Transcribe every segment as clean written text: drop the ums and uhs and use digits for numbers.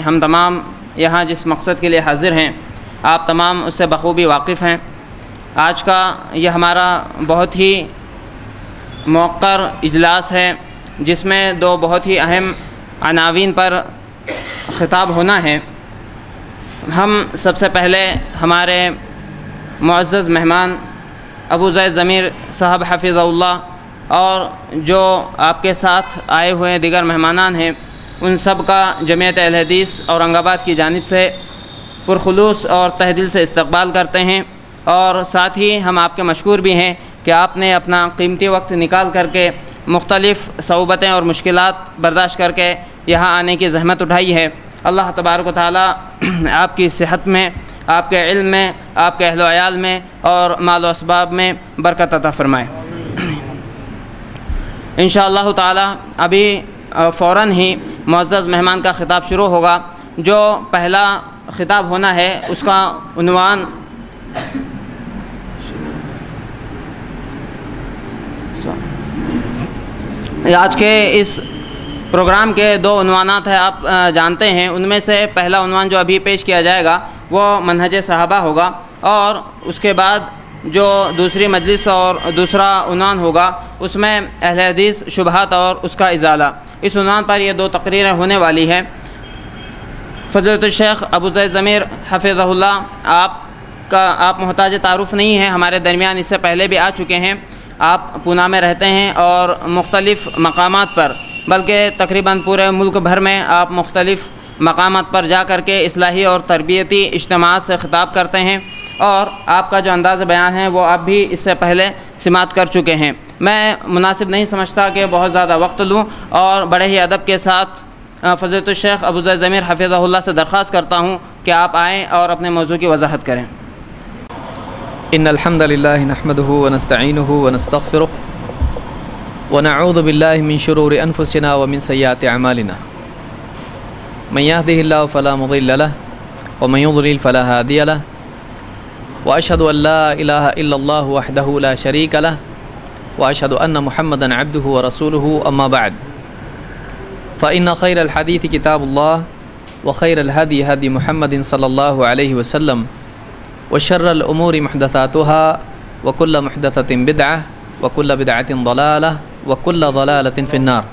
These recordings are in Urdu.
ہم تمام یہاں جس مقصد کے لیے حاضر ہیں آپ تمام اس سے بخوبی واقف ہیں۔ آج کا یہ ہمارا بہت ہی موقر اجلاس ہے جس میں دو بہت ہی اہم عناوین پر خطاب ہونا ہے۔ ہم سب سے پہلے ہمارے معزز مہمان ابو زید ضمیر صاحب حفظہ اللہ اور جو آپ کے ساتھ آئے ہوئے دیگر مہمانان ہیں ان سب کا جمعیت اہل حدیث اورنگ آباد کی جانب سے پرخلوص اور تہ دل سے استقبال کرتے ہیں، اور ساتھ ہی ہم آپ کے مشکور بھی ہیں کہ آپ نے اپنا قیمتی وقت نکال کر کے مختلف صعوبتیں اور مشکلات برداشت کر کے یہاں آنے کی زحمت اٹھائی ہے۔ اللہ تبارک و تعالیٰ آپ کی صحت میں، آپ کے علم میں، آپ کے اہل و عیال میں اور مال و اسباب میں برکت عطا فرمائے۔ انشاءاللہ تعالیٰ ابھی فوراً ہی معزز مہمان کا خطاب شروع ہوگا۔ جو پہلا خطاب ہونا ہے اس کا عنوان آج کے اس پروگرام کے دو عنوانات ہیں، آپ جانتے ہیں۔ ان میں سے پہلا عنوان جو ابھی پیش کیا جائے گا وہ منہج صحابہ ہوگا، اور اس کے بعد جو دوسری مجلس اور دوسرا عنوان ہوگا اس میں اہل حدیث شبہات اور اس کا ازالہ۔ اس عنوان پر یہ دو تقریریں ہونے والی ہیں۔ فضیلت الشیخ ابو زید ضمیر حفظہ اللہ آپ محتاج تعارف نہیں ہیں، ہمارے درمیان اس سے پہلے بھی آ چکے ہیں۔ آپ پونا میں رہتے ہیں اور مختلف مقامات پر، بلکہ تقریباً پورے ملک بھر میں آپ مختلف مقامات پر جا کر کے اصلاحی اور تربیتی اجتماعات سے خطاب کرتے ہیں، اور آپ کا جو انداز بیان ہے وہ آپ بھی اس سے پہلے سماعت کر چکے ہیں۔ میں مناسب نہیں سمجھتا کہ بہت زیادہ وقت لوں، اور بڑے ہی ادب کے ساتھ فضیلت الشیخ ابو زید ضمیر حفظہ اللہ سے درخواست کرتا ہوں کہ آپ آئیں اور اپنے موضوع کی وضاحت کریں۔ ان الحمد للہ نحمده ونستعینه ونستغفره ونعوذ باللہ من شرور انفسنا ومن سیئات اعمالنا من يهده الله فلا مضل له ومن يضلل فلا هادي له واشهد ان لا اله الا الله وحده لا شريك له واشهد ان محمدا عبده ورسوله اما بعد فان خير الحديث كتاب الله وخير الهدي هدي محمد صلى الله عليه وسلم وشر الامور محدثاتها وكل محدثة بدعة وكل بدعة ضلالة وكل ضلالة في النار۔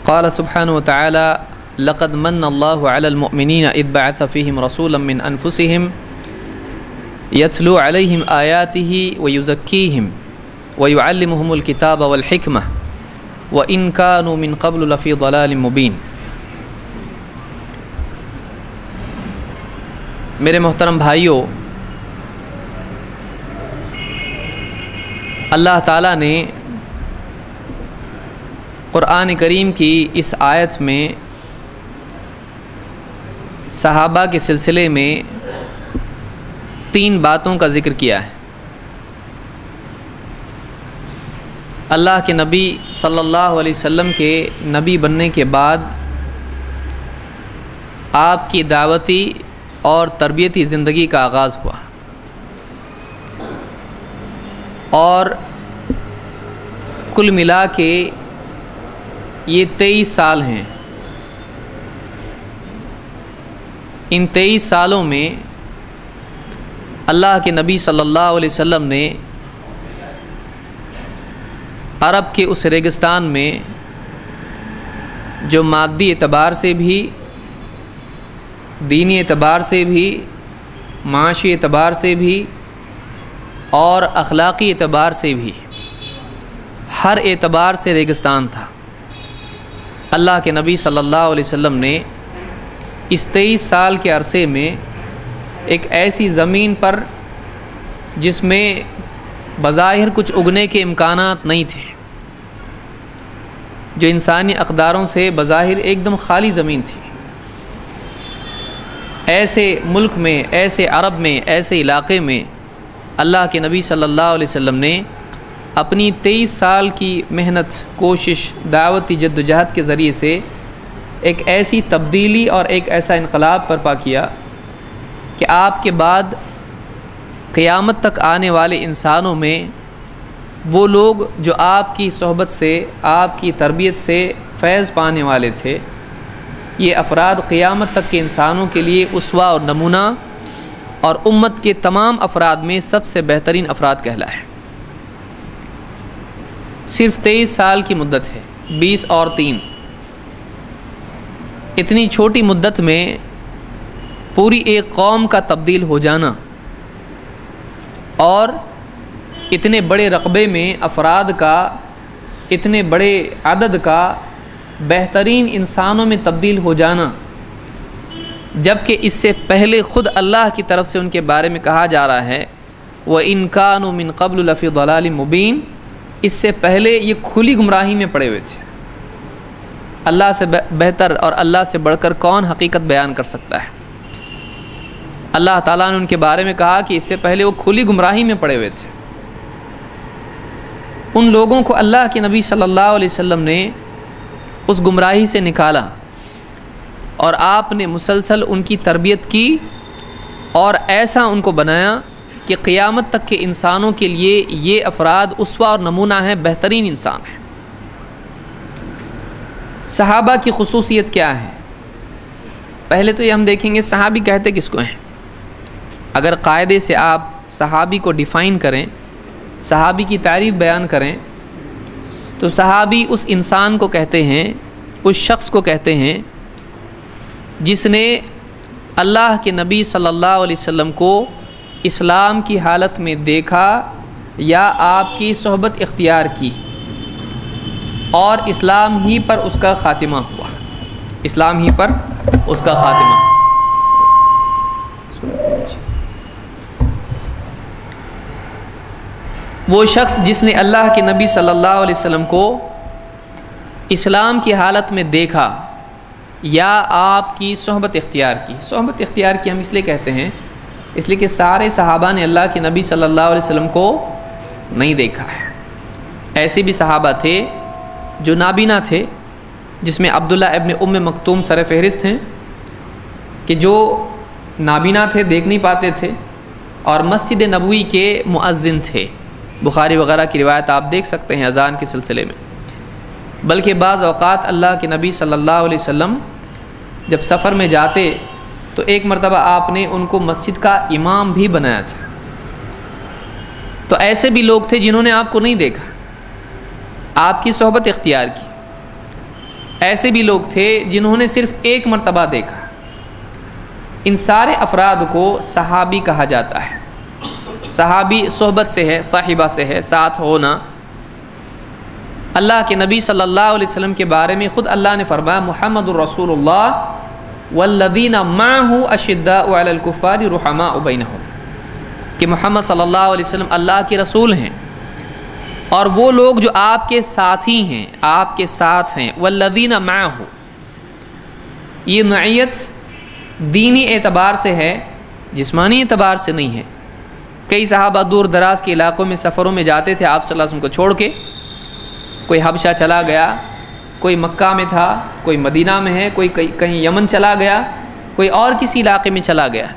قال سبحانه وتعالى لقد من الله على المؤمنين إذ بعث فيهم رسولا من أنفسهم يتلو عليهم آياته ويزكيهم ويعلمهم الكتاب والحكمة وإن كانوا من قبل لفي ضلال مبين۔ میرے محترم بھائیوں، اللہ تعالیٰ نے قرآن کریم کی اس آیت میں صحابہ کے سلسلے میں 3 باتوں کا ذکر کیا ہے۔ اللہ کے نبی صلی اللہ علیہ وسلم کے نبی بننے کے بعد آپ کی دعوتی اور تربیتی زندگی کا آغاز ہوا، اور کل ملا کے یہ 23 سال ہیں۔ ان 23 سالوں میں اللہ کے نبی صلی اللہ علیہ وسلم نے عرب کے اس ریگستان میں جو مادی اعتبار سے بھی، دینی اعتبار سے بھی، معاشی اعتبار سے بھی اور اخلاقی اعتبار سے بھی، ہر اعتبار سے ریگستان تھا، اللہ کے نبی صلی اللہ علیہ وسلم نے اس 23 سال کے عرصے میں ایک ایسی زمین پر جس میں بظاہر کچھ اگنے کے امکانات نہیں تھے، جو انسانی اقداروں سے بظاہر ایک دم خالی زمین تھی، ایسے ملک میں، ایسے عرب میں، ایسے علاقے میں اللہ کے نبی صلی اللہ علیہ وسلم نے اپنی 23 سال کی محنت، کوشش، دعوتی جدوجہد کے ذریعے سے ایک ایسی تبدیلی اور ایک ایسا انقلاب برپا کیا کہ آپ کے بعد قیامت تک آنے والے انسانوں میں وہ لوگ جو آپ کی صحبت سے، آپ کی تربیت سے فیض پانے والے تھے، یہ افراد قیامت تک کے انسانوں کے لیے اسوہ اور نمونہ اور امت کے تمام افراد میں سب سے بہترین افراد کہلائے۔ صرف 23 سال کی مدت ہے، 20 اور 3، اتنی چھوٹی مدت میں پوری ایک قوم کا تبدیل ہو جانا اور اتنے بڑے رقبے میں افراد کا، اتنے بڑے عدد کا بہترین انسانوں میں تبدیل ہو جانا، جبکہ اس سے پہلے خود اللہ کی طرف سے ان کے بارے میں کہا جا رہا ہے وَإِن كَانُوا مِن قَبْلُ لَفِي ضَلَالٍ مُبِينٍ، اس سے پہلے یہ کھلی گمراہی میں پڑے ہوئے تھے۔ اللہ سے بہتر اور اللہ سے بڑھ کر کون حقیقت بیان کر سکتا ہے؟ اللہ تعالیٰ نے ان کے بارے میں کہا کہ اس سے پہلے وہ کھلی گمراہی میں پڑے ہوئے تھے۔ ان لوگوں کو اللہ کے نبی صلی اللہ علیہ وسلم نے اس گمراہی سے نکالا اور آپ نے مسلسل ان کی تربیت کی اور ایسا ان کو بنایا کہ قیامت تک کے انسانوں کے لیے یہ افراد اسوہ اور نمونہ ہیں، بہترین انسان ہیں۔ صحابہ کی خصوصیت کیا ہے؟ پہلے تو یہ ہم دیکھیں گے صحابی کہتے کس کو ہیں۔ اگر قاعدے سے آپ صحابی کو ڈیفائن کریں، صحابی کی تعریف بیان کریں، تو صحابی اس انسان کو کہتے ہیں، اس شخص کو کہتے ہیں جس نے اللہ کے نبی صلی اللہ علیہ وسلم کو اسلام کی حالت میں دیکھا یا آپ کی صحبت اختیار کی اور اسلام ہی پر اس کا خاتمہ ہوا، اسلام ہی پر اس کا خاتمہ۔ وہ شخص جس نے اللہ کے نبی صلی اللہ علیہ وسلم کو اسلام کی حالت میں دیکھا یا آپ کی صحبت اختیار کی۔ صحبت اختیار کی ہم اس لیے کہتے ہیں اس لیے کہ سارے صحابہ نے اللہ کے نبی صلی اللہ علیہ وسلم کو نہیں دیکھا ہے۔ ایسے بھی صحابہ تھے جو نابینا تھے، جس میں عبداللہ ابن ام مکتوم سر فہرست ہیں، کہ جو نابینا تھے، دیکھ نہیں پاتے تھے اور مسجد نبوی کے مؤذن تھے۔ بخاری وغیرہ کی روایت آپ دیکھ سکتے ہیں اذان کے سلسلے میں۔ بلکہ بعض اوقات اللہ کے نبی صلی اللہ علیہ وسلم جب سفر میں جاتے تو ایک مرتبہ آپ نے ان کو مسجد کا امام بھی بنایا تھا۔ تو ایسے بھی لوگ تھے جنہوں نے آپ کو نہیں دیکھا، آپ کی صحبت اختیار کی۔ ایسے بھی لوگ تھے جنہوں نے صرف ایک مرتبہ دیکھا۔ ان سارے افراد کو صحابی کہا جاتا ہے۔ صحابی صحبت سے ہے، صاحبہ سے ہے، ساتھ ہونا۔ اللہ کے نبی صلی اللہ علیہ وسلم کے بارے میں خود اللہ نے فرمایا محمد الرسول اللہ والذین معہ اشداء علی الکفار رحماء بینہم، کہ محمد صلی اللہ علیہ وسلم اللہ کے رسول ہیں اور وہ لوگ جو آپ کے ساتھی ہیں، آپ کے ساتھ ہیں۔ والذین معہ، یہ معیت دینی اعتبار سے ہے، جسمانی اعتبار سے نہیں ہے۔ کئی صحابہ دور دراز کے علاقوں میں سفروں میں جاتے تھے آپ صلی اللہ علیہ وسلم کو چھوڑ کے، کوئی حبشہ چلا گیا، کوئی مکہ میں تھا، کوئی مدینہ میں ہے، کوئی کہیں یمن چلا گیا، کوئی اور کسی علاقے میں چلا گیا،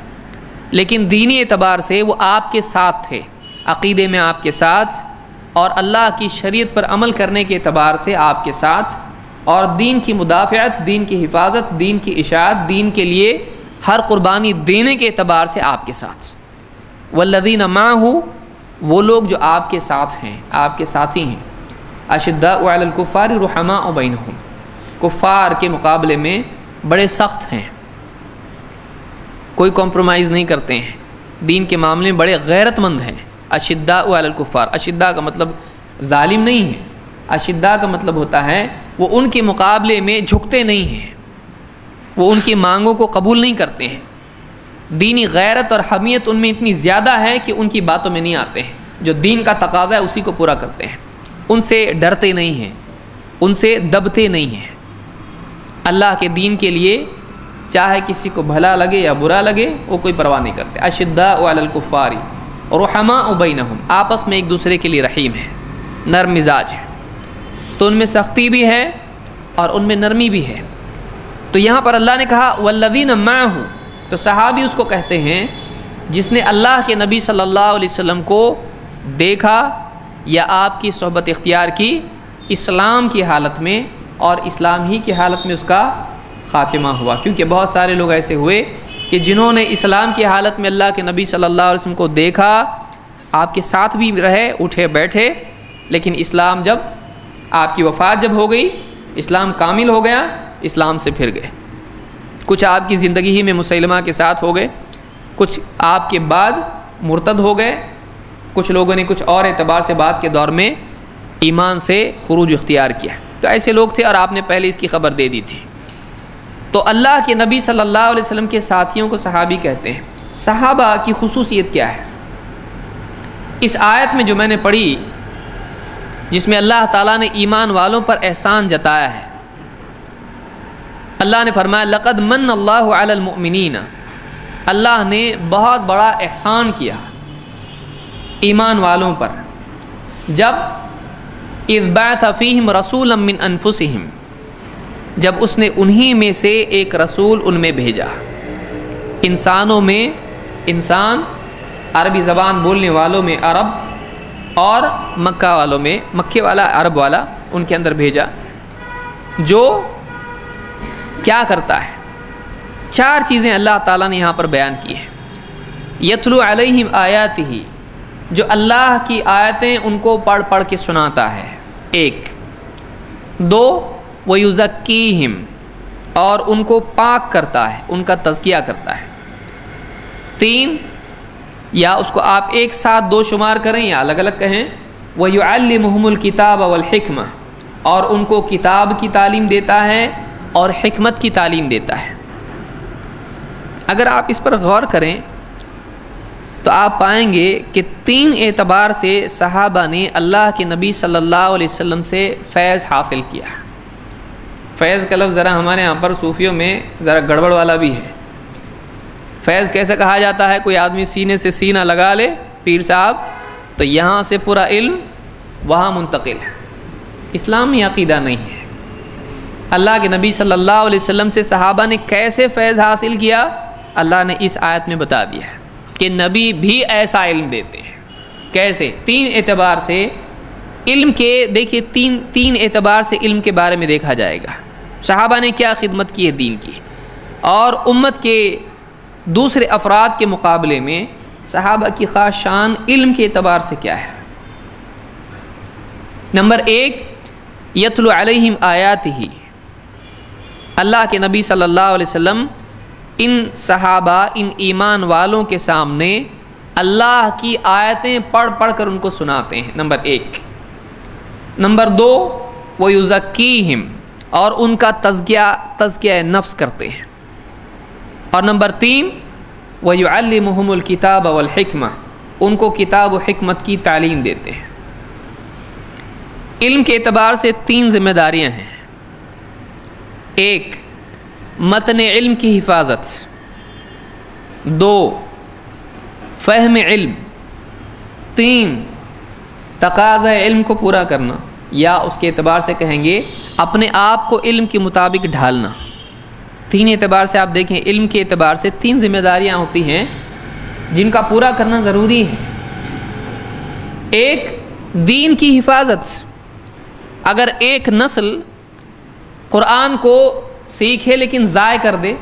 لیکن دینی اعتبار سے وہ آپ کے ساتھ تھے، عقیدے میں آپ کے ساتھ اور اللہ کی شریعت پر عمل کرنے کے اعتبار سے آپ کے ساتھ، اور دین کی مدافعت، دین کی حفاظت، دین کی اشاعت، دین کے لیے ہر قربانی دینے کے اعتبار سے آپ کے ساتھ۔ والذین معہ، وہ لوگ جو آپ کے ساتھ ہیں، آپ کے ساتھی ہیں۔ اشداء علی الکفار رحماء بینہم، کفار کے مقابلے میں بڑے سخت ہیں، کوئی کمپرومائز نہیں کرتے ہیں، دین کے معاملے میں بڑے غیرت مند ہیں۔ اشداء علی الکفار، اشداء کا مطلب ظالم نہیں ہے، اشداء کا مطلب ہوتا ہے وہ ان کے مقابلے میں جھکتے نہیں ہیں، وہ ان کی مانگوں کو قبول نہیں کرتے ہیں۔ دینی غیرت اور حمیت ان میں اتنی زیادہ ہے کہ ان کی باتوں میں نہیں آتے ہیں، جو دین کا تقاضا ہے اسی کو پورا کرتے ہیں، ان سے ڈرتے نہیں ہیں، ان سے دبتے نہیں ہیں۔ اللہ کے دین کے لیے چاہے کسی کو بھلا لگے یا برا لگے وہ کوئی پرواہ نہیں کرتے۔ اشداء علی الکفار رحماء بینہم، آپس میں ایک دوسرے کے لیے رحیم ہے، نرم مزاج ہے، تو ان میں سختی بھی ہے اور ان میں نرمی بھی ہے۔ تو یہاں پر اللہ نے کہا والذین معہ، تو صحابی اس کو کہتے ہیں جس نے اللہ کے نبی صلی اللہ علیہ وسلم کو دیکھا یا آپ کی صحبت اختیار کی اسلام کی حالت میں اور اسلام ہی کی حالت میں اس کا خاتمہ ہوا، کیونکہ بہت سارے لوگ ایسے ہوئے کہ جنہوں نے اسلام کی حالت میں اللہ کے نبی صلی اللہ علیہ وسلم کو دیکھا، آپ کے ساتھ بھی رہے، اٹھے بیٹھے، لیکن اسلام جب آپ کی وفات جب ہو گئی، اسلام کامل ہو گیا، اسلام سے پھر گئے۔ کچھ آپ کی زندگی ہی میں مسلمہ کے ساتھ ہو گئے، کچھ آپ کے بعد مرتد ہو گئے، کچھ لوگوں نے کچھ اور اعتبار سے بعد کے دور میں ایمان سے خروج اختیار کیا۔ تو ایسے لوگ تھے اور آپ نے پہلے اس کی خبر دے دی تھی۔ تو اللہ کے نبی صلی اللہ علیہ وسلم کے ساتھیوں کو صحابی کہتے ہیں۔ صحابہ کی خصوصیت کیا ہے؟ اس آیت میں جو میں نے پڑھی، جس میں اللہ تعالیٰ نے ایمان والوں پر احسان جتایا ہے، اللہ نے فرمایا لقد من اللہ علی المؤمنین، اللہ نے بہت بڑا احسان کیا ایمان والوں پر جب اذ بعث فیہم رسولا من انفسہم، جب اس نے انہی میں سے ایک رسول ان میں بھیجا۔ انسانوں میں انسان، عربی زبان بولنے والوں میں عرب، اور مکہ والوں میں مکے والا عرب والا، ان کے اندر بھیجا، جو کیا کرتا ہے؟ 4 چیزیں اللہ تعالیٰ نے یہاں پر بیان کی ہیں۔ یتلو علیہم آیاتہ، جو اللہ کی آیتیں ان کو پڑھ پڑھ کے سناتا ہے، 1۔ 2، ویزکیہم، اور ان کو پاک کرتا ہے، ان کا تزکیہ کرتا ہے۔ 3، یا اس کو آپ ایک ساتھ 2 شمار کریں یا الگ الگ کہیں، وَيُعَلِّمُهُمُ الْكِتَابَ وَالْحِكْمَةَ، اور ان کو کتاب کی تعلیم دیتا ہے اور حکمت کی تعلیم دیتا ہے۔ اگر آپ اس پر غور کریں تو آپ پائیں گے کہ 3 اعتبار سے صحابہ نے اللہ کے نبی صلی اللہ علیہ وسلم سے فیض حاصل کیا۔ فیض کا لفظ ذرا ہمارے یہاں پر صوفیوں میں ذرا گڑبڑ والا بھی ہے۔ فیض کیسے کہا جاتا ہے؟ کوئی آدمی سینے سے سینہ لگا لے، پیر صاحب، تو یہاں سے پورا علم وہاں منتقل ہے۔ اسلامی عقیدہ نہیں ہے۔ اللہ کے نبی صلی اللہ علیہ وسلم سے صحابہ نے کیسے فیض حاصل کیا، اللہ نے اس آیت میں بتا دیا ہے کہ نبی بھی ایسا علم دیتے ہیں۔ کیسے؟ 3 اعتبار سے علم کے، دیکھیے 3 اعتبار سے علم کے بارے میں دیکھا جائے گا۔ صحابہ نے کیا خدمت کی ہے دین کی، اور امت کے دوسرے افراد کے مقابلے میں صحابہ کی خاص شان علم کے اعتبار سے کیا ہے۔ نمبر 1، یتلو علیہم آیاتہ، اللہ کے نبی صلی اللہ علیہ وسلم ان صحابہ، ان ایمان والوں کے سامنے اللہ کی آیتیں پڑھ پڑھ کر ان کو سناتے ہیں، نمبر 1۔ نمبر 2، وَيُزَكِّيهِمْ، اور ان کا تزکیہ نفس کرتے ہیں، اور نمبر 3، وَيُعَلِّمُهُمُ الْكِتَابَ وَالْحِكْمَةَ، ان کو کتاب و حکمت کی تعلیم دیتے ہیں۔ علم کے اعتبار سے 3 ذمہ داریاں ہیں۔ 1، متن علم کی حفاظت، 2، فہم علم، 3، تقاضۂ علم کو پورا کرنا، یا اس کے اعتبار سے کہیں گے اپنے آپ کو علم کے مطابق ڈھالنا۔ 3 اعتبار سے آپ دیکھیں، علم کے اعتبار سے 3 ذمہ داریاں ہوتی ہیں جن کا پورا کرنا ضروری ہے۔ 1، دین کی حفاظت۔ اگر ایک نسل قرآن کو سیکھے لیکن ضائع کر دے،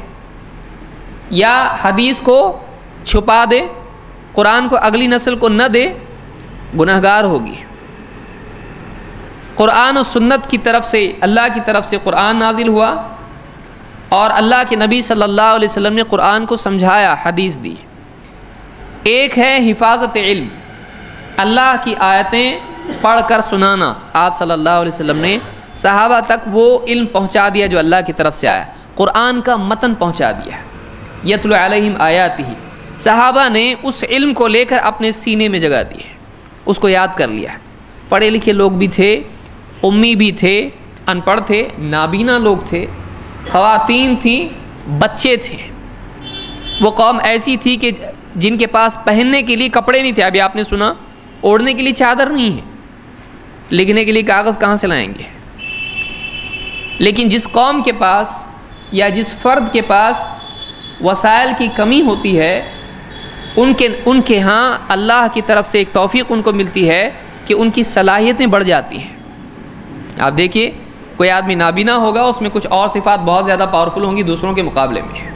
یا حدیث کو چھپا دے، قرآن کو اگلی نسل کو نہ دے، گنہگار ہوگی۔ قرآن و سنت کی طرف سے، اللہ کی طرف سے قرآن نازل ہوا، اور اللہ کے نبی صلی اللہ علیہ وسلم نے قرآن کو سمجھایا، حدیث دی۔ ایک ہے حفاظت علم، اللہ کی آیتیں پڑھ کر سنانا۔ آپ صلی اللہ علیہ وسلم نے صحابہ تک وہ علم پہنچا دیا جو اللہ کی طرف سے آیا، قرآن کا متن پہنچا دیا۔ یتلو علیہم آیاتہ، صحابہ نے اس علم کو لے کر اپنے سینے میں جگہ دی، اس کو یاد کر لیا۔ پڑھے لکھے لوگ بھی تھے، امی بھی تھے، ان پڑھ تھے، نابینا لوگ تھے، خواتین تھیں، بچے تھے۔ وہ قوم ایسی تھی کہ جن کے پاس پہننے کے لیے کپڑے نہیں تھے۔ ابھی آپ نے سنا، اوڑھنے کے لیے چادر نہیں ہے، لکھنے کے لیے کاغذ کہاں سے لائیں گے؟ لیکن جس قوم کے پاس یا جس فرد کے پاس وسائل کی کمی ہوتی ہے، ان کے ہاں اللہ کی طرف سے ایک توفیق ان کو ملتی ہے کہ ان کی صلاحیتیں بڑھ جاتی ہیں۔ آپ دیکھیے کوئی آدمی نابینا ہوگا، اس میں کچھ اور صفات بہت زیادہ پاورفل ہوں گی دوسروں کے مقابلے میں.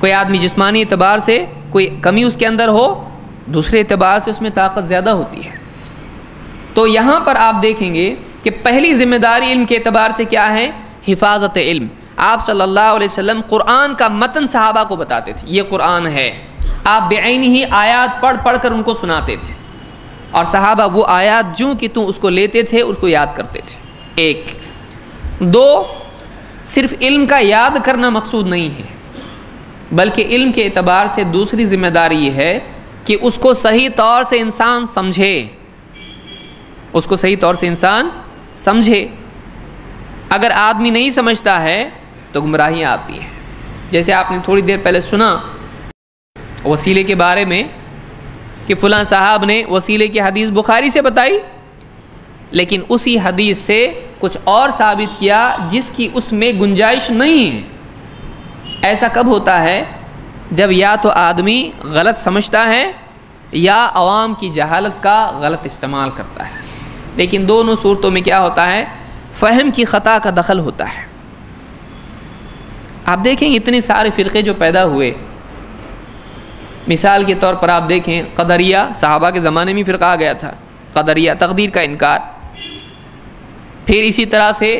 کوئی آدمی جسمانی اعتبار سے کوئی کمی اس کے اندر ہو، دوسرے اعتبار سے اس میں طاقت زیادہ ہوتی ہے. تو یہاں پر آپ دیکھیں گے کہ پہلی ذمہ داری علم کے اعتبار سے کیا ہے؟ حفاظت علم. آپ صلی اللہ علیہ وسلم قرآن کا متن صحابہ کو بتاتے تھے، یہ قرآن ہے. آپ بعینی ہی آیات پڑھ پڑھ کر ان کو سناتے تھے، اور صحابہ وہ آیات جو کہ اس کو لیتے تھے اس کو یاد کرتے تھے. ایک. دو، صرف علم کا یاد کرنا مقصود نہیں ہے، بلکہ علم کے اعتبار سے دوسری ذمہ داری یہ ہے کہ اس کو صحیح طور سے انسان سمجھے، اس کو صحیح طور سے انسان سمجھے. اگر آدمی نہیں سمجھتا ہے تو گمراہیاں آتی ہیں. جیسے آپ نے تھوڑی دیر پہلے سنا وسیلے کے بارے میں کہ فلاں صاحب نے وسیلے کی حدیث بخاری سے بتائی، لیکن اسی حدیث سے کچھ اور ثابت کیا جس کی اس میں گنجائش نہیں ہے. ایسا کب ہوتا ہے؟ جب یا تو آدمی غلط سمجھتا ہے یا عوام کی جہالت کا غلط استعمال کرتا ہے. لیکن دونوں صورتوں میں کیا ہوتا ہے؟ فہم کی خطا کا دخل ہوتا ہے. آپ دیکھیں اتنے سارے فرقے جو پیدا ہوئے، مثال کے طور پر آپ دیکھیں قدریہ، صحابہ کے زمانے میں فرقہ آ گیا تھا قدریہ، تقدیر کا انکار. پھر اسی طرح سے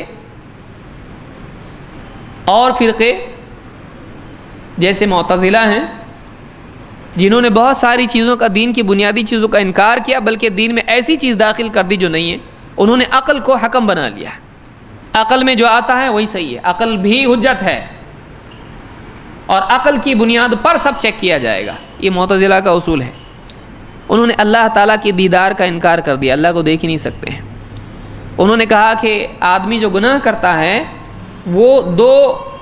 اور فرقے جیسے معتزلہ ہیں، جنہوں نے بہت ساری چیزوں کا، دین کی بنیادی چیزوں کا انکار کیا، بلکہ دین میں ایسی چیز داخل کر دی جو نہیں ہے. انہوں نے عقل کو حکم بنا لیا، عقل میں جو آتا ہے وہی صحیح ہے، عقل بھی حجت ہے، اور عقل کی بنیاد پر سب چیک کیا جائے گا. یہ معتزلہ کا اصول ہے. انہوں نے اللہ تعالیٰ کی دیدار کا انکار کر دیا، اللہ کو دیکھ ہی نہیں سکتے ہیں. انہوں نے کہا کہ آدمی جو گناہ کرتا ہے وہ دو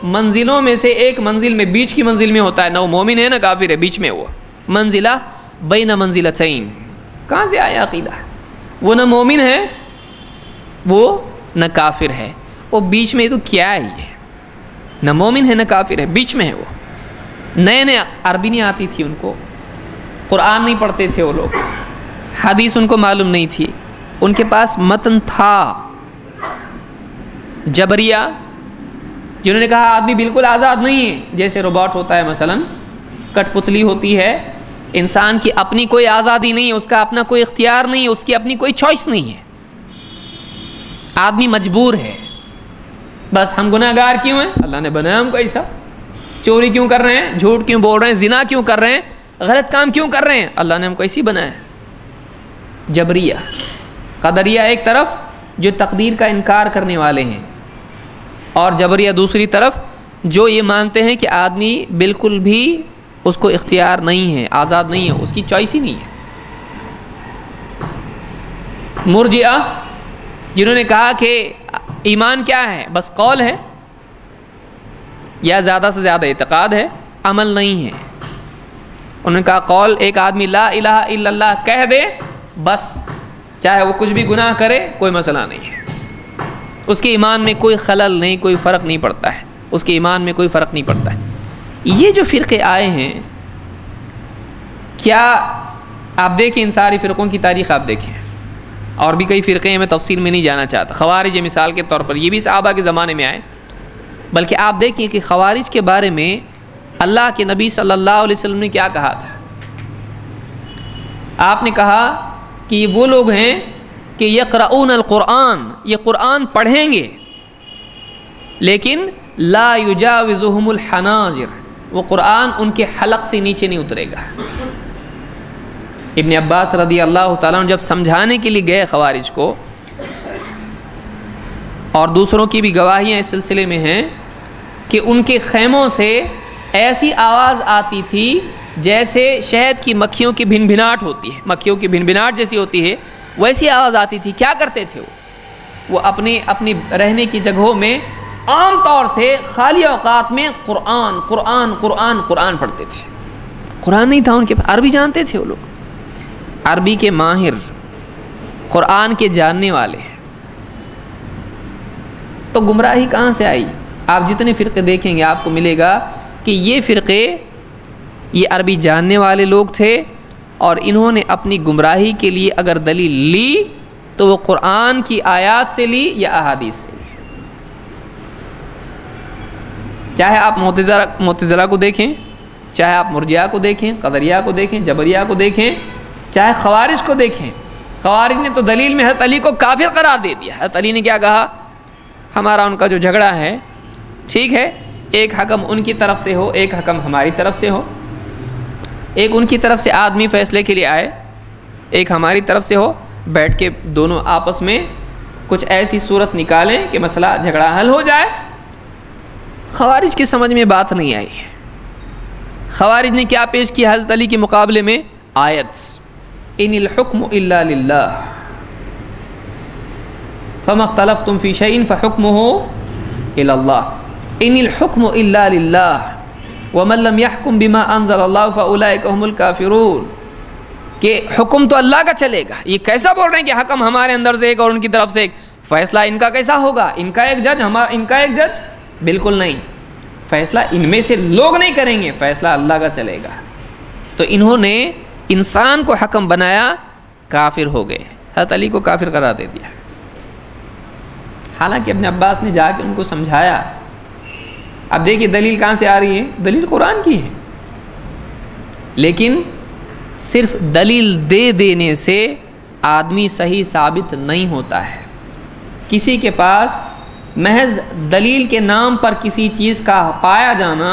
منزلوں میں سے ایک منزل میں، بیچ کی منزل میں ہوتا ہے، نہ وہ مومن ہے نہ کافر ہے، بیچ میں وہ منزلہ بین منزلتین. کہاں سے آیا عقیدہ؟ وہ نہ مومن ہے وہ نہ کافر ہے، وہ بیچ میں. تو کیا ہے یہ؟ نہ مومن ہے نہ کافر ہے، بیچ میں ہے. وہ نئے عربی نہیں آتی تھی ان کو، قرآن نہیں پڑھتے تھے وہ لوگ، حدیث ان کو معلوم نہیں تھی. ان کے پاس متن تھا. جبریہ جنہوں نے کہا آدمی بالکل آزاد نہیں ہے، جیسے روبوٹ ہوتا ہے، مثلا کٹ پتلی ہوتی ہے، انسان کی اپنی کوئی آزادی نہیں ہے، اس کا اپنا کوئی اختیار نہیں ہے، اس کی اپنی کوئی چوائس نہیں ہے، آدمی مجبور ہے. بس ہم گناہ گار کیوں ہیں؟ اللہ نے بنایا ہم کو ایسا. چوری کیوں کر رہے ہیں؟ جھوٹ کیوں بول رہے ہیں؟ زنا کیوں کر رہے ہیں؟ غلط کام کیوں کر رہے ہیں؟ اللہ نے ہم کو ایسی بنایا. جبریہ. قدریہ ایک طرف جو تقدیر کا انکار کرنے والے ہیں، اور جبریہ دوسری طرف جو یہ مانتے ہیں کہ آدمی بالکل بھی اس کو اختیار نہیں ہے، آزاد نہیں ہے، اس کی چوائس ہی نہیں ہے. مرجئہ جنہوں نے کہا کہ ایمان کیا ہے؟ بس قول ہے یا زیادہ سے زیادہ اعتقاد ہے، عمل نہیں ہے. انہوں نے کہا قول، ایک آدمی لا الہ الا اللہ کہہ دے بس، چاہے وہ کچھ بھی گناہ کرے کوئی مسئلہ نہیں ہے، اس کے ایمان میں کوئی خلل نہیں، کوئی فرق نہیں پڑتا ہے، اس کے ایمان میں کوئی فرق نہیں پڑتا ہے. یہ جو فرقے آئے ہیں، کیا آپ دیکھیں ان ساری فرقوں کی تاریخ آپ دیکھیں، اور بھی کئی فرقے ہیں، میں تفصیل میں نہیں جانا چاہتا. خوارج مثال کے طور پر، یہ بھی صحابہ کے زمانے میں آئے، بلکہ آپ دیکھیں کہ خوارج کے بارے میں اللہ کے نبی صلی اللہ علیہ وسلم نے کیا کہا تھا. آپ نے کہا کہ یہ وہ لوگ ہیں کہ یقرؤون القرآن، یہ قرآن پڑھیں گے لیکن لا یجاوزہم الحناجر، وہ قرآن ان کے حلق سے نیچے نہیں اترے گا. ابن عباس رضی اللہ تعالیٰ عنہ جب سمجھانے کے لیے گئے خوارج کو، اور دوسروں کی بھی گواہیاں اس سلسلے میں ہیں کہ ان کے خیموں سے ایسی آواز آتی تھی جیسے شہد کی مکھیوں کی بھن بھناٹ ہوتی ہے، مکھیوں کی بھن بھناٹ جیسی ہوتی ہے، ویسی آواز آتی تھی. کیا کرتے تھے وہ اپنی رہنے کی جگہوں میں عام طور سے خالی اوقات میں قرآن قرآن قرآن قرآن پڑھتے تھے. قرآن نہیں تھا ان کے پاس، عربی جانتے تھے وہ لوگ، عربی کے ماہر، قرآن کے جاننے والے. تو گمراہی کہاں سے آئی؟ آپ جتنے فرقے دیکھیں گے آپ کو ملے گا کہ یہ فرقے یہ عربی جاننے والے لوگ تھے، اور انہوں نے اپنی گمراہی کے لیے اگر دلیل لی تو وہ قرآن کی آیات سے لی یا احادیث سے لی. چاہے آپ معتزلہ کو دیکھیں، چاہے آپ مرجیہ کو دیکھیں، قدریہ کو دیکھیں، جبریہ کو دیکھیں، چاہے خوارج کو دیکھیں. خوارج نے تو دلیل میں حضرت علی کو کافر قرار دے دیا. حضرت علی نے کیا کہا؟ ہمارا ان کا جو جھگڑا ہے ٹھیک ہے، ایک حکم ان کی طرف سے ہو، ایک حکم ہماری طرف سے ہو. ایک ان کی طرف سے آدمی فیصلے کے لیے آئے، ایک ہماری طرف سے ہو، بیٹھ کے دونوں آپس میں کچھ ایسی صورت نکالیں کہ مسئلہ جھگڑا حل ہو جائے. خوارج کی سمجھ میں بات نہیں آئی. خوارج نے کیا پیش کیا حضرت علی کے مقابلے میں؟ آیت ان الحکم الا للہ فما اختلفتم فی شیء فحکمہ الی اللہ ان الحکم الا للہ ومن لم يحکم بما انزل اللہ فاولئک هم الکافرون. کہ حکم تو اللہ کا چلے گا. یہ کیسا بول رہے ہیں کہ حکم ہمارے اندر سے ایک اور ان کی طرف سے ایک؟ فیصلہ ان کا کیسا ہوگا؟ ان کا ایک جج ان کا ایک جج؟ بالکل نہیں. فیصلہ ان میں سے لوگ نہیں کریں گے، فیصلہ اللہ کا چلے گا. تو انہوں نے انسان کو حکم بنایا، کافر ہو گئے. حضرت علی کو کافر قرار دے دیا. حالانکہ ابن عباس نے جا کے ان کو سمجھایا. اب دیکھیے دلیل کہاں سے آ رہی ہے؟ دلیل قرآن کی ہے. لیکن صرف دلیل دے دینے سے آدمی صحیح ثابت نہیں ہوتا ہے. کسی کے پاس محض دلیل کے نام پر کسی چیز کا پایا جانا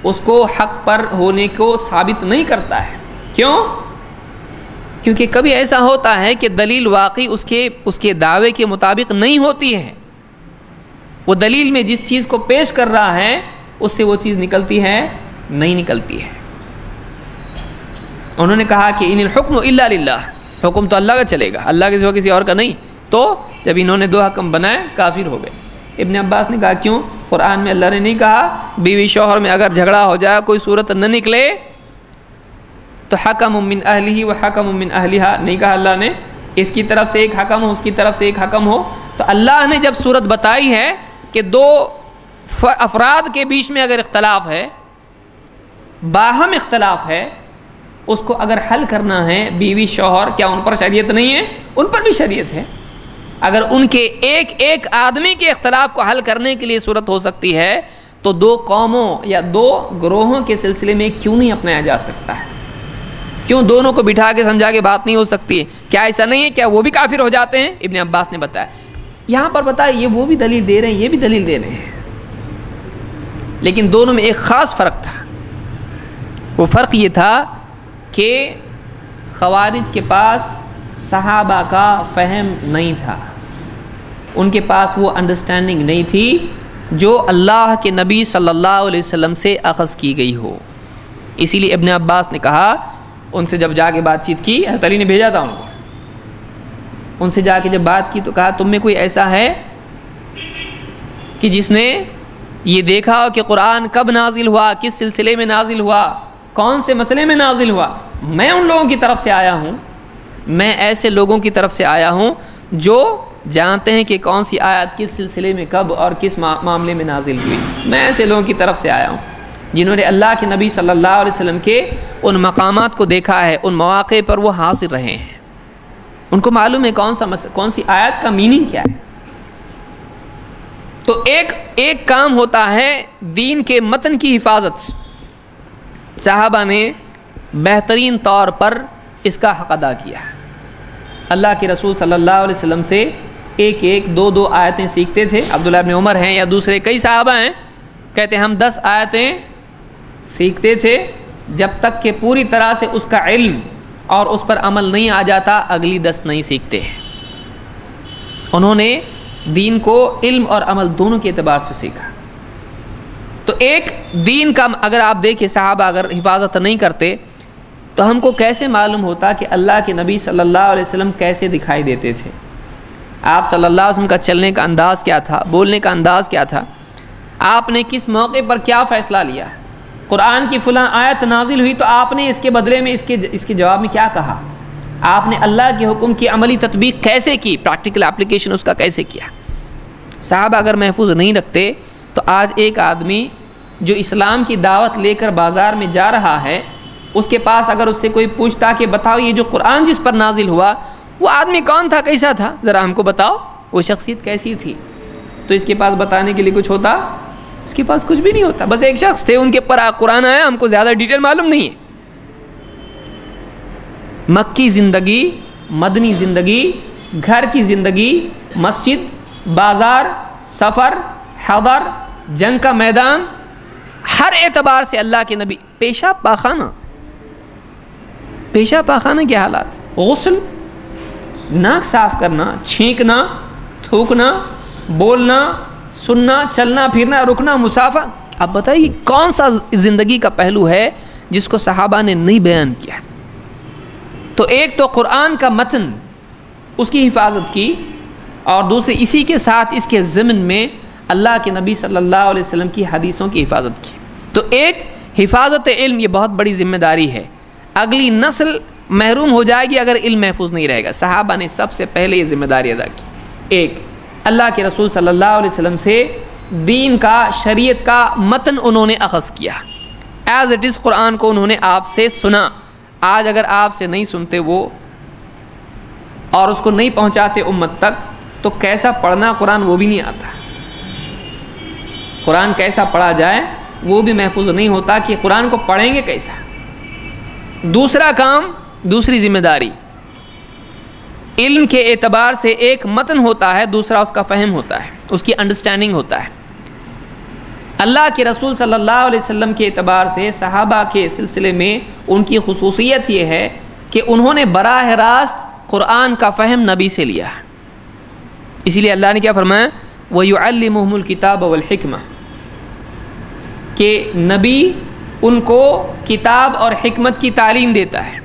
اس کو حق پر ہونے کو ثابت نہیں کرتا ہے. کیوں؟ کیونکہ کبھی ایسا ہوتا ہے کہ دلیل واقعی اس کے دعوے کے مطابق نہیں ہوتی ہے. وہ دلیل میں جس چیز کو پیش کر رہا ہے اس سے وہ چیز نکلتی ہے نہیں نکلتی ہے. انہوں نے کہا کہ ان الحکم الا للہ، حکم تو اللہ کا چلے گا، اللہ کے سوا کسی اور کا نہیں. تو جب انہوں نے دو حکم بنائے کافر ہو گئے. ابن عباس نے کہا کیوں؟ قرآن میں اللہ نے نہیں کہا بیوی شوہر میں اگر جھگڑا ہو جائے کوئی صورت نہ نکلے تو حکم من اہلہ و حکم من اہلہا؟ نہیں کہا اللہ نے اس کی طرف سے ایک حکم ہو، اس کی طرف سے ایک حکم ہو. تو اللہ نے جب صورت بتائی ہے کہ دو افراد کے بیچ میں اگر اختلاف ہے، باہم اختلاف ہے، اس کو اگر حل کرنا ہے بیوی شوہر، کیا ان پر شریعت نہیں ہے؟ ان پر بھی شریعت ہے. اگر ان کے ایک آدمی کے اختلاف کو حل کرنے کے لیے صورت ہو سکتی ہے تو دو قوموں یا دو گروہوں کے سلسلے میں کیوں نہیں اپنایا جا سکتا ہے؟ کیوں دونوں کو بٹھا کے سمجھا کے بات نہیں ہو سکتی ہے؟ کیا ایسا نہیں ہے؟ کیا وہ بھی کافر ہو جاتے ہیں؟ ابن عباس نے بتایا. یہاں پر بتایا یہ وہ بھی دلیل دے رہے ہیں، یہ بھی دلیل دے رہے ہیں، لیکن دونوں میں ایک خاص فرق تھا. وہ فرق یہ تھا کہ خوارج کے پاس صحابہ کا فہم نہیں تھا، ان کے پاس وہ انڈرسٹینڈنگ نہیں تھی جو اللہ کے نبی صلی اللہ علیہ وسلم سے اخذ کی گئی ہو. اسی لیے ابن عباس نے کہا، ان سے جب جا کے بات چیت کی، حضرت علی نے بھیجا تھا ان کو، ان سے جا کے جب بات کی تو کہا تم میں کوئی ایسا ہے کہ جس نے یہ دیکھا کہ قرآن کب نازل ہوا، کس سلسلے میں نازل ہوا، کون سے مسئلے میں نازل ہوا؟ میں ان لوگوں کی طرف سے آیا ہوں، میں ایسے لوگوں کی طرف سے آیا ہوں جو جانتے ہیں کہ کون سی آیت کس سلسلے میں کب اور کس معاملے میں نازل ہوئی. میں ایسے لوگوں کی طرف سے آیا ہوں جنہوں نے اللہ کے نبی صلی اللہ علیہ وسلم کے ان مقامات کو دیکھا ہے، ان مواقع پر وہ حاضر رہے ہیں، ان کو معلوم ہے کون سی آیت کا میننگ کیا ہے. تو ایک کام ہوتا ہے دین کے متن کی حفاظت. صحابہ نے بہترین طور پر اس کا حق ادا کیا. اللہ کے رسول صلی اللہ علیہ وسلم سے ایک دو آیتیں سیکھتے تھے. عبداللہ ابن عمر ہیں یا دوسرے کئی صحابہ ہیں، کہتے ہیں ہم 10 آیتیں سیکھتے تھے، جب تک کہ پوری طرح سے اس کا علم اور اس پر عمل نہیں آ جاتا اگلی 10 نہیں سیکھتے. انہوں نے دین کو علم اور عمل دونوں کے اعتبار سے سیکھا. تو ایک دین کا اگر آپ دیکھیں صحابہ اگر حفاظت نہیں کرتے تو ہم کو کیسے معلوم ہوتا کہ اللہ کے نبی صلی اللہ علیہ وسلم کیسے دکھائی دیتے تھے؟ آپ صلی اللہ علیہ وسلم کا چلنے کا انداز کیا تھا، بولنے کا انداز کیا تھا، آپ نے کس موقع پر کیا فیصلہ لیا؟ قرآن کی فلاں آیت نازل ہوئی تو آپ نے اس کے بدلے میں اس کے جواب میں کیا کہا؟ آپ نے اللہ کے حکم کی عملی تطبیق کیسے کی؟ پریکٹیکل اپلیکیشن اس کا کیسے کیا؟ صحابہ اگر محفوظ نہیں رکھتے تو آج ایک آدمی جو اسلام کی دعوت لے کر بازار میں جا رہا ہے، اس کے پاس اگر اس سے کوئی پوچھتا کہ بتاؤ یہ جو قرآن جس پر نازل ہوا وہ آدمی کون تھا، کیسا تھا، ذرا ہم کو بتاؤ، وہ شخصیت کیسی تھی، تو اس کے پاس بتانے کے لیے کچھ ہوتا اس کے پاس کچھ بھی نہیں ہوتا. بس ایک شخص تھے, ان کے اوپر قرآن آیا, ہم کو زیادہ ڈیٹیل معلوم نہیں ہے. مکی زندگی, مدنی زندگی, گھر کی زندگی, مسجد, بازار, سفر, حضر, جنگ کا میدان, ہر اعتبار سے اللہ کے نبی. پیشاب پاخانہ, پیشاب پاخانہ کے حالات, غسل, ناک صاف کرنا, چھینکنا, تھوکنا, بولنا, سننا, چلنا پھرنا, رکنا, مسافہ. اب بتائیے کون سا زندگی کا پہلو ہے جس کو صحابہ نے نہیں بیان کیا؟ تو ایک تو قرآن کا متن, اس کی حفاظت کی, اور دوسری اسی کے ساتھ اس کے ضمن میں اللہ کے نبی صلی اللہ علیہ وسلم کی حدیثوں کی حفاظت کی. تو ایک حفاظت علم, یہ بہت بڑی ذمہ داری ہے. اگلی نسل محروم ہو جائے گی اگر علم محفوظ نہیں رہے گا. صحابہ نے سب سے پہلے یہ ذمہ داری ادا کی. ایک, اللہ کے رسول صلی اللہ علیہ وسلم سے دین کا, شریعت کا متن انہوں نے اخذ کیا, ایز اٹ از قرآن کو انہوں نے آپ سے سنا. آج اگر آپ سے نہیں سنتے وہ اور اس کو نہیں پہنچاتے امت تک, تو کیسا پڑھنا قرآن وہ بھی نہیں آتا. قرآن کیسا پڑھا جائے وہ بھی محفوظ نہیں ہوتا کہ قرآن کو پڑھیں گے کیسا. دوسرا کام, دوسری ذمہ داری, علم کے اعتبار سے ایک متن ہوتا ہے, دوسرا اس کا فہم ہوتا ہے, اس کی انڈرسٹینڈنگ ہوتا ہے. اللہ کے رسول صلی اللہ علیہ وسلم کے اعتبار سے صحابہ کے سلسلے میں ان کی خصوصیت یہ ہے کہ انہوں نے براہ راست قرآن کا فہم نبی سے لیا. اسی لیے اللہ نے کیا فرمایا, وَيُعَلِّمُهُمُ الْكِتَابَ وَالْحِكْمَةَ, کہ نبی ان کو کتاب اور حکمت کی تعلیم دیتا ہے.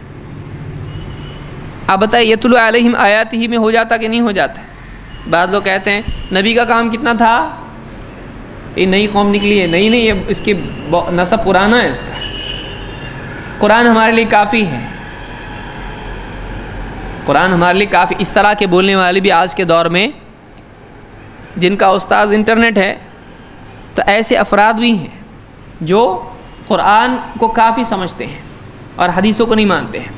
آپ بتائیے یتلو علیہم آیاتہ میں ہو جاتا کہ نہیں ہو جاتا؟ بعض لوگ کہتے ہیں نبی کا کام کتنا تھا, یہ نئی قوم نکلی ہے. نہیں, یہ اس کی نسب پرانا ہے اس کا. قرآن ہمارے لیے کافی ہے, قرآن ہمارے لیے کافی. اس طرح کے بولنے والے بھی آج کے دور میں, جن کا استاذ انٹرنیٹ ہے, تو ایسے افراد بھی ہیں جو قرآن کو کافی سمجھتے ہیں اور حدیثوں کو نہیں مانتے ہیں.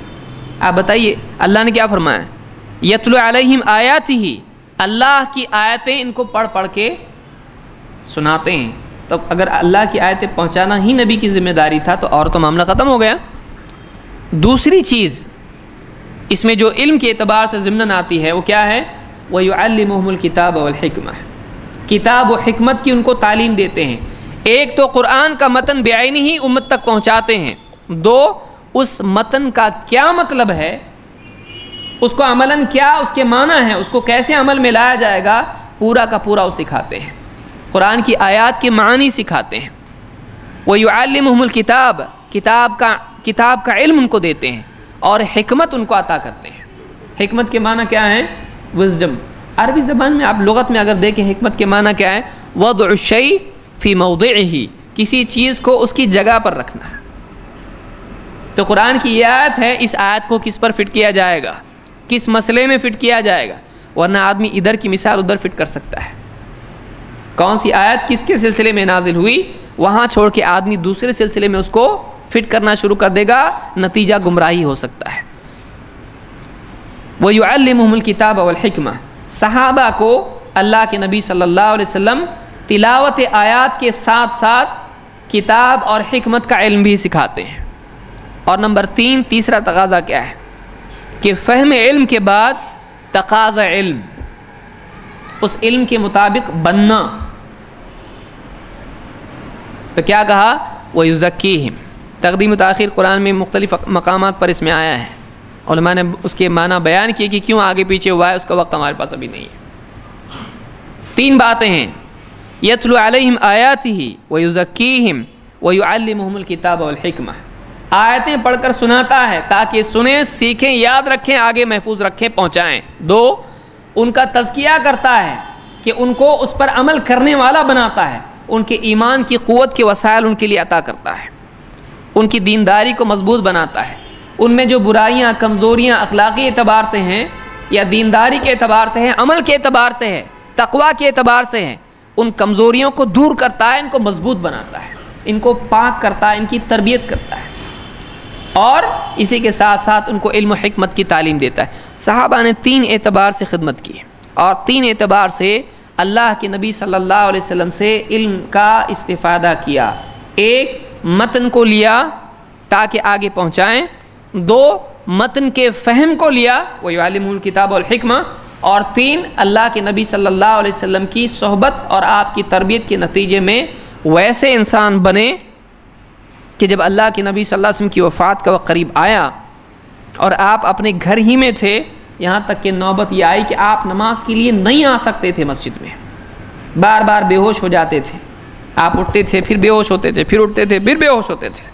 آپ بتائیے اللہ نے کیا فرمایا, یتلو علیہم آیاتہ, اللہ کی آیتیں ان کو پڑھ پڑھ کے سناتے ہیں. تو اگر اللہ کی آیتیں پہنچانا ہی نبی کی ذمہ داری تھا تو اور تو معاملہ ختم ہو گیا. دوسری چیز اس میں جو علم کے اعتبار سے ضمن آتی ہے وہ کیا ہے, وَيُعَلِّمُهُمُ الْكِتَابَ وَالْحِكْمَةَ, کتاب و حکمت کی ان کو تعلیم دیتے ہیں. ایک تو قرآن کا متن بعینہ ہی امت تک پہنچاتے ہیں. دو, اس متن کا کیا مطلب ہے, اس کو عملاً کیا اس کے معنی ہے, اس کو کیسے عمل میں لایا جائے گا, پورا کا پورا وہ سکھاتے ہیں. قرآن کی آیات کے معنی سکھاتے ہیں. وَيُعَلِّمُهُمُ الْكِتَابَ, کتاب کا علم ان کو دیتے ہیں, اور حکمت ان کو عطا کرتے ہیں. حکمت کے معنی کیا ہے, وزڈم. عربی زبان میں آپ لغت میں اگر دیکھیں حکمت کے معنی کیا ہے, وضع الشیء فی موضعہ, کسی چیز کو اس کی جگہ پر رکھنا. تو قرآن کی یہ آیت ہے, اس آیت کو کس پر فٹ کیا جائے گا, کس مسئلے میں فٹ کیا جائے گا, ورنہ آدمی ادھر کی مثال ادھر فٹ کر سکتا ہے. کون سی آیت کس کے سلسلے میں نازل ہوئی, وہاں چھوڑ کے آدمی دوسرے سلسلے میں اس کو فٹ کرنا شروع کر دے گا, نتیجہ گمراہی ہو سکتا ہے. وَيُعَلِّمُهُمُ الْكِتَابَ وَالْحِكْمَةَ, صحابہ کو اللہ کے نبی صلی اللہ علیہ وسلم تلاوت آیات کے ساتھ ساتھ کتاب اور حکمت کا علم بھی سکھاتے ہیں. اور نمبر 3, تیسرا تقاضا کیا ہے کہ فہم علم کے بعد تقاضا علم, اس علم کے مطابق بننا. تو کیا کہا, وَيُزَكِّيهِمْ, تقدیم و تاخیر قرآن میں مختلف مقامات پر اس میں آیا ہے. علماء نے اس کے معنی بیان کیے کہ کیوں آگے پیچھے ہوا ہے, اس کا وقت ہمارے پاس ابھی نہیں ہے. 3 باتیں ہیں, یتلو علیہم آیاتہ ویزکیہم ویعلمہم الکتاب والحکمہ. آیتیں پڑھ کر سناتا ہے تاکہ سنیں, سیکھیں, یاد رکھیں, آگے محفوظ رکھیں, پہنچائیں. 2, ان کا تزکیہ کرتا ہے کہ ان کو اس پر عمل کرنے والا بناتا ہے, ان کے ایمان کی قوت کے وسائل ان کے لیے عطا کرتا ہے, ان کی دینداری کو مضبوط بناتا ہے. ان میں جو برائیاں, کمزوریاں اخلاقی اعتبار سے ہیں یا دینداری کے اعتبار سے ہیں, عمل کے اعتبار سے ہے, تقویٰ کے اعتبار سے ہیں, ان کمزوریوں کو دور کرتا ہے, ان کو مضبوط بناتا ہے, ان کو پاک کرتا ہے, ان کی تربیت کرتا ہے, اور اسی کے ساتھ ساتھ ان کو علم و حکمت کی تعلیم دیتا ہے. صحابہ نے 3 اعتبار سے خدمت کی, اور 3 اعتبار سے اللہ کے نبی صلی اللہ علیہ وسلم سے علم کا استفادہ کیا. ایک، متن کو لیا تاکہ آگے پہنچائیں. دو، متن کے فہم کو لیا وَيُعَلِّمُهُ الْكِتَابَ وَالْحِكْمَةَ. اور تین، اللہ کے نبی صلی اللہ علیہ وسلم کی صحبت اور آپ کی تربیت کے نتیجے میں ویسے انسان بنے کہ جب اللہ کے نبی صلی اللہ علیہ وسلم کی وفات کا وقت قریب آیا اور آپ اپنے گھر ہی میں تھے، یہاں تک کہ نوبت یہ آئی کہ آپ نماز کے لیے نہیں آ سکتے تھے مسجد میں، بار بار بے ہوش ہو جاتے تھے. آپ اٹھتے تھے پھر بے ہوش ہوتے تھے، پھر اٹھتے تھے پھر بے ہوش ہوتے تھے.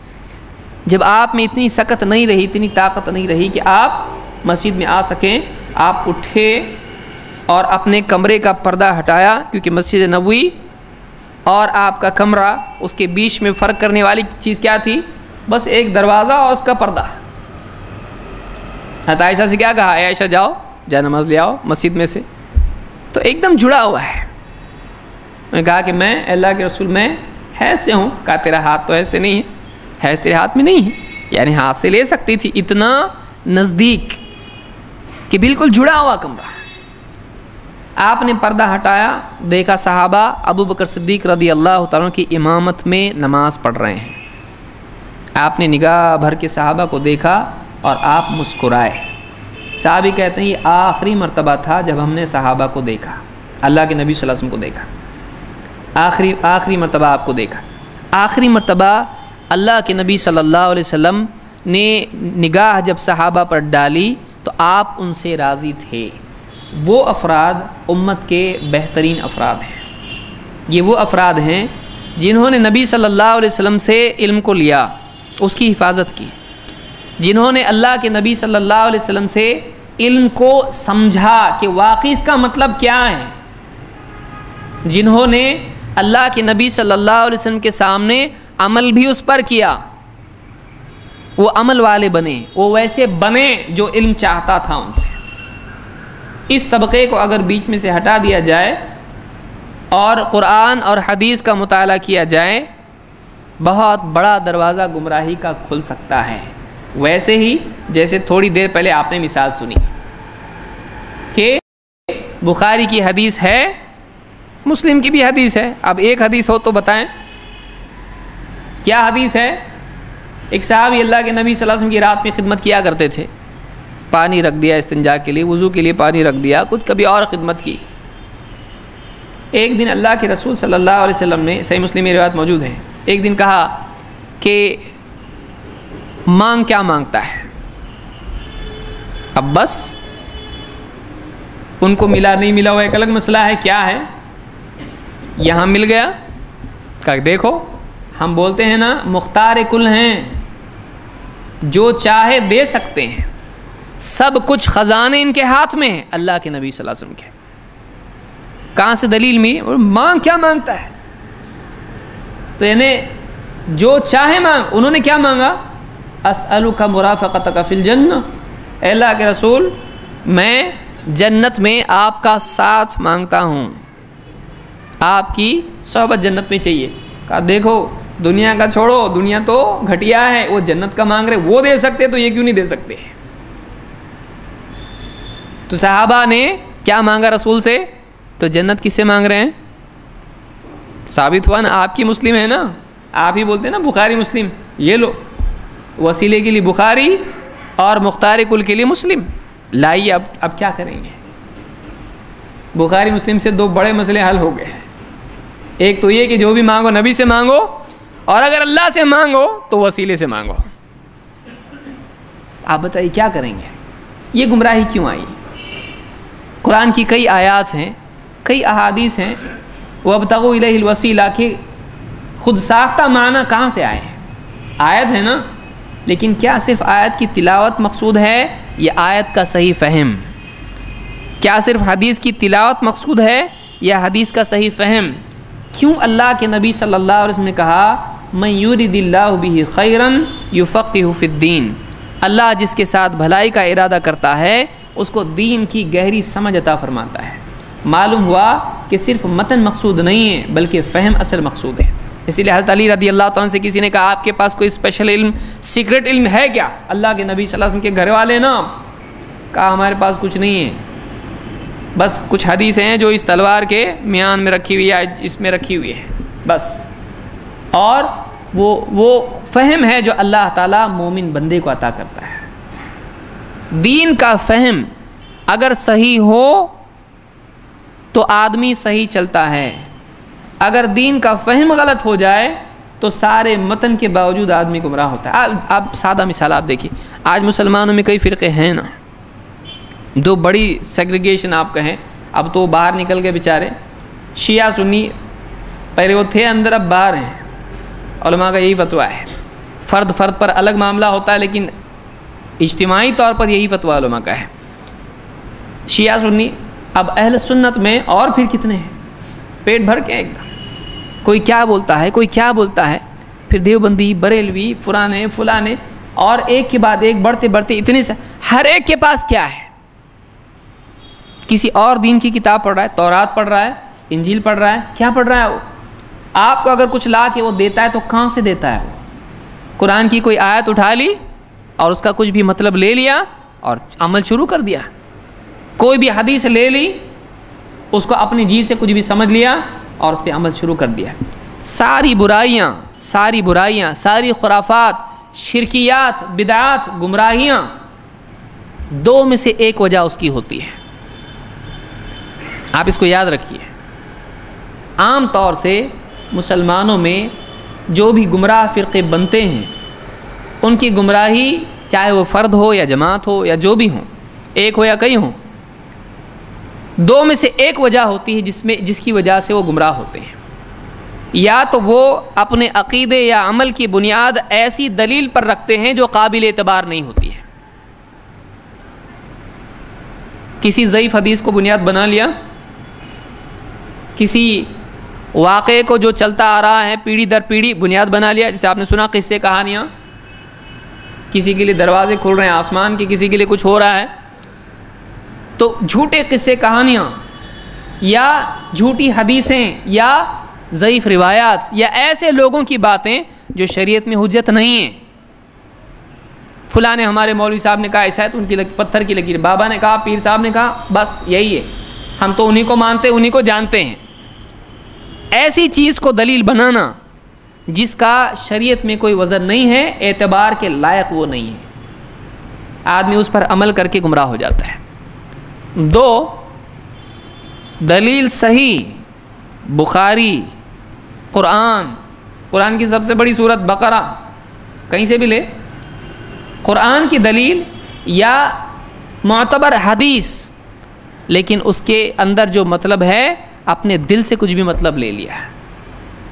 جب آپ میں اتنی سکت نہیں رہی، اتنی طاقت نہیں رہی کہ آپ مسجد میں آ سکیں، آپ اٹھے اور اپنے کمرے کا پردہ ہٹایا، کیونکہ مسجد نبوی اور آپ کا کمرہ اس کے بیچ میں فرق کرنے والی چیز کیا تھی؟ بس ایک دروازہ اور اس کا پردہ. حضرت عائشہ سے کیا کہا؟ اے عائشہ جاؤ جا نماز لے آؤ مسجد میں سے. تو ایک دم جڑا ہوا ہے. میں نے کہا کہ میں اللہ کے رسول میں حیض سے ہوں. کہا تیرا ہاتھ تو ایسے نہیں ہے، حیض تیرے ہاتھ میں نہیں ہے. یعنی ہاتھ سے لے سکتی تھی، اتنا نزدیک کہ بالکل جڑا ہوا کمرہ. آپ نے پردہ ہٹایا، دیکھا صحابہ ابو بکر صدیق رضی اللہ تعالیٰ کی امامت میں نماز پڑھ رہے ہیں. آپ نے نگاہ بھر کے صحابہ کو دیکھا اور آپ مسکرائے. صحابی کہتے ہیں یہ آخری مرتبہ تھا جب ہم نے صحابہ کو دیکھا، اللہ کے نبی صلی اللہ علیہ وسلم کو دیکھا. آخری مرتبہ آپ کو دیکھا. آخری مرتبہ اللہ کے نبی صلی اللہ علیہ وسلم نے نگاہ جب صحابہ پر ڈالی تو آپ ان سے راضی تھے. وہ افراد امت کے بہترین افراد ہیں. یہ وہ افراد ہیں جنہوں نے نبی صلی اللہ علیہ وسلم سے علم کو لیا، اس کی حفاظت کی، جنہوں نے اللہ کے نبی صلی اللہ علیہ وسلم سے علم کو سمجھا کہ واقعی اس کا مطلب کیا ہے، جنہوں نے اللہ کے نبی صلی اللہ علیہ وسلم کے سامنے عمل بھی اس پر کیا. وہ عمل والے بنے، وہ ویسے بنے جو علم چاہتا تھا ان سے. اس طبقے کو اگر بیچ میں سے ہٹا دیا جائے اور قرآن اور حدیث کا مطالعہ کیا جائے، بہت بڑا دروازہ گمراہی کا کھل سکتا ہے. ویسے ہی جیسے تھوڑی دیر پہلے آپ نے مثال سنی کہ بخاری کی حدیث ہے، مسلم کی بھی حدیث ہے. اب ایک حدیث ہو تو بتائیں کیا حدیث ہے؟ ایک صحابی اللہ کے نبی صلی اللہ علیہ وسلم کی رات میں خدمت کیا کرتے تھے. پانی رکھ دیا استنجا کے لیے، وضو کے لیے پانی رکھ دیا، کچھ کبھی اور خدمت کی. ایک دن اللہ کے رسول صلی اللہ علیہ وسلم نے، صحیح مسلم میں روایت موجود ہے، ایک دن کہا کہ مانگ کیا مانگتا ہے؟ اب بس ان کو ملا نہیں ملا ہوا ایک الگ مسئلہ ہے، کیا ہے؟ یہاں مل گیا. کہ دیکھو ہم بولتے ہیں نا مختار کل ہیں، جو چاہے دے سکتے ہیں، سب کچھ خزانے ان کے ہاتھ میں ہیں. اللہ کے نبی صلی اللہ علیہ وسلم کے کہاں سے دلیل میں؟ اور مانگ کیا مانگتا ہے؟ تو یعنی جو چاہے مانگ. انہوں نے کیا مانگا؟ اسألک مرافقتک فی الجنہ، اے اللہ کے رسول میں جنت میں آپ کا ساتھ مانگتا ہوں، آپ کی صحبت جنت میں چاہیے. کہا دیکھو دنیا کا چھوڑو، دنیا تو گھٹیا ہے، وہ جنت کا مانگ رہے، وہ دے سکتے تو یہ کیوں نہیں دے سکتے؟ تو صحابہ نے کیا مانگا رسول سے؟ تو جنت کس سے مانگ رہے ہیں؟ ثابت ہوا نا، آپ کی مسلم ہے نا، آپ ہی بولتے ہیں نا بخاری مسلم، یہ لو وسیلے کے لیے بخاری اور مختار کل کے لیے مسلم. لائیے اب کیا کریں گے؟ بخاری مسلم سے دو بڑے مسئلے حل ہو گئے. ایک تو یہ کہ جو بھی مانگو نبی سے مانگو، اور اگر اللہ سے مانگو تو وسیلے سے مانگو. آپ بتائیے کیا کریں گے؟ یہ گمراہی کیوں آئی؟ قرآن کی کئی آیات ہیں، کئی احادیث ہیں، وَابْتَغُوا إِلَيْهِ الْوَسِيلَةَ کہ خود ساختہ معنی کہاں سے آئے ہیں؟ آیت ہے نا، لیکن کیا صرف آیت کی تلاوت مقصود ہے؟ یہ آیت کا صحیح فہم. کیا صرف حدیث کی تلاوت مقصود ہے یا حدیث کا صحیح فہم؟ کیوں اللہ کے نبی صلی اللہ علیہ وسلم نے کہا مَن يُرِدِ اللَّهُ بِهِ خَيْرًا يُفَقِّهُ فِي الدِّينِ، اللہ جس کے ساتھ بھلائی کا ارادہ کرتا ہے اس کو دین کی گہری سمجھ عطا فرماتا ہے. معلوم ہوا کہ صرف متن مقصود نہیں ہے بلکہ فہم اصل مقصود ہے. اسی لیے حضرت علی رضی اللہ تعالیٰ سے کسی نے کہا آپ کے پاس کوئی اسپیشل علم، سیکرٹ علم ہے کیا؟ اللہ کے نبی صلی اللہ علیہ وسلم کے گھر والے نا، کہا ہمارے پاس کچھ نہیں ہے. بس کچھ حدیثیں ہیں جو اس تلوار کے میان میں رکھی ہوئی ہے، اس میں رکھی ہوئی ہے بس، اور وہ فہم ہے جو اللہ تعالیٰ مومن بندے کو عطا کرتا ہے۔ دین کا فہم اگر صحیح ہو تو آدمی صحیح چلتا ہے، اگر دین کا فہم غلط ہو جائے تو سارے متن کے باوجود آدمی گمراہ ہوتا ہے۔ آپ سادہ مثال آپ دیکھیے، آج مسلمانوں میں کئی فرقے ہیں نا، دو بڑی سیگریگیشن آپ کہیں، اب تو باہر نکل کے بیچارے شیعہ سنی، پہلے وہ تھے اندر اب باہر ہیں۔ علماء کا یہی فتویٰ ہے، فرد پر الگ معاملہ ہوتا ہے لیکن اجتماعی طور پر یہی فتویٰ علماء کا ہے، شیعہ سنی۔ اب اہل سنت میں اور پھر کتنے ہیں، پیٹ بھر کے ایک دم، کوئی کیا بولتا ہے، کوئی کیا بولتا ہے، پھر دیوبندی، بریلوی، فلانے، اور ایک کے بعد ایک بڑھتے اتنے سے، ہر ایک کے پاس کیا ہے، کسی اور دین کی کتاب پڑھ رہا ہے، تورات پڑھ رہا ہے، انجیل پڑھ رہا ہے، کیا پڑھ رہا ہے وہ؟ آپ کو اگر کچھ لا کے وہ دیتا ہے تو کہاں سے دیتا ہے وہ؟ قرآن کی کوئی آیت اٹھا لی اور اس کا کچھ بھی مطلب لے لیا اور عمل شروع کر دیا، کوئی بھی حدیث لے لی، اس کو اپنی جی سے کچھ بھی سمجھ لیا اور اس پہ عمل شروع کر دیا۔ ساری برائیاں، ساری خرافات، شرکیات، بدعات، گمراہیاں، دو میں سے ایک وجہ اس کی ہوتی ہے، آپ اس کو یاد رکھیے۔ عام طور سے مسلمانوں میں جو بھی گمراہ فرقے بنتے ہیں، ان کی گمراہی چاہے وہ فرد ہو یا جماعت ہو یا جو بھی ہوں، ایک ہو یا کئی ہوں، دو میں سے ایک وجہ ہوتی ہے جس کی وجہ سے وہ گمراہ ہوتے ہیں۔ یا تو وہ اپنے عقیدے یا عمل کی بنیاد ایسی دلیل پر رکھتے ہیں جو قابل اعتبار نہیں ہوتی ہے، کسی ضعیف حدیث کو بنیاد بنا لیا، کسی واقعے کو جو چلتا آ رہا ہے پیڑھی در پیڑھی بنیاد بنا لیا، جیسے آپ نے سنا قصے کہانیاں، کسی کے لیے دروازے کھل رہے ہیں آسمان کے، کسی کے لیے کچھ ہو رہا ہے، تو جھوٹے قصے کہانیاں یا جھوٹی حدیثیں یا ضعیف روایات یا ایسے لوگوں کی باتیں جو شریعت میں حجت نہیں ہیں۔ فلاں نے ہمارے مولوی صاحب نے کہا ایسا ہے تو ان کی پتھر کی لکیر، بابا نے کہا، پیر صاحب نے کہا، بس یہی ہے، ہم تو انہی کو مانتے، انہی کو جانتے ہیں۔ ایسی چیز کو دلیل بنانا جس کا شریعت میں کوئی وزن نہیں ہے، اعتبار کے لائق وہ نہیں ہے، آدمی اس پر عمل کر کے گمراہ ہو جاتا ہے۔ دو، دلیل صحیح، بخاری، قرآن کی سب سے بڑی سورت بقرہ، کہیں سے بھی لے، قرآن کی دلیل یا معتبر حدیث، لیکن اس کے اندر جو مطلب ہے اپنے دل سے کچھ بھی مطلب لے لیا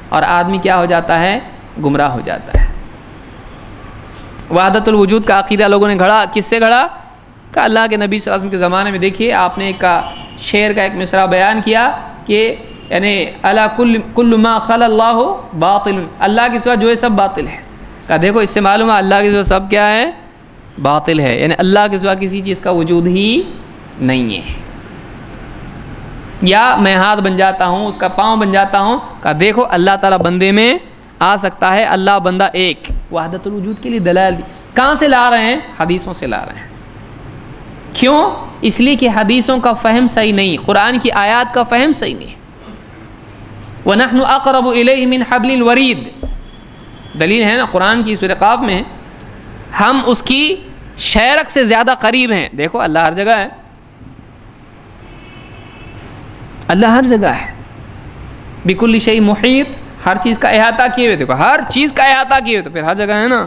اور آدمی کیا ہو جاتا ہے، گمراہ ہو جاتا ہے۔ وحدت الوجود کا عقیدہ لوگوں نے گھڑا، کس سے گھڑا؟ کہ اللہ کے نبی صلی اللہ علیہ وسلم کے زمانے میں دیکھیے آپ نے ایک شعر کا ایک مصرع بیان کیا کہ یعنی الا کل ما خل اللہ باطل، اللہ کے سوا جو ہے سب باطل ہے۔ کہا دیکھو اس سے معلوم ہے اللہ کے سوا سب کیا ہے، باطل ہے، یعنی اللہ کے سوا کسی چیز کا وجود ہی نہیں ہے۔ یا میں ہاتھ بن جاتا ہوں، اس کا پاؤں بن جاتا ہوں، کہا دیکھو اللہ تعالیٰ بندے میں آ سکتا ہے، اللہ بندہ ایک۔ وحدت الوجود کے لیے دلائل دی، کہاں سے لا رہے ہیں؟ حدیثوں سے لا رہے ہیں۔ کیوں؟ اس لیے کہ حدیثوں کا فہم صحیح نہیں، قرآن کی آیات کا فہم صحیح نہیں۔ وَنَحْنُ أَقْرَبُ إِلَيْهِ مِنْ حَبْلِ الْوَرِيدِ، دلیل ہے نا قرآن کی سورہ قاف میں، ہم اس کی شیرک سے زیادہ قریب ہیں۔ دیکھو اللہ ہر جگہ ہے، اللہ ہر جگہ ہے، بِكُلِّ شَيْءٍ مُحِيطٌ، ہر چیز کا احاطہ کیے ہوئے، دیکھو ہر چیز کا احاطہ کیے ہوئے تو پھر ہر جگہ ہے نا۔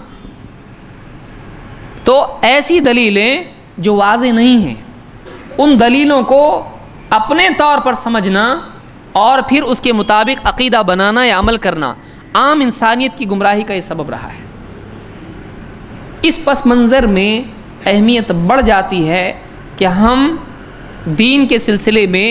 تو ایسی دلیلیں جو واضح نہیں ہیں، ان دلیلوں کو اپنے طور پر سمجھنا اور پھر اس کے مطابق عقیدہ بنانا یا عمل کرنا عام انسانیت کی گمراہی کا یہ سبب رہا ہے۔ اس پس منظر میں اہمیت بڑھ جاتی ہے کہ ہم دین کے سلسلے میں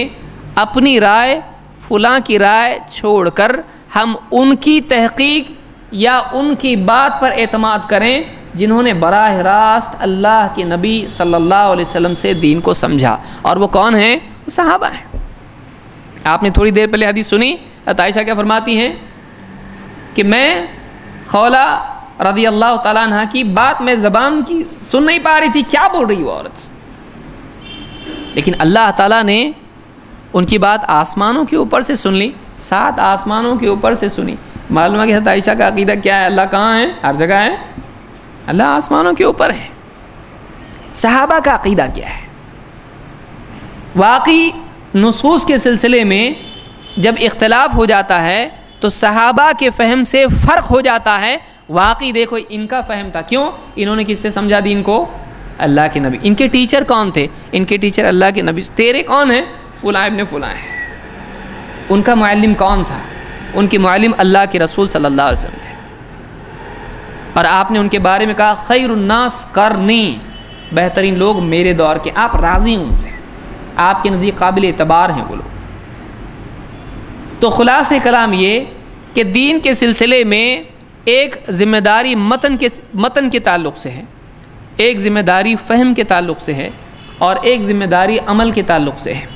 اپنی رائے، فلاں کی رائے چھوڑ کر ہم ان کی تحقیق یا ان کی بات پر اعتماد کریں جنہوں نے براہ راست اللہ کے نبی صلی اللہ علیہ وسلم سے دین کو سمجھا، اور وہ کون ہیں؟ وہ صحابہ ہیں۔ آپ نے تھوڑی دیر پہلے حدیث سنی، عائشہ کیا فرماتی ہیں کہ میں خولہ رضی اللہ تعالیٰ عنہ کی بات میں زبان کی سن نہیں پا رہی تھی، کیا بول رہی وہ عورت، لیکن اللہ تعالیٰ نے ان کی بات آسمانوں کے اوپر سے سن لی، 7 آسمانوں کے اوپر سے سنی۔ معلوم ہے کہ حضرت عائشہ کا عقیدہ کیا ہے؟ اللہ کہاں ہے؟ ہر جگہ ہے، اللہ آسمانوں کے اوپر ہے۔ صحابہ کا عقیدہ کیا ہے؟ واقعی نصوص کے سلسلے میں جب اختلاف ہو جاتا ہے تو صحابہ کے فہم سے فرق ہو جاتا ہے۔ واقعی دیکھو ان کا فہم تھا، کیوں؟ انہوں نے کس سے سمجھا دین کو؟ اللہ کے نبی۔ ان کے ٹیچر کون تھے؟ ان کے ٹیچر اللہ کے نبی۔ تیرے کون ہیں؟ فلاں ابن فلاں ہیں۔ ان کا معلم کون تھا؟ ان کے معلم اللہ کے رسول صلی اللہ علیہ وسلم تھے، اور آپ نے ان کے بارے میں کہا خیر الناس قرنی، بہترین لوگ میرے دور کے۔ آپ راضی ہیں ان سے، آپ کے نزدیک قابل اعتبار ہیں وہ لوگ۔ تو خلاصہ کلام یہ کہ دین کے سلسلے میں ایک ذمہ داری متن کے تعلق سے ہے، ایک ذمہ داری فہم کے تعلق سے ہے، اور ایک ذمہ داری عمل کے تعلق سے ہے۔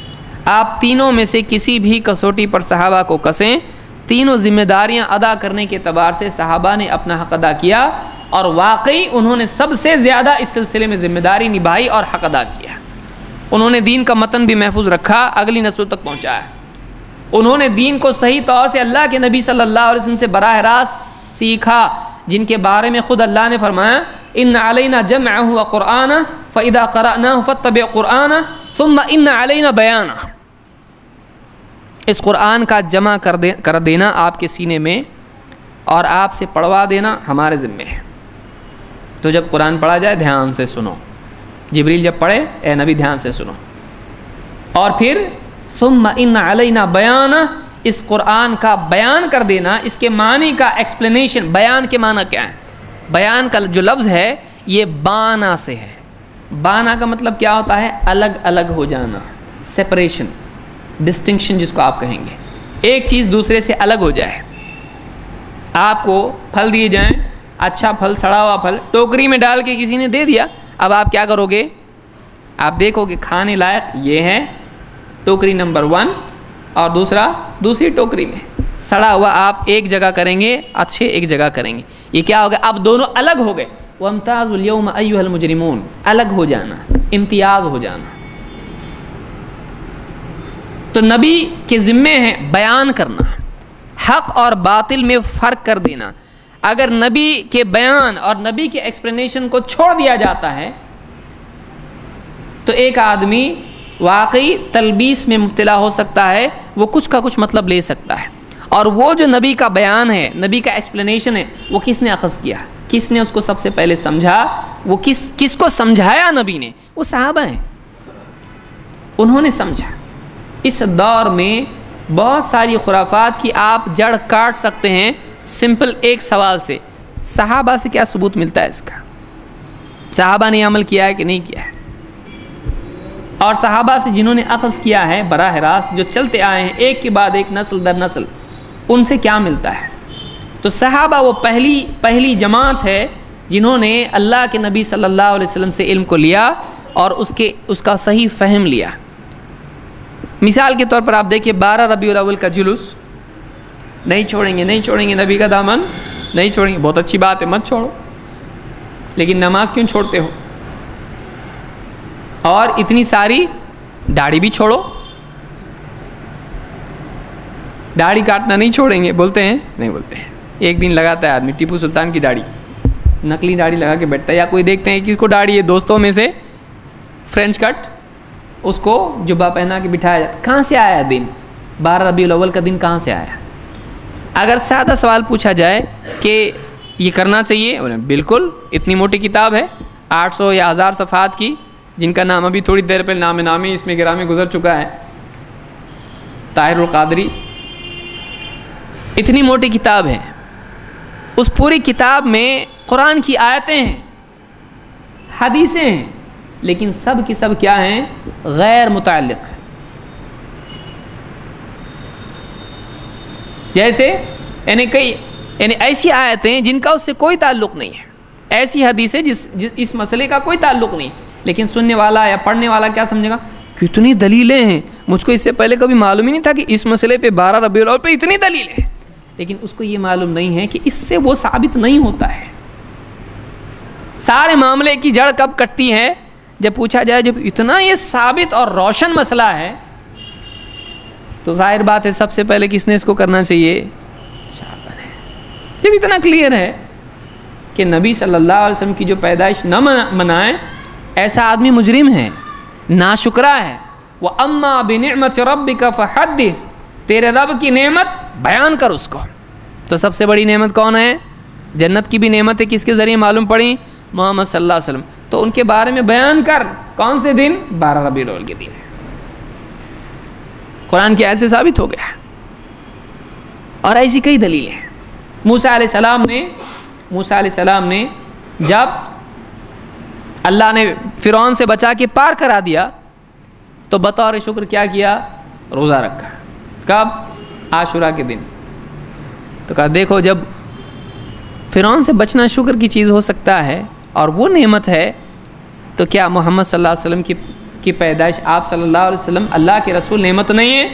آپ تینوں میں سے کسی بھی کسوٹی پر صحابہ کو کسیں، تینوں ذمہ داریاں ادا کرنے کے اعتبار سے صحابہ نے اپنا حق ادا کیا، اور واقعی انہوں نے سب سے زیادہ اس سلسلے میں ذمہ داری نبھائی اور حق ادا کیا۔ انہوں نے دین کا متن بھی محفوظ رکھا، اگلی نسلوں تک پہنچایا۔ انہوں نے دین کو صحیح طور سے اللہ کے نبی صلی اللہ علیہ وسلم سے براہ راست سیکھا، جن کے بارے میں خود اللہ نے فرمایا ان علینا جمعہ وقرآنہ فاذا قرأناہ فاتبع قرآنہ ثم ان علینا بیانہ۔ اس قرآن کا جمع کر دینا آپ کے سینے میں اور آپ سے پڑھوا دینا ہمارے ذمے ہے۔ تو جب قرآن پڑھا جائے دھیان سے سنو، جبریل جب پڑھے اے نبی دھیان سے سنو، اور پھر ثم ان علینا بیانہ، اس قرآن کا بیان کر دینا، اس کے معنی کا ایکسپلینیشن۔ بیان کے معنی کیا ہے؟ بیان کا جو لفظ ہے یہ بانا سے ہے۔ بانا کا مطلب کیا ہوتا ہے؟ الگ الگ ہو جانا، سپریشن، ڈسٹنکشن جس کو آپ کہیں گے، ایک چیز دوسرے سے الگ ہو جائے۔ آپ کو پھل دیے جائیں، اچھا پھل، سڑا ہوا پھل ٹوکری میں ڈال کے کسی نے دے دیا، اب آپ کیا کرو گے؟ آپ دیکھو کہ کھانے لائق یہ ہے ٹوکری نمبر 1 اور دوسری ٹوکری میں، سڑا ہوا آپ ایک جگہ کریں گے، اچھے ایک جگہ کریں گے۔ یہ کیا ہو گیا؟ اب دونوں الگ ہو گئے۔ وَامْتَازُوا الْيَوْمَ أَيُّهَا الْمُجْرِمُونَ، الگ ہو جانا، امتیاز ہو جانا۔ تو نبی کے ذمے ہے بیان کرنا، حق اور باطل میں فرق کر دینا۔ اگر نبی کے بیان اور نبی کے ایکسپلینیشن کو چھوڑ دیا جاتا ہے تو ایک آدمی واقعی تلبیس میں مبتلا ہو سکتا ہے، وہ کچھ کا کچھ مطلب لے سکتا ہے۔ اور وہ جو نبی کا بیان ہے، نبی کا ایکسپلینیشن ہے، وہ کس نے اخذ کیا؟ کس نے اس کو سب سے پہلے سمجھا؟ وہ کس کو سمجھایا نبی نے؟ وہ صحابہ ہیں، انہوں نے سمجھا۔ اس دور میں بہت ساری خرافات کی آپ جڑ کاٹ سکتے ہیں سمپل ایک سوال سے، صحابہ سے کیا ثبوت ملتا ہے اس کا؟ صحابہ نے عمل کیا ہے کہ نہیں کیا ہے؟ اور صحابہ سے جنہوں نے اخذ کیا ہے براہ راست، جو چلتے آئے ہیں ایک کے بعد ایک نسل در نسل، ان سے کیا ملتا ہے؟ تو صحابہ وہ پہلی جماعت ہے جنہوں نے اللہ کے نبی صلی اللہ علیہ وسلم سے علم کو لیا اور اس کا صحیح فہم لیا۔ مثال کے طور پر آپ دیکھیں 12 ربیع الاول کا جلوس، نہیں چھوڑیں گے نبی کا دامن، نہیں چھوڑیں گے، بہت اچھی بات ہے، مت چھوڑو، لیکن نماز کیوں چھوڑتے ہو؟ اور اتنی ساری داڑھی بھی چھوڑو، داڑھی کاٹنا نہیں چھوڑیں گے، بولتے ہیں؟ نہیں بولتے ہیں۔ ایک دن لگاتا ہے آدمی ٹیپو سلطان کی داڑھی، نقلی داڑھی لگا کے بیٹھتا ہے، یا کوئی دیکھتے ہیں کس کو داڑھی ہے دوستوں میں سے فرینچ کٹ، اس کو جبہ پہنا کے بٹھایا جاتا۔ کہاں سے آیا دن؟ 12 ربیع الاول کا دن کہاں سے آیا؟ اگر سادہ سوال پوچھا جائے کہ یہ کرنا چاہیے، بالکل، اتنی موٹی کتاب ہے 800 یا 1000 صفحات کی، جن کا نام ابھی تھوڑی دیر پہلے نامی اس میں گرامی گزر چکا ہے، طاہر القادری، اتنی موٹی کتاب ہے۔ اس پوری کتاب میں قرآن کی آیتیں ہیں، حدیثیں ہیں، لیکن سب کی سب کیا ہیں؟ غیر متعلق۔ جیسے یعنی ایسی آیتیں جن کا اس سے کوئی تعلق نہیں ہے، ایسی حدیثیں جس اس مسئلے کا کوئی تعلق نہیں، لیکن سننے والا یا پڑھنے والا کیا سمجھے گا؟ کتنی دلیلیں ہیں، مجھ کو اس سے پہلے کبھی معلوم ہی نہیں تھا کہ اس مسئلے پہ 12 ربیع الاول پہ اتنی دلیلیں ہیں، لیکن اس کو یہ معلوم نہیں ہے کہ اس سے وہ ثابت نہیں ہوتا ہے۔ سارے معاملے کی جڑ کب کٹتی ہے؟ جب پوچھا جائے جب اتنا یہ ثابت اور روشن مسئلہ ہے تو ظاہر بات ہے سب سے پہلے کس نے اس کو کرنا چاہیے؟ صحابہ نے۔ جب اتنا کلیئر ہے کہ نبی صلی اللہ علیہ وسلم کی جو پیدائش نہ منائیں، ایسا آدمی مجرم ہے، ناشکرا ہے۔ وَأَمَّا بِنِعْمَةِ رَبِّكَ فَحَدِّثْ، تیرے رب کی نعمت بیان کر اس کو۔ تو سب سے بڑی نعمت کون ہے؟ جنت کی بھی نعمت ہے، کس کے ذریعے معلوم پڑی؟ محمد صلی اللہ علیہ وسلم۔ تو ان کے بارے میں بیان کر۔ کون سے دن؟ 12 ربیع الاول کے دن۔ قرآن کی آیت سے ثابت ہو گیا، اور ایسی کئی دلیلیں ہیں۔ موسیٰ علیہ السلام نے جب اللہ نے فرعون سے بچا کے پار کرا دیا تو بطور شکر کیا کیا؟ روزہ رکھا۔ کب؟ عاشورہ کے دن۔ تو کہا دیکھو جب فرعون سے بچنا شکر کی چیز ہو سکتا ہے اور وہ نعمت ہے، تو کیا محمد صلی اللہ علیہ وسلم کی پیدائش، آپ صلی اللہ علیہ وسلم اللہ کے رسول، نعمت نہیں ہے؟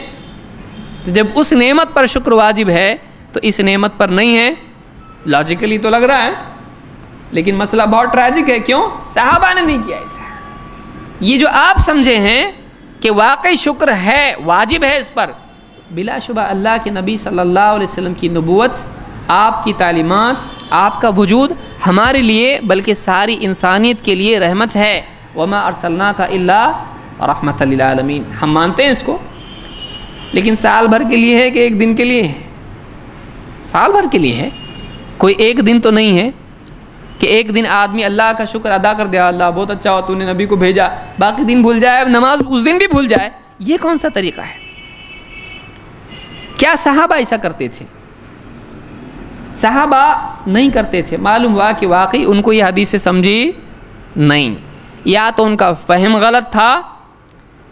تو جب اس نعمت پر شکر واجب ہے تو اس نعمت پر نہیں ہے؟ لاجیکلی تو لگ رہا ہے، لیکن مسئلہ بہت ٹریجک ہے۔ کیوں؟ صحابہ نے نہیں کیا ایسا۔ یہ جو آپ سمجھے ہیں کہ واقعی شکر ہے، واجب ہے اس پر، بلا شبہ اللہ کے نبی صلی اللہ علیہ وسلم کی نبوت، آپ کی تعلیمات، آپ کا وجود ہمارے لیے بلکہ ساری انسانیت کے لیے رحمت ہے۔ وَمَا أَرْسَلْنَاكَ إِلَّا رَحْمَةً لِلْعَالَمِينَ۔ ہم مانتے ہیں اس کو، لیکن سال بھر کے لیے ہے کہ ایک دن کے لیے ہے؟ سال بھر کے لیے ہے، کوئی ایک دن تو نہیں ہے کہ ایک دن آدمی اللہ کا شکر ادا کر دیا، اللہ بہت اچھا ہوا تو نے نبی کو بھیجا، باقی دن بھول جائے، نماز اس دن بھی بھول جائے۔ یہ کون سا طریقہ ہے؟ کیا صحابہ ایسا کرتے تھے؟ صحابہ نہیں کرتے تھے۔ معلوم ہوا کہ واقعی ان کو یہ حدیث سے سمجھی نہیں، یا تو ان کا فہم غلط تھا،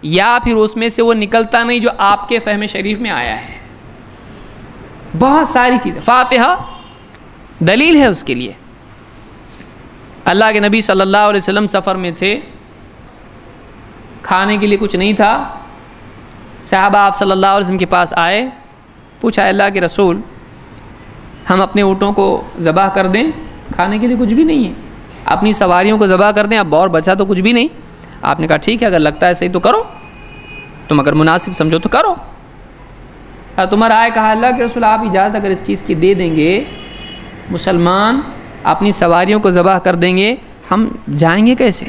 یا پھر اس میں سے وہ نکلتا نہیں جو آپ کے فہم شریف میں آیا ہے۔ بہت ساری چیزیں، فاتحہ دلیل ہے اس کے لیے۔ اللہ کے نبی صلی اللہ علیہ وسلم سفر میں تھے، کھانے کے لیے کچھ نہیں تھا، صحابہ آپ صلی اللہ علیہ وسلم کے پاس آئے، پوچھا اللہ کے رسول ہم اپنے اونٹوں کو ذبح کر دیں؟ کھانے کے لیے کچھ بھی نہیں ہے۔ اپنی سواریوں کو ذبح کر دیں، اب اور بچا تو کچھ بھی نہیں۔ آپ نے کہا ٹھیک ہے، اگر لگتا ہے صحیح تو کرو، تم اگر مناسب سمجھو تو کرو۔ تمہارا آئے کہا اللہ کے رسول آپ اجازت اگر اس چیز کی دے دیں گے، مسلمان اپنی سواریوں کو ذبح کر دیں گے، ہم جائیں گے کیسے؟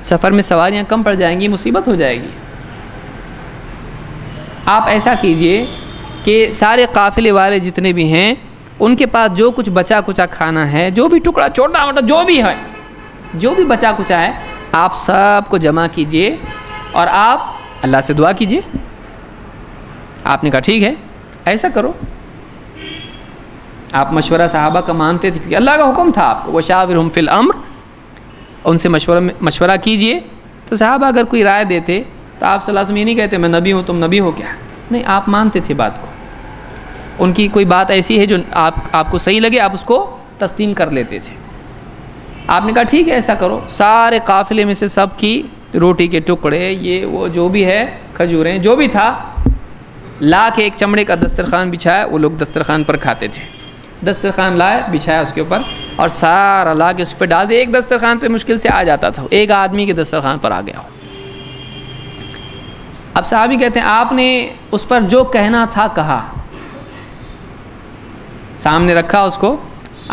سفر میں سواریاں کم پڑ جائیں گی، مصیبت ہو جائے گی۔ آپ ایسا کیجئے کہ سارے قافلے والے جتنے بھی ہیں ان کے پاس جو کچھ بچا کچا کھانا ہے، جو بھی ٹکڑا چھوٹا موٹا جو بھی ہے، جو بھی بچا کچا ہے، آپ سب کو جمع کیجئے اور آپ اللہ سے دعا کیجئے۔ آپ نے کہا ٹھیک ہے ایسا کرو۔ آپ مشورہ صحابہ کا مانتے تھے، اللہ کا حکم تھا آپ کو وَشَاوِرْهُمْ فِي الْأَمْرِ، ان سے مشورہ کیجئے۔ تو صحابہ اگر کوئی رائے دیتے تو آپ صلی اللہ علیہ وسلم یہ نہیں کہتے میں نبی ہوں تم نبی ہو کیا، نہیں، آپ مانتے تھے بات کو۔ ان کی کوئی بات ایسی ہے جو آپ کو صحیح لگے، آپ اس کو تسلیم کر لیتے تھے۔ آپ نے کہا ٹھیک ہے ایسا کرو، سارے قافلے میں سے سب کی روٹی کے ٹکڑے، یہ وہ جو بھی ہے، کھجوریں جو بھی تھا، لا کے ایک چمڑے کا دسترخوان بچھایا، وہ لوگ دسترخوان پر کھاتے تھے۔ دسترخوان لائے، بچھایا اس کے اوپر اور سارا لا کے اس پہ ڈال دیا۔ ایک دسترخوان پہ مشکل سے آ جاتا تھا، ایک آدمی کے دسترخوان پر آ گیا ہو۔ اب صحابی کہتے ہیں آپ نے اس پر جو کہنا تھا کہا، سامنے رکھا اس کو،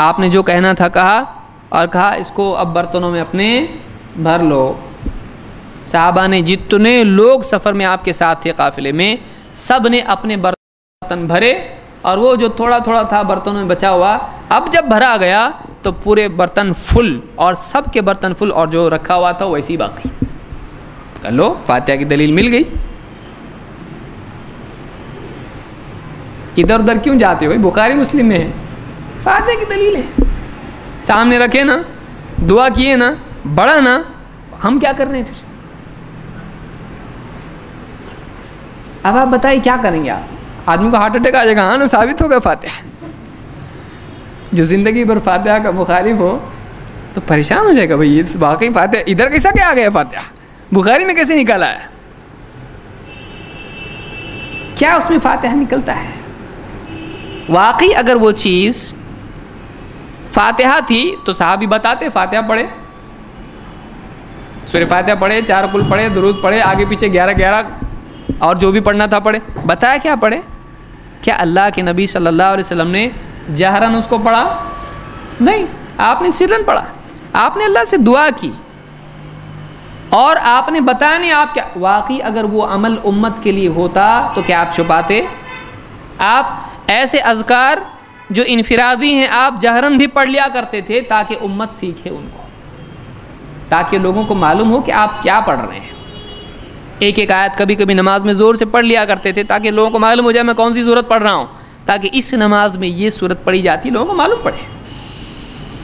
آپ نے جو کہنا تھا کہا اور کہا اس کو اب برتنوں میں اپنے بھر لو۔ صحابہ نے جتنے لوگ سفر میں آپ کے ساتھ تھے قافلے میں، سب نے اپنے برتن بھرے، اور وہ جو تھوڑا تھوڑا تھا برتنوں میں بچا ہوا، اب جب بھرا گیا تو پورے برتن فل، اور سب کے برتن فل، اور جو رکھا ہوا تھا ویسے ہی باقی۔ کر لو، فاتحہ کی دلیل مل گئی۔ ادھر ادھر کیوں جاتے ہو؟ بخاری مسلم میں ہے، فاتحہ کی دلیل ہے، سامنے رکھے نا، دعا کیے نا، بڑھا نا، ہم کیا کر رہے ہیں پھر؟ اب آپ بتائیے کیا کریں گے؟ آپ آدمی کو ہارٹ اٹیک آ جائے گا، ہاں نا، ثابت ہوگا فاتحہ۔ جو زندگی بھر فاتحہ کا مخالف ہو تو پریشان ہو جائے گا، بھائی یہ واقعی فاتحہ ادھر کیسا کیا آ گیا، فاتحہ بخاری میں کیسے نکالا ہے؟ کیا اس میں فاتحہ نکلتا ہے؟ واقعی اگر وہ چیز فاتحہ تھی تو صحابی بتاتے فاتحہ پڑھے، سورہ فاتحہ پڑھے، 4 کل پڑھے، درود پڑھے، آگے پیچھے 11 11 اور جو بھی پڑھنا تھا پڑھے. بتایا کیا پڑھے؟ کیا اللہ کے نبی صلی اللہ علیہ وسلم نے جہراً اس کو پڑھا؟ نہیں، آپ نے سرن پڑھا. آپ نے اللہ سے دعا کی اور آپ نے بتایا نہیں. آپ کیا واقعی اگر وہ عمل امت کے لیے ہوتا تو کیا آپ چھپاتے؟ آپ ایسے اذکار جو انفرادی ہیں آپ جہراً بھی پڑھ لیا کرتے تھے تاکہ امت سیکھے ان کو، تاکہ لوگوں کو معلوم ہو کہ آپ کیا پڑھ رہے ہیں. ایک ایک آیت کبھی کبھی نماز میں زور سے پڑھ لیا کرتے تھے تاکہ لوگوں کو معلوم ہو جائے میں کون سی صورت پڑھ رہا ہوں، تاکہ اس نماز میں یہ صورت پڑھی جاتی لوگوں کو معلوم پڑے.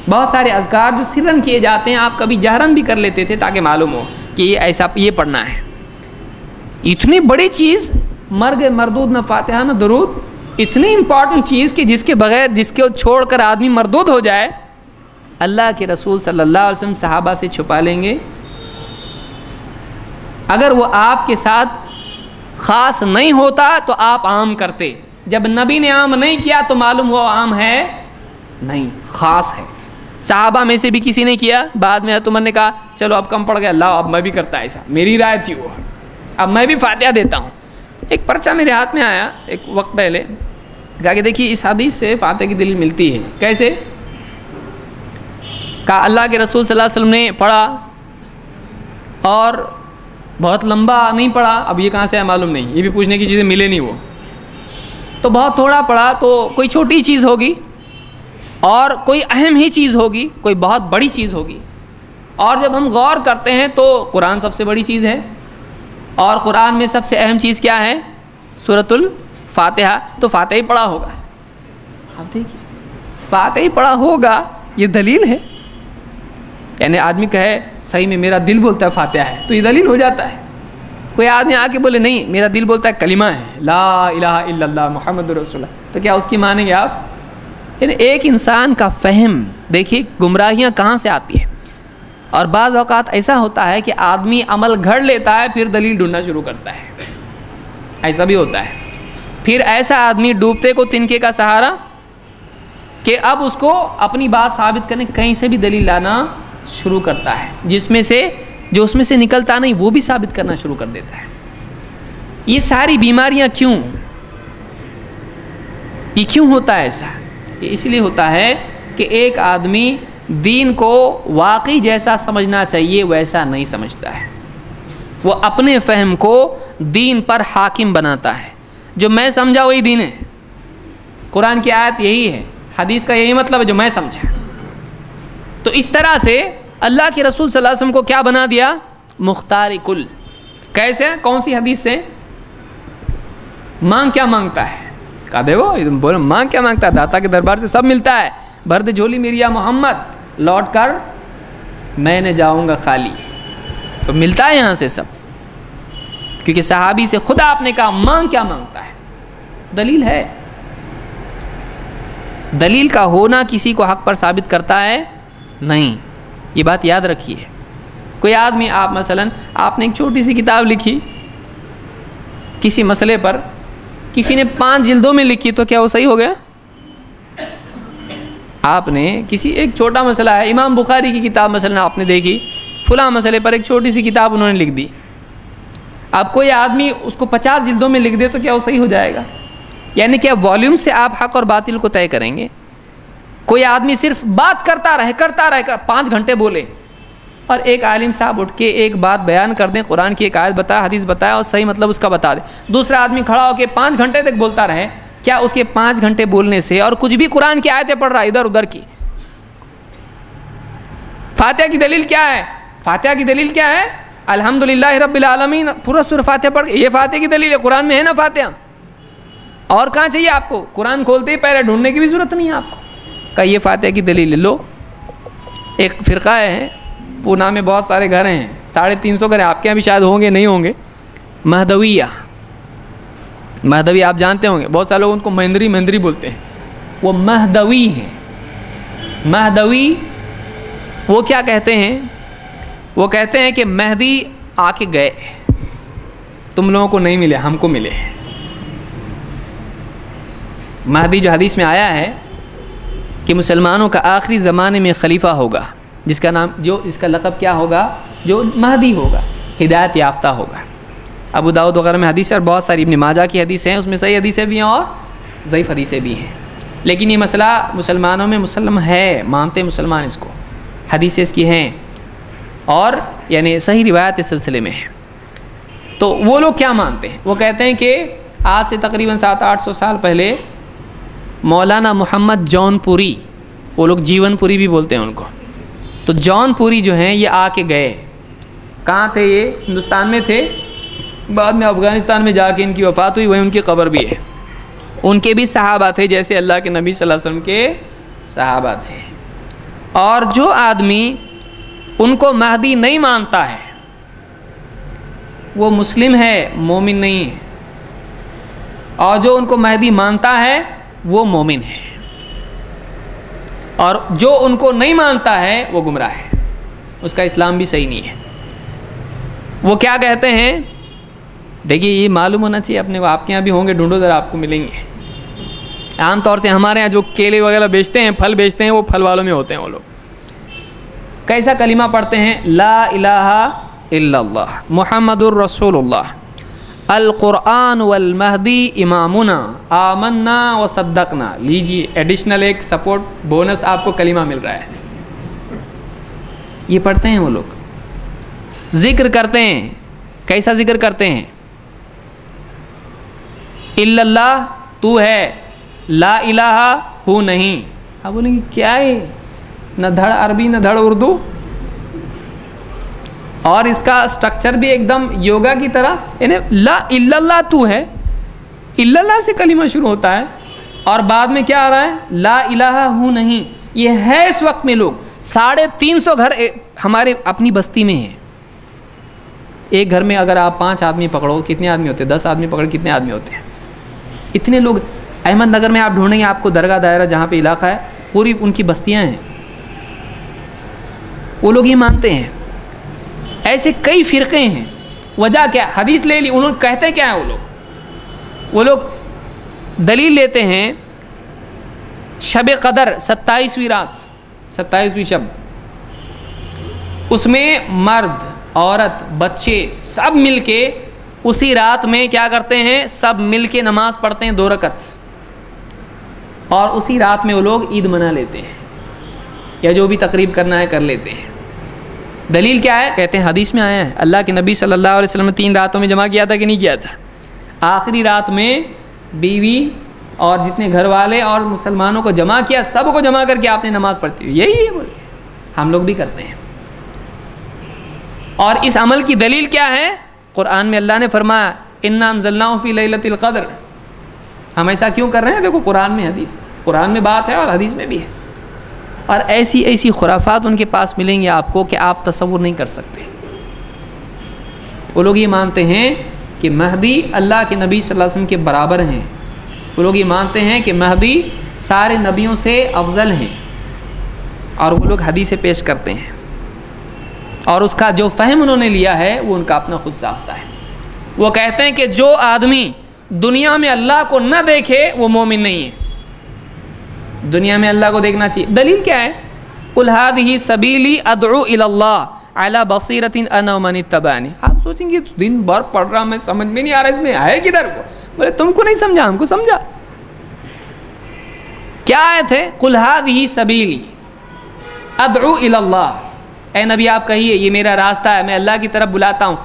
بہت سارے اذکار جو سرن کیے جاتے ہیں آپ کبھی جہرن بھی کر لیتے تھے تاکہ معلوم ہو کہ یہ ایسا یہ پڑھنا ہے. اتنی بڑی چیز، مرگ مردود نہ فاتحہ نہ درود، اتنی امپورٹنٹ چیز کہ جس کے بغیر، جس کو چھوڑ کر آدمی مردود ہو جائے، اللہ کے رسول صلی اللہ علیہ وسلم صحابہ سے چھپا لیں گے. اگر وہ آپ کے ساتھ خاص نہیں ہوتا تو آپ عام کرتے. جب نبی نے عام نہیں کیا تو معلوم ہوا عام ہے نہیں، خاص ہے. صحابہ میں سے بھی کسی نے کیا. بعد میں حضرت عمر نے کہا چلو اب کم پڑ گیا، اللہ اب میں بھی کرتا ایسا، میری رائے تھی وہ، اب میں بھی فاتحہ دیتا ہوں. ایک پرچہ میرے ہاتھ میں آیا ایک وقت پہلے، کہا کہ دیکھیے اس حدیث سے فاتحہ کی دلیل ملتی ہے. کیسے؟ کہا اللہ کے رسول صلی اللہ علیہ وسلم نے پڑھا اور بہت لمبا نہیں پڑھا. اب یہ کہاں سے ہے معلوم نہیں، یہ بھی پوچھنے کی چیزیں ملے نہیں. وہ تو بہت تھوڑا پڑھا تو کوئی چھوٹی چیز ہوگی اور کوئی اہم ہی چیز ہوگی، کوئی بہت بڑی چیز ہوگی. اور جب ہم غور کرتے ہیں تو قرآن سب سے بڑی چیز ہے، اور قرآن میں سب سے اہم چیز کیا ہے؟ سورۃ الفاتحہ. تو فاتحہ ہی پڑھا ہوگا. اب دیکھیے فاتحہ ہی پڑھا ہوگا یہ دلیل ہے. یعنی آدمی کہے صحیح میں میرا دل بولتا ہے فاتحہ ہے تو یہ دلیل ہو جاتا ہے. کوئی آدمی آ کے بولے نہیں میرا دل بولتا ہے کلمہ ہے لا الہ الا اللہ محمد رسول اللہ، تو کیا اس کی مانیں گے آپ؟ یعنی ایک انسان کا فہم، دیکھیے گمراہیاں کہاں سے آتی ہیں. اور بعض اوقات ایسا ہوتا ہے کہ آدمی عمل گھڑ لیتا ہے پھر دلیل ڈھونڈنا شروع کرتا ہے. ایسا بھی ہوتا ہے. پھر ایسا آدمی ڈوبتے کو تنکے کا سہارا کہ اب اس کو اپنی بات ثابت کرنے کہیں سے بھی دلیل لانا شروع کرتا ہے، جس میں سے جو اس میں سے نکلتا نہیں وہ بھی ثابت کرنا شروع کر دیتا ہے. یہ ساری بیماریاں کیوں؟ یہ کیوں ہوتا ہے ایسا؟ یہ اس لیے ہوتا ہے کہ ایک آدمی دین کو واقعی جیسا سمجھنا چاہیے ویسا نہیں سمجھتا ہے. وہ اپنے فہم کو دین پر حاکم بناتا ہے. جو میں سمجھا وہی دین ہے. قرآن کی آیت یہی ہے، حدیث کا یہی مطلب ہے جو میں سمجھا. تو اس طرح سے اللہ کے رسول صلی اللہ علیہ وسلم کو کیا بنا دیا؟ مختار کل. کیسے؟ کون سی حدیث سے؟ مانگ کیا مانگتا ہے؟ کہا دیکھو بولے مانگ کیا مانگتا ہے؟ داتا کے دربار سے سب ملتا ہے. بھر دے جھولی میری یا محمد، لوٹ کر میں نے جاؤں گا خالی. تو ملتا ہے یہاں سے سب، کیونکہ صحابی سے خدا آپ نے کہا مانگ کیا مانگتا ہے. دلیل ہے. دلیل کا ہونا کسی کو حق پر ثابت کرتا ہے نہیں. یہ بات یاد رکھیے. کوئی آدمی آپ مثلا آپ نے ایک چھوٹی سی کتاب لکھی کسی مسئلے پر، کسی نے 5 جلدوں میں لکھی تو کیا وہ صحیح ہو گیا؟ آپ نے کسی ایک چھوٹا مسئلہ ہے، امام بخاری کی کتاب مثلا آپ نے دیکھی، فلاں مسئلے پر ایک چھوٹی سی کتاب انہوں نے لکھ دی. اب کوئی آدمی اس کو 50 جلدوں میں لکھ دے تو کیا وہ صحیح ہو جائے گا؟ یعنی کیا والیوم سے آپ حق اور باطل کو طے کریں گے؟ کوئی آدمی صرف بات کرتا رہے 5 گھنٹے بولے، اور ایک عالم صاحب اٹھ کے ایک بات بیان کر دیں، قرآن کی ایک آیت بتائے، حدیث بتائے اور صحیح مطلب اس کا بتا دے. دوسرا آدمی کھڑا ہو کے 5 گھنٹے تک بولتا رہے، کیا اس کے 5 گھنٹے بولنے سے اور کچھ بھی قرآن کی آیتیں پڑھ رہا ہے ادھر ادھر کی؟ فاتحہ کی دلیل کیا ہے؟ فاتحہ کی دلیل کیا ہے؟ الحمدللہ رب العالمین، پورا سورہ فاتحہ پڑھ کے، یہ فاتحہ کی دلیل ہے. قرآن میں ہے نا فاتحہ؟ اور کہاں چاہیے آپ کو؟ قرآن کھولتے ہی پہلے ڈھونڈنے کی بھی ضرورت نہیں ہے آپ کو. کہ یہ فاتحہ کی دلیل لو. ایک فرقہ ہے پونا میں، بہت سارے گھر ہیں، 350 گھر ہیں، آپ کے یہاں بھی شاید ہوں گے نہیں ہوں گے. مہدویہ، مہدوی آپ جانتے ہوں گے، بہت سارے لوگ ان کو مہندری بولتے ہیں. وہ مہدوی ہیں. مہدوی وہ کیا کہتے ہیں؟ وہ کہتے ہیں کہ مہدی آ کے گئے، تم لوگوں کو نہیں ملے، ہم کو ملے. مہدی جو حدیث میں آیا ہے کہ مسلمانوں کا آخری زمانے میں خلیفہ ہوگا، جس کا لقب کیا ہوگا؟ جو مہدی ہوگا، ہدایت یافتہ ہوگا. ابو داؤد وغیرہ میں حدیث ہے، اور بہت ساری ابن ماجہ کی حدیثیں ہیں، اس میں صحیح حدیثیں بھی ہیں اور ضعیف حدیثیں بھی ہیں، لیکن یہ مسئلہ مسلمانوں میں مسلم ہے، مانتے ہیں مسلمان اس کو، حدیثیں اس کی ہیں اور یعنی صحیح روایت اس سلسلے میں ہے۔ تو وہ لوگ کیا مانتے ہیں؟ وہ کہتے ہیں کہ آج سے تقریباً 700-800 سال پہلے مولانا محمد جون پوری، وہ لوگ جیون پوری بھی بولتے ہیں ان کو، تو جون پوری جو ہیں یہ آ کے گئے، کہاں تھے یہ؟ ہندوستان میں تھے، بعد میں افغانستان میں جا کے ان کی وفات ہوئی، وہیں ان کی قبر بھی ہے۔ ان کے بھی صحابہ تھے جیسے اللہ کے نبی صلی اللہ علیہ وسلم کے صحابہ تھے، اور جو آدمی ان کو مہدی نہیں مانتا ہے وہ مسلم ہے، مومن نہیں ہے، اور جو ان کو مہدی مانتا ہے وہ مومن ہے، اور جو ان کو نہیں مانتا ہے وہ گمراہ ہے، اس کا اسلام بھی صحیح نہیں ہے۔ وہ کیا کہتے ہیں؟ دیکھیے یہ معلوم ہونا چاہیے اپنے کو، آپ کے یہاں بھی ہوں گے، ڈھونڈو ذرا آپ کو ملیں گے۔ عام طور سے ہمارے یہاں جو کیلے وغیرہ بیچتے ہیں، پھل بیچتے ہیں، وہ پھل والوں میں ہوتے ہیں وہ لوگ۔ کیسا کلمہ پڑھتے ہیں؟ لا الہ الا اللہ محمد الرسول اللہ القرآن والمہدی امامنا آمنا وصدقنا۔ لیجیے ایڈیشنل ایک سپورٹ بونس آپ کو کلمہ مل رہا ہے، یہ پڑھتے ہیں وہ لوگ۔ ذکر کرتے ہیں، کیسا ذکر کرتے ہیں؟ الا اللہ تو ہے، لا الہ ہو نہیں۔ آپ بولیں گے کیا ہے؟ نہ دھڑ عربی نہ دھڑ اردو، اور اس کا سٹرکچر بھی ایک دم یوگا کی طرح، یعنی لا الا اللہ تو ہے، الا اللہ سے کلمہ شروع ہوتا ہے، اور بعد میں کیا آ رہا ہے؟ لا الہ ہو نہیں۔ یہ ہے اس وقت میں لوگ 350 گھر ہمارے اپنی بستی میں ہیں، ایک گھر میں اگر آپ 5 آدمی پکڑو کتنے آدمی ہوتے ہیں؟ 10 آدمی پکڑو کتنے آدمی ہوتے ہیں؟ اتنے لوگ۔ احمد نگر میں آپ ڈھونڈیں گے آپ کو درگاہ دائرہ جہاں پہ علاقہ ہے، پوری ان کی بستیاں ہیں، وہ لوگ یہ مانتے ہیں۔ ایسے کئی فرقے ہیں، وجہ کیا؟ حدیث لے لی، انہوں کہتے کیا ہیں وہ لوگ دلیل لیتے ہیں شب قدر 27ویں رات، 27ویں شب، اس میں مرد عورت بچے سب مل کے اسی رات میں کیا کرتے ہیں؟ سب مل کے نماز پڑھتے ہیں 2 رکعت، اور اسی رات میں وہ لوگ عید منا لیتے ہیں، یا جو بھی تقریب کرنا ہے کر لیتے ہیں۔ دلیل کیا ہے؟ کہتے ہیں حدیث میں آیا ہے، اللہ کے نبی صلی اللہ علیہ وسلم نے 3 راتوں میں جمع کیا تھا کہ نہیں کیا تھا؟ آخری رات میں بیوی اور جتنے گھر والے اور مسلمانوں کو جمع کیا، سب کو جمع کر کے آپ نے نماز پڑھتی ہوئی، یہی ہے بولے، ہم لوگ بھی کرتے ہیں۔ اور اس عمل کی دلیل کیا ہے؟ قرآن میں اللہ نے فرمایا انا انزلناہ فی لیلۃ القدر۔ ہم ایسا کیوں کر رہے ہیں؟ دیکھو قرآن میں حدیث، قرآن میں بات ہے اور حدیث میں بھی ہے، اور ایسی خرافات ان کے پاس ملیں گے آپ کو کہ آپ تصور نہیں کر سکتے۔ وہ لوگ یہ مانتے ہیں کہ مہدی اللہ کے نبی صلی اللہ علیہ وسلم کے برابر ہیں، وہ لوگ یہ مانتے ہیں کہ مہدی سارے نبیوں سے افضل ہیں، اور وہ لوگ حدیثیں پیش کرتے ہیں، اور اس کا جو فہم انہوں نے لیا ہے وہ ان کا اپنا خود ساختہ ہے۔ وہ کہتے ہیں کہ جو آدمی دنیا میں اللہ کو نہ دیکھے وہ مومن نہیں ہے، دنیا میں اللہ کو دیکھنا چاہیے۔ دلیل کیا ہے؟ قل هذه سبیلی ادعو الی اللہ علی بصیرۃ انا ومن اتبعنی۔ آپ سوچیں گے دن بھر پڑھ رہا میں سمجھ میں نہیں آ رہا اس میں ہے کدھر کو؟ بولے تم کو نہیں سمجھا، ہم کو سمجھا۔ کیا آیت ہے؟ قل هذه سبیلی ادعو الی اللہ، اے نبی آپ کہیے یہ میرا راستہ ہے، میں اللہ کی طرف بلاتا ہوں،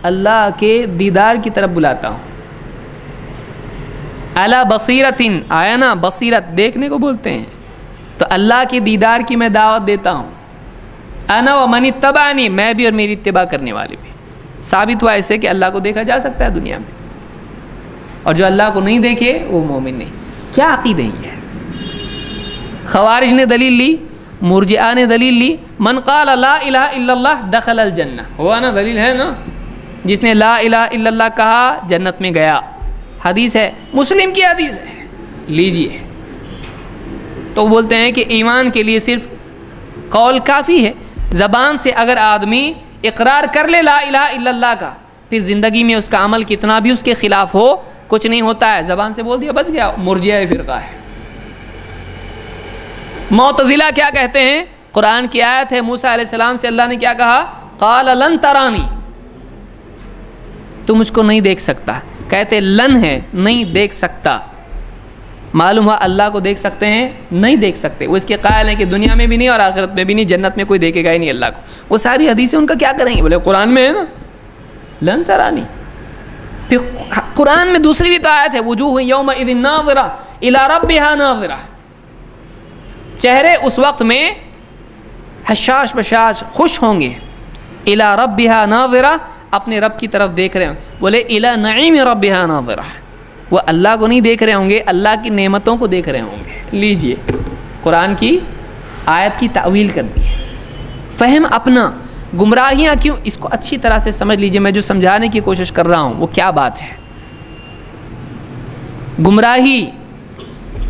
اللہ کے دیدار کی طرف بلاتا ہوں۔ علی بصیرۃ، آیا نا بصیرت دیکھنے کو بولتے ہیں، تو اللہ کے دیدار کی میں دعوت دیتا ہوں۔ انا ومن اتبعنی، میں بھی اور میری اتباع کرنے والے بھی۔ ثابت ہوا ایسے کہ اللہ کو دیکھا جا سکتا ہے دنیا میں، اور جو اللہ کو نہیں دیکھے وہ مومن نہیں۔ کیا عقیدہ ہے؟ خوارج نے دلیل لی، مرجئہ نے دلیل لی، من قال لا الہ الا اللہ دخل الجنہ، ہوا نا؟ دلیل ہے نا، جس نے لا الہ الا اللہ کہا جنت میں گیا، حدیث ہے، مسلم کی حدیث ہے، لیجئے۔ تو بولتے ہیں کہ ایمان کے لیے صرف قول کافی ہے، زبان سے اگر آدمی اقرار کر لے لا الہ الا اللہ کا، پھر زندگی میں اس کا عمل کتنا بھی اس کے خلاف ہو کچھ نہیں ہوتا ہے، زبان سے بول دیا بچ گیا، مرجئہ فرقہ ہے۔ معتزلہ کیا کہتے ہیں؟ قرآن کی آیت ہے، موسیٰ علیہ السلام سے اللہ نے کیا کہا؟ قال لن ترانی، تو مجھ کو نہیں دیکھ سکتا. کہتے لن ہے, نہیں دیکھ سکتا. معلوم ہوا اللہ کو دیکھ سکتے ہیں؟ نہیں دیکھ سکتے. وہ اس کے قائل ہیں کہ دنیا میں بھی نہیں اور آخرت میں بھی نہیں, جنت میں کوئی دیکھے گا ہی نہیں اللہ کو. وہ ساری حدیثیں ان کا کیا کریں گے؟ بولے قرآن میں ہے نا لن ترانی. پھر قرآن میں دوسری بھی تو آیت ہے, وجوہ یومئذ ناظرہ الی ربہا ناظرہ. چہرے اس وقت میں حشاش بشاش خوش ہوں گے. الی ربہا ناظرہ, اپنے رب کی طرف دیکھ رہے ہوں. بولے الی نعیم ربہا ناظرہ, وہ اللہ کو نہیں دیکھ رہے ہوں گے, اللہ کی نعمتوں کو دیکھ رہے ہوں گے. لیجئے قرآن کی آیت کی تعویل کر دی ہے. فہم اپنا, گمراہیاں کیوں, اس کو اچھی طرح سے سمجھ لیجئے. میں جو سمجھانے کی کوشش کر رہا ہوں وہ کیا بات ہے. گمراہی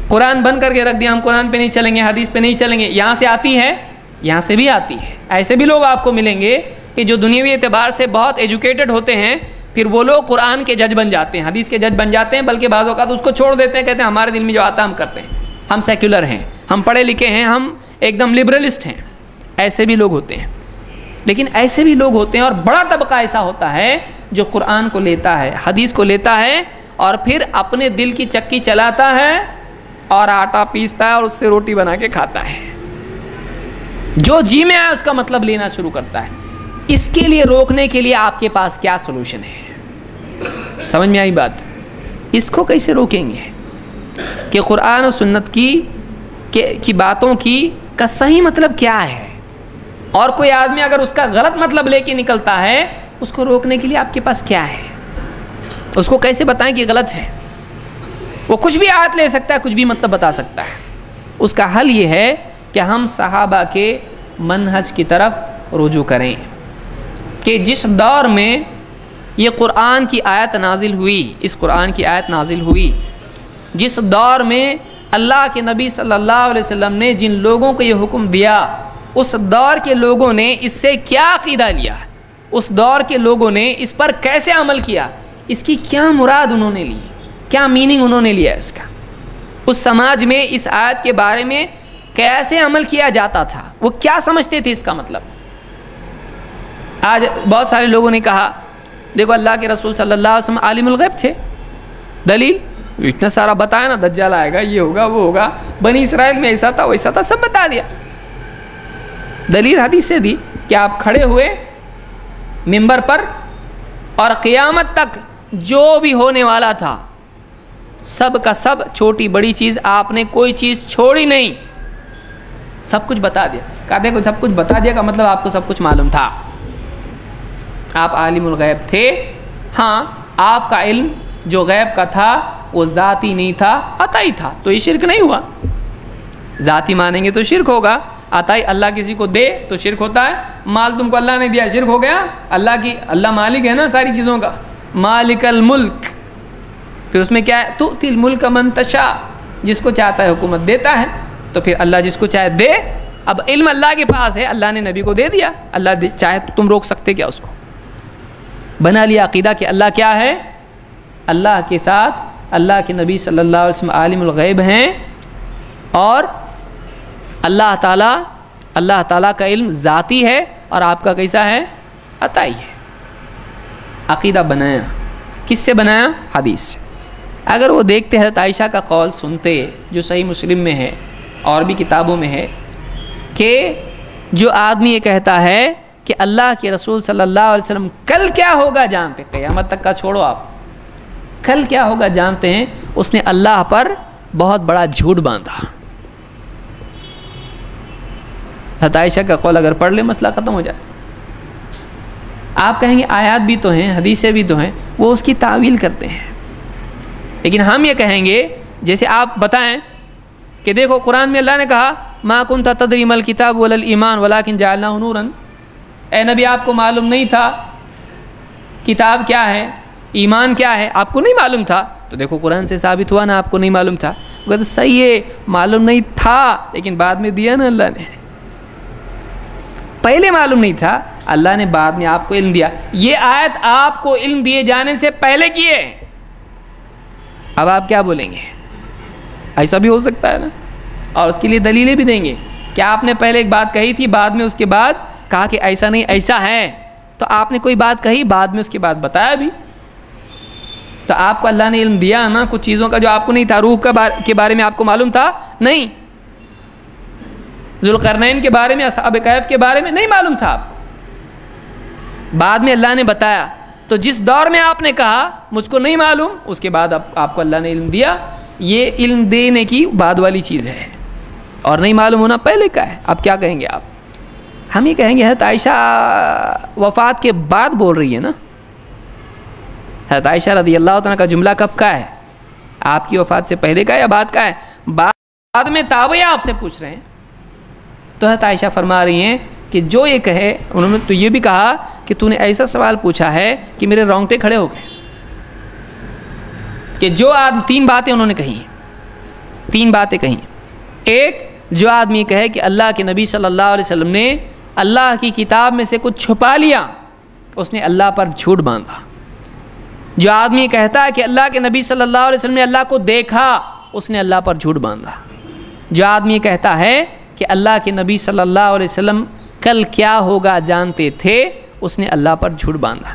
قرآن بند کر کے رکھ دیا, ہم قرآن پہ نہیں چلیں گے, حدیث پہ نہیں چلیں گے. یہاں سے آتی ہے, یہاں سے بھی آتی ہے. ایسے بھی لوگ آپ کو ملیں گے کہ جو دنیاوی اعتبار سے بہت ایجوکیٹڈ ہوتے ہیں, پھر وہ لوگ قرآن کے جج بن جاتے ہیں, حدیث کے جج بن جاتے ہیں, بلکہ بعض اوقات اس کو چھوڑ دیتے ہیں. کہتے ہیں ہمارے دل میں جو آتا ہے ہم کرتے ہیں, ہم سیکولر ہیں, ہم پڑھے لکھے ہیں, ہم ایک دم لبرلسٹ ہیں. ایسے بھی لوگ ہوتے ہیں. لیکن ایسے بھی لوگ ہوتے ہیں, اور بڑا طبقہ ایسا ہوتا ہے جو قرآن کو لیتا ہے, حدیث کو لیتا ہے, اور پھر اپنے دل کی چکی چلاتا ہے اور آٹا پیستا ہے اور اس سے روٹی بنا کے کھاتا ہے. جو جی میں آئے اس کا مطلب لینا شروع کرتا ہے. اس کے لیے روکنے کے لیے آپ کے پاس کیا سولوشن ہے؟ سمجھ میں آئی بات؟ اس کو کیسے روکیں گے کہ قرآن و سنت کی باتوں کا صحیح مطلب کیا ہے؟ اور کوئی آدمی اگر اس کا غلط مطلب لے کے نکلتا ہے, اس کو روکنے کے لیے آپ کے پاس کیا ہے؟ اس کو کیسے بتائیں کہ غلط ہے؟ وہ کچھ بھی آیت لے سکتا ہے, کچھ بھی مطلب بتا سکتا ہے. اس کا حل یہ ہے کہ ہم صحابہ کے منہج کی طرف رجوع کریں کہ جس دور میں یہ قرآن کی آیت نازل ہوئی, اس قرآن کی آیت نازل ہوئی, جس دور میں اللہ کے نبی صلی اللہ علیہ وسلم نے جن لوگوں کو یہ حکم دیا, اس دور کے لوگوں نے اس سے کیا عقیدہ لیا, اس دور کے لوگوں نے اس پر کیسے عمل کیا, اس کی کیا مراد انہوں نے لی, کیا میننگ انہوں نے لیا اس کا, اس سماج میں اس آیت کے بارے میں کیسے عمل کیا جاتا تھا, وہ کیا سمجھتے تھے اس کا مطلب. آج بہت سارے لوگوں نے کہا دیکھو اللہ کے رسول صلی اللہ علیہ وسلم عالم الغیب تھے. دلیل اتنا سارا بتایا نا, دجال آئے گا, یہ ہوگا, وہ ہوگا, بنی اسرائیل میں ایسا تھا ویسا تھا, سب بتا دیا. دلیل حدیث سے دی کہ آپ کھڑے ہوئے منبر پر اور قیامت تک جو بھی ہونے والا تھا سب کا سب, چھوٹی بڑی چیز آپ نے کوئی چیز چھوڑی نہیں, سب کچھ بتا دیا. کہا دیکھو سب کچھ بتا دیا کا مطلب آپ کو سب کچھ معلوم تھا, آپ عالم الغیب تھے. ہاں آپ کا علم جو غیب کا تھا وہ ذاتی نہیں تھا, عطائی تھا, تو یہ شرک نہیں ہوا. ذاتی مانیں گے تو شرک ہوگا. عطائی اللہ کسی کو دے تو شرک ہوتا ہے. مال تم کو اللہ نے دیا, شرک ہو گیا. اللہ مالک ہے نا ساری چیزوں کا, مالک الملک. پھر اس میں کیا ہے, تؤتی الملک من تشاء, جس کو چاہتا ہے حکومت دیتا ہے. تو پھر اللہ جس کو چاہے دے. اب علم اللہ کے پاس ہے, اللہ نے نبی کو دے دیا, اللہ چاہے تو تم روک سکتے کیا اس کو؟ بنا لیا عقیدہ کہ اللہ کیا ہے, اللہ کے ساتھ اللہ کے نبی صلی اللہ علیہ وسلم عالم الغیب ہیں, اور اللہ تعالیٰ کا علم ذاتی ہے اور آپ کا کیسا ہے, عطائی ہے. عقیدہ بنایا, کس سے بنایا؟ حدیث سے. اگر وہ دیکھتے حضرت عائشہ کا قول سنتے جو صحیح مسلم میں ہے اور بھی کتابوں میں ہے کہ جو آدمی یہ کہتا ہے کہ اللہ کے رسول صلی اللہ علیہ وسلم کل کیا ہوگا جانتے, قیامت تک کا چھوڑو آپ, کل کیا ہوگا جانتے ہیں, اس نے اللہ پر بہت بڑا جھوٹ باندھا. حضرت عائشہ کا قول اگر پڑھ لے مسئلہ ختم ہو جاتا. آپ کہیں گے آیات بھی تو ہیں, حدیثیں بھی تو ہیں, وہ اس کی تعویل کرتے ہیں. لیکن ہم یہ کہیں گے جیسے آپ بتائیں کہ دیکھو قرآن میں اللہ نے کہا ما کنت تدری ما الکتاب ولا الایمان ولکن جعلناہ نورا, اے نبی آپ کو معلوم نہیں تھا کتاب کیا ہے, ایمان کیا ہے, آپ کو نہیں معلوم تھا. تو دیکھو قرآن سے ثابت ہوا نا آپ کو نہیں معلوم تھا. وہ کہتے صحیح ہے, معلوم نہیں تھا لیکن بعد میں دیا نا اللہ نے. پہلے معلوم نہیں تھا, اللہ نے بعد میں آپ کو علم دیا. یہ آیت آپ کو علم دیے جانے سے پہلے کی ہے. اب آپ کیا بولیں گے؟ ایسا بھی ہو سکتا ہے نا, اور اس کے لیے دلیلیں بھی دیں گے. کیا آپ نے پہلے ایک بات کہی تھی, بعد میں اس کے بعد کہا کہ ایسا نہیں ایسا ہے, تو آپ نے کوئی بات کہی بعد میں اس کے بعد بتایا بھی, تو آپ کو اللہ نے علم دیا نا کچھ چیزوں کا جو آپ کو نہیں تھا. روح کے بارے میں آپ کو معلوم تھا نہیں, ذوالقرنین کے بارے میں, اصحاب کہف کے بارے میں نہیں معلوم تھا آپ کو, بعد میں اللہ نے بتایا. تو جس دور میں آپ نے کہا مجھ کو نہیں معلوم, اس کے بعد آپ کو اللہ نے علم دیا. یہ علم دینے کی بعد والی چیز ہے, اور نہیں معلوم ہونا پہلے کا ہے. اب کیا کہیں گے آپ؟ ہم یہ کہیں گے حضرت عائشہ وفات کے بعد بول رہی ہے نا. حضرت عائشہ رضی اللہ تعالیٰ کا جملہ کب کا ہے؟ آپ کی وفات سے پہلے کا یا بعد کا ہے؟ بعد میں تابعین آپ سے پوچھ رہے ہیں. تو حضرت عائشہ فرما رہی ہیں کہ جو یہ کہے, انہوں نے تو یہ بھی کہا کہ تو نے ایسا سوال پوچھا ہے کہ میرے رونگٹے کھڑے ہو گئے. کہ جو آدمی, 3 باتیں انہوں نے کہیں, 3 باتیں کہیں. ایک, جو آدمی کہے کہ اللہ کے نبی صلی اللہ علیہ وسلم نے اللہ کی کتاب میں سے کچھ چھپا لیا, اس نے اللہ پر جھوٹ باندھا. جو آدمی کہتا ہے کہ اللہ کے نبی صلی اللہ علیہ وسلم نے اللہ کو دیکھا, اس نے اللہ پر جھوٹ باندھا. جو آدمی کہتا ہے کہ اللہ کے نبی صلی اللہ علیہ وسلم کل کیا ہوگا جانتے تھے, اس نے اللہ پر جھوٹ باندھا.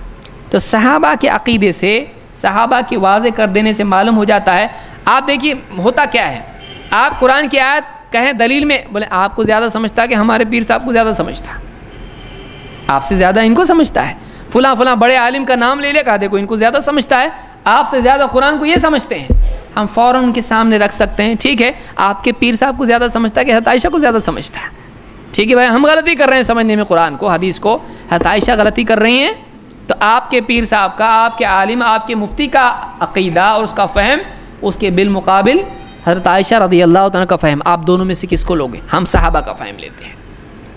تو صحابہ کے عقیدے سے, صحابہ کی واضح کر دینے سے معلوم ہو جاتا ہے. آپ دیکھیے ہوتا کیا ہے, آپ قرآن کی آیت کہیں دلیل میں, بولے آپ کو زیادہ سمجھتا ہے کہ ہمارے پیر صاحب کو زیادہ سمجھتا ہے, آپ سے زیادہ ان کو سمجھتا ہے. فلاں فلاں بڑے عالم کا نام لے لے, کہا دیکھو ان کو زیادہ سمجھتا ہے, آپ سے زیادہ قرآن کو یہ سمجھتے ہیں. ہم فوراً ان کے سامنے رکھ سکتے ہیں, ٹھیک ہے آپ کے پیر صاحب کو زیادہ سمجھتا ہے کہ حضرت عائشہ کو زیادہ سمجھتا ہے. ٹھیک ہے بھائی, ہم غلطی کر رہے ہیں سمجھنے میں قرآن کو, حدیث کو. حضرت عائشہ غلطی کر رہی ہیں, تو آپ کے پیر صاحب کا, آپ کے عالم, آپ کے مفتی کا عقیدہ اور اس کا فہم, اس کے بالمقابل حضرت عائشہ رضی اللہ تعالیٰ کا فہم, آپ دونوں میں سے کس کو لوگے؟ ہم صحابہ کا فہم لیتے ہیں.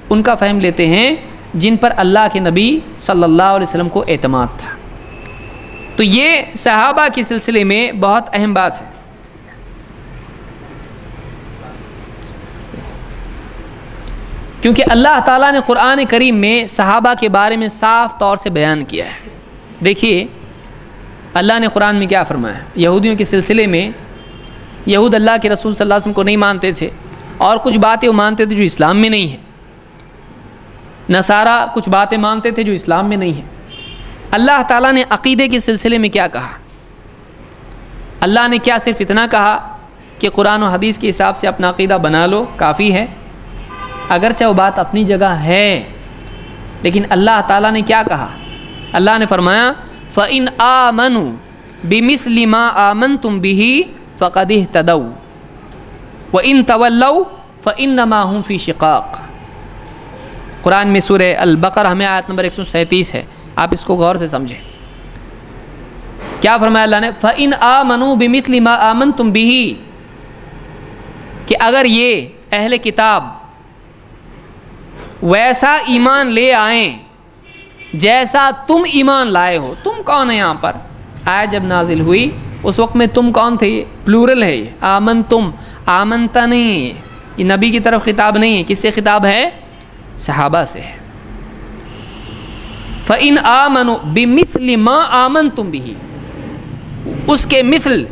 ان کا فہم لیتے ہیں جن پر اللہ کے نبی صلی اللہ علیہ وسلم کو اعتماد تھا. تو یہ صحابہ کے سلسلے میں بہت اہم بات ہے. کیونکہ اللہ تعالیٰ نے قرآن کریم میں صحابہ کے بارے میں صاف طور سے بیان کیا ہے. دیکھیے اللہ نے قرآن میں کیا فرمایا ہے. یہودیوں کے سلسلے میں, یہود اللہ کے رسول صلی اللہ علیہ وسلم کو نہیں مانتے تھے, اور کچھ باتیں وہ مانتے تھے جو اسلام میں نہیں ہیں. نصارہ کچھ باتیں مانتے تھے جو اسلام میں نہیں ہیں. اللہ تعالیٰ نے عقیدے کے سلسلے میں کیا کہا؟ اللہ نے کیا صرف اتنا کہا کہ قرآن و حدیث کے حساب سے اپنا عقیدہ بنا لو, کافی ہے؟ اگرچہ وہ بات اپنی جگہ ہے, لیکن اللہ تعالیٰ نے کیا کہا؟ اللہ نے فرمایا فَإِنْ آمَنُوا بِمِثْلِ مَا آمَنْتُمْ بِهِ فَقَدِ اهْتَدَوْا وَإِنْ تَوَلَّوْا فَإِنَّمَا هُمْ فِي شِقَاقٍ. قرآن میں سورہ البقرہ میں آیت نمبر 137 ہے, آپ اس کو غور سے سمجھیں. کیا فرمایا اللہ نے؟ فَإِنْ آمَنُوا بِمِثْلِ مَا آمَنْتُمْ بِهِ, کہ اگر یہ اہل کتاب ویسا ایمان لے آئیں جیسا تم ایمان لائے ہو. تم کون ہے یہاں پر؟ آیت جب نازل ہوئی اس وقت میں تم کون تھے؟ پلورل ہے یہ, آمن تم, آمنتا نہیں, یہ نبی کی طرف خطاب نہیں ہے. کس سے خطاب ہے؟ صحابہ سے. فَإِنْ آمَنُوا بِمِثْلِ مَا آمَنْتُمْ بِهِ, اس کے مثل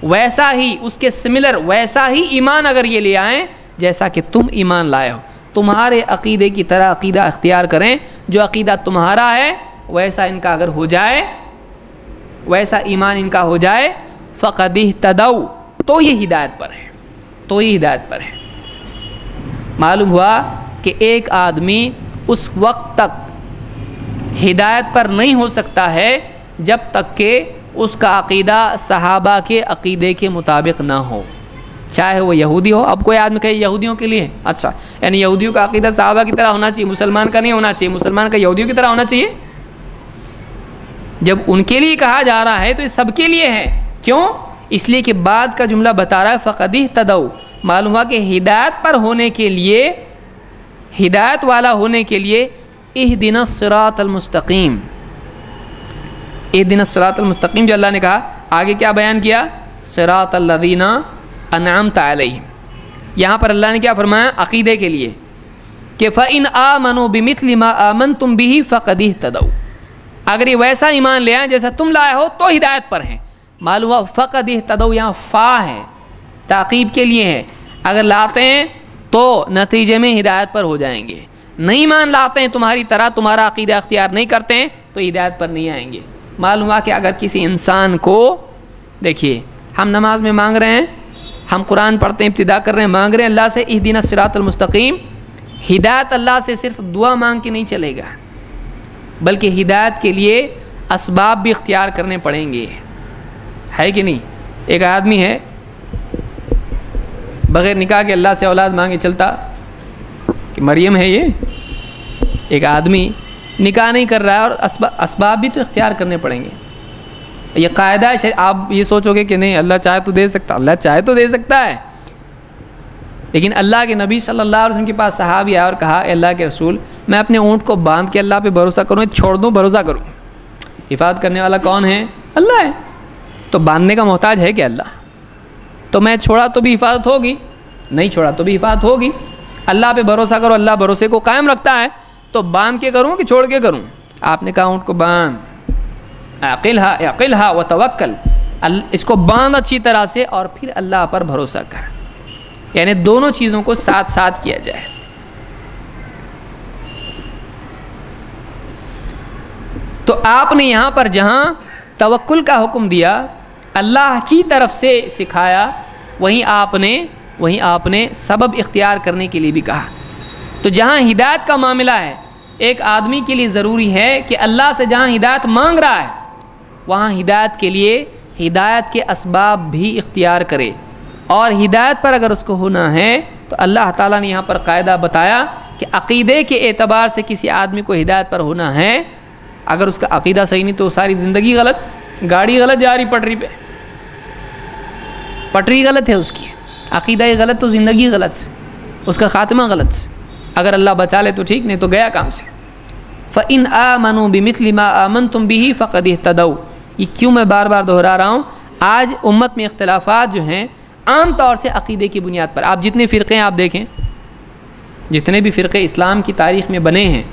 ویسا ہی, اس کے سملر ویسا ہی ایمان اگر یہ لے آئیں جیسا کہ تم ایمان لائے ہو. تمہارے عقیدے کی طرح عقیدہ اختیار کریں, جو عقیدہ تمہارا ہے ویسا ان کا اگر ہو جائے, ویسا ایمان ان کا ہو جائے, فَقَدِ اهْتَدَوْا, تو یہ ہدایت پر ہے, تو یہ ہدایت پر ہے. معلوم ہوا کہ ایک آدمی اس وقت تک ہدایت پر نہیں ہو سکتا ہے جب تک کہ اس کا عقیدہ صحابہ کے عقیدے کے مطابق نہ ہو, چاہے وہ یہودی ہو. اب کوئی آدمی کہے یہودیوں کے لیے, اچھا یعنی یہودیوں کا عقیدہ صحابہ کی طرح ہونا چاہیے, مسلمان کا نہیں ہونا چاہیے, مسلمان کا یہودیوں کی طرح ہونا چاہیے. جب ان کے لیے کہا جا رہا ہے تو یہ سب کے لیے ہے. کیوں؟ اس لیے کہ بعد کا جملہ بتا رہا ہے فَقَدِ اهْتَدَوْا. معلوم ہوا کہ ہدایت پر ہونے کے لیے, ہدایت والا ہونے کے لیے اهْدِنَا الصِّرَاطَ الْمُسْتَقِيمَ, اهْدِنَا الصِّرَاطَ الْمُسْتَقِيمَ جو اللہ نے کہا, آگے کیا بیان کیا؟ صِرَاطَ الَّذِينَ انعمت علیہم. یہاں پر اللہ نے کیا فرمایا عقیدے کے لیے کہ فَإِنْ آمَنُوا بِمِثْلِ مَا آمَنْتُمْ بِهِ فَقَدِ اهْتَدَوْا, اگر یہ ویسا ایمان لے آئیں جیسا تم لائے ہو تو ہدایت پر ہیں. معلوم ہوا فَقَدِ اهْتَدَوْا یہاں فا ہے, تعقیب کے لیے ہے. اگر لاتے ہیں تو نتیجے میں ہدایت پر ہو جائیں گے, نہیں مان لاتے ہیں تمہاری طرح, تمہارا عقیدہ اختیار نہیں کرتے ہیں تو ہدایت پر نہیں آئیں گے. معلوم ہوا کہ اگر کسی انسان کو دیکھیے ہم نماز میں مانگ رہے ہیں، ہم قرآن پڑھتے ہیں، ابتدا کر رہے ہیں، مانگ رہے ہیں اللہ سے اہدنا الصراط المستقیم. ہدایت اللہ سے صرف دعا مانگ کے نہیں چلے گا، بلکہ ہدایت کے لیے اسباب بھی اختیار کرنے پڑیں گے، ہے کہ نہیں؟ ایک آدمی ہے بغیر نکاح کے اللہ سے اولاد مانگے چلتا کہ مریم ہے یہ. ایک آدمی نکاح نہیں کر رہا ہے اور اسباب بھی تو اختیار کرنے پڑیں گے. یہ قاعدہ ہے. آپ یہ سوچو گے کہ نہیں اللہ چاہے تو دے سکتا، اللہ چاہے تو دے سکتا ہے، لیکن اللہ کے نبی صلی اللہ علیہ وسلم کے پاس صحابی آیا اور کہا اے اللہ کے رسول میں اپنے اونٹ کو باندھ کے اللہ پہ بھروسہ کروں، چھوڑ دوں بھروسہ کروں؟ حفاظت کرنے والا کون ہے؟ اللہ ہے. تو باندھنے کا محتاج ہے کہ اللہ؟ تو میں چھوڑا تو بھی حفاظت ہوگی، نہیں چھوڑا تو بھی حفاظت ہوگی. اللہ پہ بھروسہ کرو، اللہ بھروسے کو قائم رکھتا ہے. تو باندھ کے کروں کہ چھوڑ کے کروں؟ آپ نے کہا اونٹ کو باندھ، اعقلها وتوکل، اس کو باندھ اچھی طرح سے اور پھر اللہ پر بھروسہ کر. یعنی دونوں چیزوں کو ساتھ ساتھ کیا جائے. تو آپ نے یہاں پر جہاں توکل کا حکم دیا، اللہ کی طرف سے سکھایا، وہیں آپ نے سبب اختیار کرنے کے لیے بھی کہا. تو جہاں ہدایت کا معاملہ ہے، ایک آدمی کے لیے ضروری ہے کہ اللہ سے جہاں ہدایت مانگ رہا ہے وہاں ہدایت کے لیے ہدایت کے اسباب بھی اختیار کرے. اور ہدایت پر اگر اس کو ہونا ہے تو اللہ تعالیٰ نے یہاں پر قاعدہ بتایا کہ عقیدے کے اعتبار سے کسی آدمی کو ہدایت پر ہونا ہے. اگر اس کا عقیدہ صحیح نہیں تو ساری زندگی غلط، گاڑی غلط جا رہی پٹری پہ، پٹری غلط ہے اس کی، عقیدہ غلط تو زندگی غلط، اس کا خاتمہ غلط. اگر اللہ بچا لے تو ٹھیک، نہیں تو گیا کام سے. فَإِنْ آمَنُوا بِمِثْلِ مَا آمَنْتُمْ بِهِ فَقَدِ اهْتَدَوْا. یہ کیوں میں بار بار دہرا رہا ہوں؟ آج امت میں اختلافات جو ہیں عام طور سے عقیدے کی بنیاد پر. آپ جتنے فرقے آپ دیکھیں، جتنے بھی فرقے اسلام کی تاریخ میں بنے ہیں،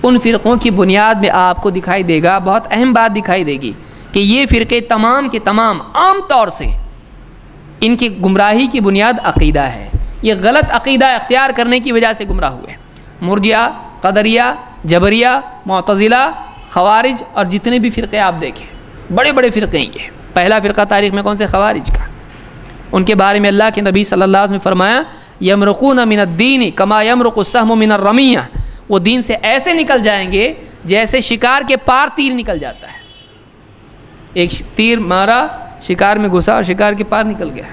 ان فرقوں کی بنیاد میں آپ کو دکھائی دے گا، بہت اہم بات دکھائی دے گی کہ یہ فرقے تمام کے تمام عام طور سے ان کی گمراہی کی بنیاد عقیدہ ہے. یہ غلط عقیدہ اختیار کرنے کی وجہ سے گمراہ ہوئے. مرجئہ، قدریہ، جبریہ، معتزلہ، خوارج اور جتنے بھی فرقے آپ دیکھیں، بڑے بڑے فرقے ہیں. یہ پہلا فرقہ تاریخ میں کون سے؟ خوارج کا. ان کے بارے میں اللہ کے نبی صلی اللہ علیہ وسلم نے فرمایا یمرقون من الدین کما یمرق السهم من الرمیہ. وہ دین سے ایسے نکل جائیں گے جیسے شکار کے پار تیر نکل جاتا ہے. ایک تیر مارا، شکار میں گھسا اور شکار کے پار نکل گیا.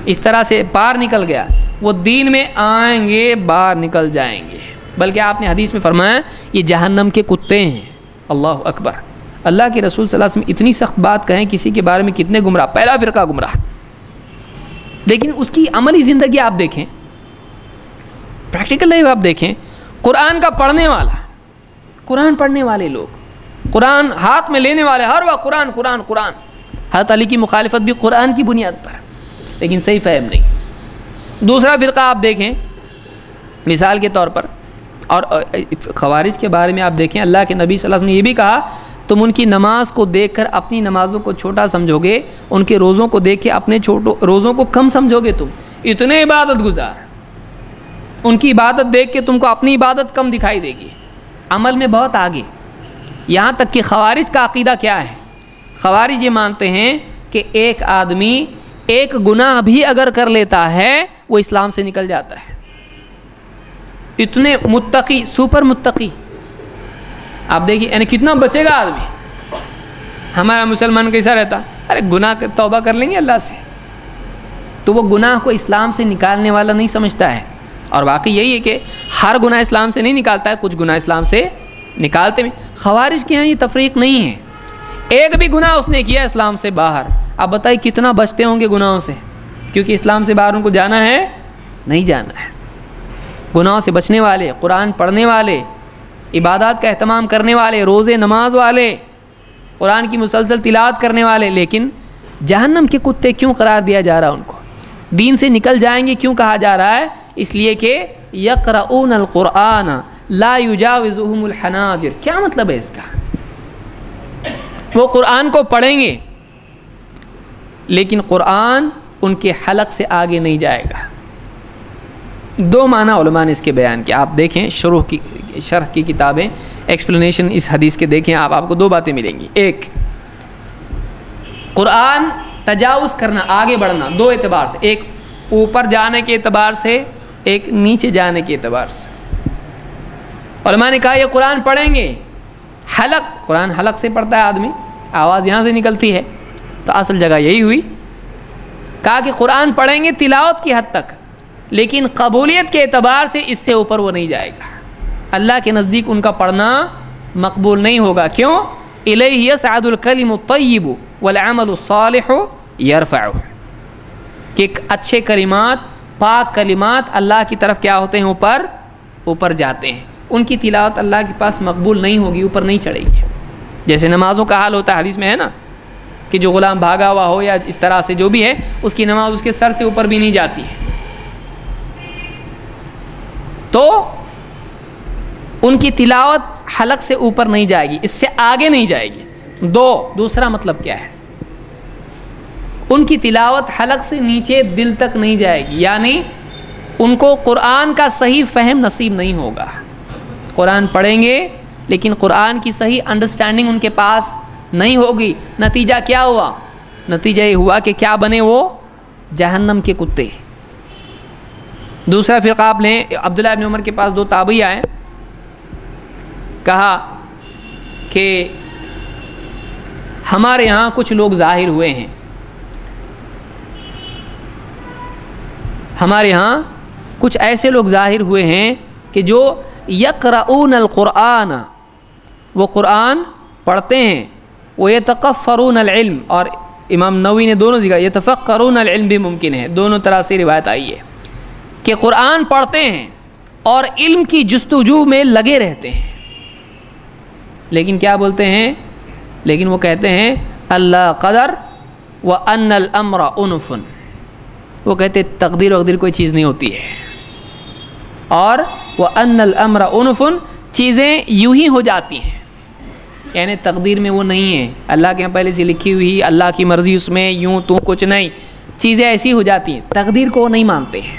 اس طرح سے پار نکل گیا. وہ دین میں آئیں گے باہر نکل جائیں گے. بلکہ آپ نے حدیث میں فرمایا یہ جہنم کے کتے ہیں. اللہ اکبر. اللہ کے رسول صلی اللہ علیہ وسلم اتنی سخت بات کہیں کسی کے بارے میں کتنے گمراہ. پہلا فرقہ گمراہ، لیکن اس کی عملی زندگی آپ دیکھیں، پریکٹیکل لائف آپ دیکھیں. قرآن کا پڑھنے والا، قرآن پڑھنے والے لوگ، قرآن ہاتھ میں لینے والے، ہر وقت قرآن قرآن قرآن. حضرت علی کی مخالفت بھی قرآن کی بنیاد پر، لیکن صحیح فہم نہیں. دوسرا فرقہ آپ دیکھیں مثال کے طور پر، اور خوارج کے بارے میں آپ دیکھیں اللہ کے نبی صلی اللہ علیہ وسلم نے یہ بھی کہا تم ان کی نماز کو دیکھ کر اپنی نمازوں کو چھوٹا سمجھو گے، ان کے روزوں کو دیکھ کے اپنے روزوں کو کم سمجھو گے. تم اتنے عبادت گزار، ان کی عبادت دیکھ کے تم کو اپنی عبادت کم دکھائی دے گی. عمل میں بہت آگے. یہاں تک کہ خوارج کا عقیدہ کیا ہے؟ خوارج یہ مانتے ہیں کہ ایک آدمی ایک گناہ بھی اگر کر لیتا ہے وہ اسلام سے نکل جاتا ہے. اتنے متقی، سپر متقی. آپ دیکھیے یعنی کتنا بچے گا آدمی. ہمارا مسلمان کیسا رہتا؟ ارے گناہ توبہ کر لیں گے اللہ سے، تو وہ گناہ کو اسلام سے نکالنے والا نہیں سمجھتا ہے. اور واقعی یہی ہے کہ ہر گناہ اسلام سے نہیں نکالتا ہے، کچھ گناہ اسلام سے نکالتے ہیں. خوارج کے یہاں یہ تفریق نہیں ہے. ایک بھی گناہ اس نے کیا اسلام سے باہر، اب بتائیے کتنا بچتے ہوں گے گناہوں سے، کیونکہ اسلام سے باہر ان کو جانا ہے نہیں جانا ہے. گناہوں سے بچنے والے، قرآن پڑھنے والے، عبادات کا اہتمام کرنے والے، روزے نماز والے، قرآن کی مسلسل تلاوت کرنے والے. لیکن جہنم کے کتے کیوں قرار دیا جا رہا ہے ان کو؟ دین سے نکل جائیں گے کیوں کہا جا رہا ہے؟ اس لیے کہ یقرؤون القرآن لا یجاوزہم الحناجر. کیا مطلب ہے اس کا؟ وہ قرآن کو پڑھیں گے لیکن قرآن ان کے حلق سے آگے نہیں جائے گا. دو معنی علماء نے اس کے بیان کیا. آپ دیکھیں شرح کی کتابیں، ایکسپلینیشن اس حدیث کے دیکھیں آپ کو دو باتیں ملیں گی. ایک، قرآن تجاوز کرنا، آگے بڑھنا، دو اعتبار سے، ایک اوپر جانے کے اعتبار سے، ایک نیچے جانے کے اعتبار سے۔ علماء نے کہا یہ قرآن پڑھیں گے، قرآن حلق سے پڑھتا ہے آدمی، آواز یہاں سے نکلتی ہے، تو اصل جگہ یہی ہوئی۔ کہا کہ قرآن پڑھیں گے تلاوت کی حد تک، لیکن قبولیت کے اعتبار سے اس سے اوپر وہ نہیں جائے گا، اللہ کے نزدیک ان کا پڑھنا مقبول نہیں ہوگا۔ کیوں؟ الیہ یصعد الکلم الطیب والعمل الصالح یرفعہ، کہ اچھے کلمات، پاک کلمات اللہ کی طرف کیا ہوتے ہیں؟ اوپر جاتے ہیں، ان کی تلاوت اللہ کے پاس مقبول نہیں ہوگی، اوپر نہیں چڑھے گی۔ جیسے نمازوں کا حال ہوتا ہے، حدیث میں ہے نا کہ جو غلام بھاگا ہوا ہو یا اس طرح سے جو بھی ہے، اس کی نماز اس کے سر سے اوپر بھی نہیں جاتی ہے، تو ان کی تلاوت حلق سے اوپر نہیں جائے گی، اس سے آگے نہیں جائے گی۔ دوسرا مطلب کیا ہے؟ ان کی تلاوت حلق سے نیچے دل تک نہیں جائے گی، یعنی ان کو قرآن کا صحیح فہم نصیب نہیں ہوگا۔ قرآن پڑھیں گے لیکن قرآن کی صحیح انڈرسٹینڈنگ ان کے پاس نہیں ہوگی۔ نتیجہ کیا ہوا؟ نتیجہ یہ ہوا کہ کیا بنے وہ؟ جہنم کے کتے۔ دوسرا فرقہ آپ لیں، عبداللہ ابن عمر کے پاس دو تابعی آئے، کہا کہ ہمارے یہاں کچھ لوگ ظاہر ہوئے ہیں، ہمارے ہاں کچھ ایسے لوگ ظاہر ہوئے ہیں کہ جو یقرؤون القرآن، وہ قرآن پڑھتے ہیں، ویتقفرون العلم، اور امام نووی نے دونوں جگہ یتفقرون العلم بھی ممکن ہے، دونوں طرح سے روایت آئی ہے کہ قرآن پڑھتے ہیں اور علم کی جستجو میں لگے رہتے ہیں، لیکن کیا بولتے ہیں؟ لیکن وہ کہتے ہیں اللہ قدر وان الامر انف، وہ کہتے تقدیر وقدیر کوئی چیز نہیں ہوتی ہے، اور وان الامر انف، چیزیں یوں ہی ہو جاتی ہیں، یعنی تقدیر میں وہ نہیں ہے، اللہ کے یہاں پہلے سے لکھی ہوئی اللہ کی مرضی، اس میں یوں تو کچھ نہیں، چیزیں ایسی ہو جاتی ہیں، تقدیر کو نہیں مانتے ہیں۔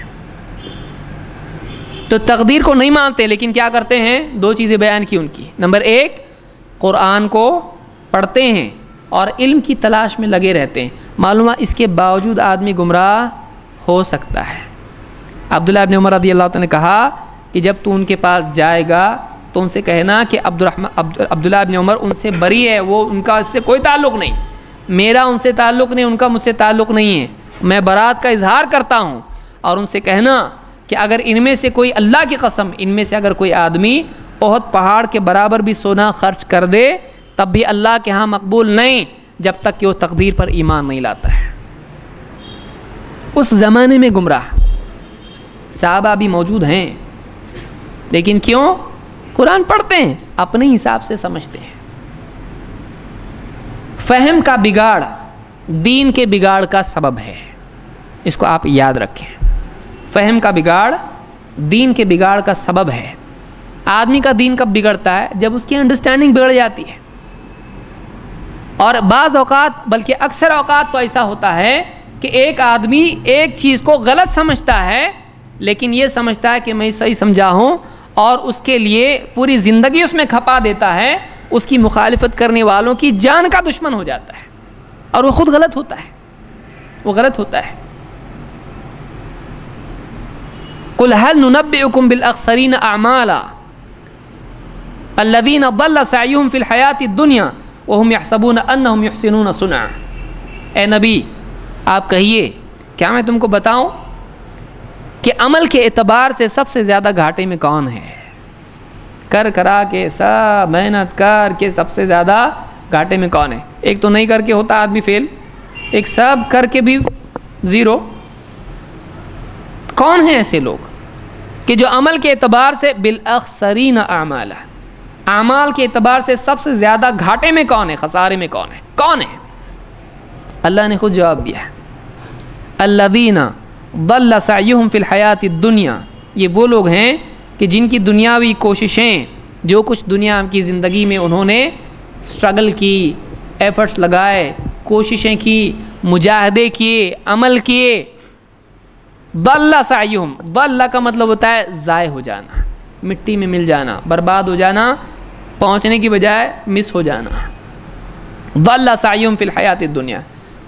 تو تقدیر کو نہیں مانتے لیکن کیا کرتے ہیں؟ دو چیزیں بیان کی ان کی، نمبر ایک قرآن کو پڑھتے ہیں اور علم کی تلاش میں لگے رہتے ہیں، معلوم ہے اس کے باوجود آدمی گمراہ ہو سکتا ہے۔ عبداللہ ابن عمر رضی اللہ عنہ نے کہا کہ جب تو ان کے پاس جائے گا تو ان سے کہنا کہ عبداللہ ابن عمر ان سے بری ہے، وہ ان کا اس سے کوئی تعلق نہیں، میرا ان سے تعلق نہیں، ان کا مجھ سے تعلق نہیں ہے، میں برات کا اظہار کرتا ہوں، اور ان سے کہنا کہ اگر ان میں سے کوئی، اللہ کی قسم، ان میں سے اگر کوئی آدمی احد پہاڑ کے برابر بھی سونا خرچ کر دے تب بھی اللہ کے ہاں مقبول نہیں، جب تک کہ وہ تقدیر پر ایمان نہیں لاتا ہے۔ اس زمانے میں گمراہ صحابہ بھی موجود ہیں، لیکن کیوں؟ قرآن پڑھتے ہیں، اپنے حساب سے سمجھتے ہیں۔ فہم کا بگاڑ دین کے بگاڑ کا سبب ہے، اس کو آپ یاد رکھیں۔ فہم کا بگاڑ دین کے بگاڑ کا سبب ہے۔ آدمی کا دین کب بگڑتا ہے؟ جب اس کی انڈرسٹینڈنگ بگڑ جاتی ہے، اور بعض اوقات بلکہ اکثر اوقات تو ایسا ہوتا ہے کہ ایک آدمی ایک چیز کو غلط سمجھتا ہے لیکن یہ سمجھتا ہے کہ میں صحیح سمجھا ہوں، اور اس کے لیے پوری زندگی اس میں کھپا دیتا ہے، اس کی مخالفت کرنے والوں کی جان کا دشمن ہو جاتا ہے، اور وہ خود غلط ہوتا ہے، وہ غلط ہوتا ہے۔ قل هل ننبئكم بالاخسرین اعمالا الذین ضل سعیهم فی الحیاۃ الدنیا وهم یحسبون انهم یحسنون صنعا، اے نبی آپ کہیے کیا میں تم کو بتاؤں کہ عمل کے اعتبار سے سب سے زیادہ گھاٹے میں کون ہے؟ کر کرا کے سب محنت کر کے سب سے زیادہ گھاٹے میں کون ہے؟ ایک تو نہیں کر کے ہوتا آدمی فیل، ایک سب کر کے بھی زیرو۔ کون ہیں ایسے لوگ کہ جو عمل کے اعتبار سے بالاخسرین اعمالا، اعمال کے اعتبار سے سب سے زیادہ گھاٹے میں کون ہے، خسارے میں کون ہے؟ کون ہے؟ اللہ نے خود جواب دیا ہے، الذین ضل سعیہم فی الحیاۃ الدنیا، یہ وہ لوگ ہیں کہ جن کی دنیاوی کوششیں، جو کچھ دنیا کی زندگی میں انہوں نے سٹرگل کی، ایفرٹس لگائے، کوششیں کی، مجاہدے کیے، عمل کیے، ضل سعیہم، ضل کا مطلب ہوتا ہے ضائع ہو جانا، مٹی میں مل جانا، برباد ہو جانا، پہنچنے کی بجائے مس ہو جانا۔ ضل سعیہم فی الحیاۃ الدنیا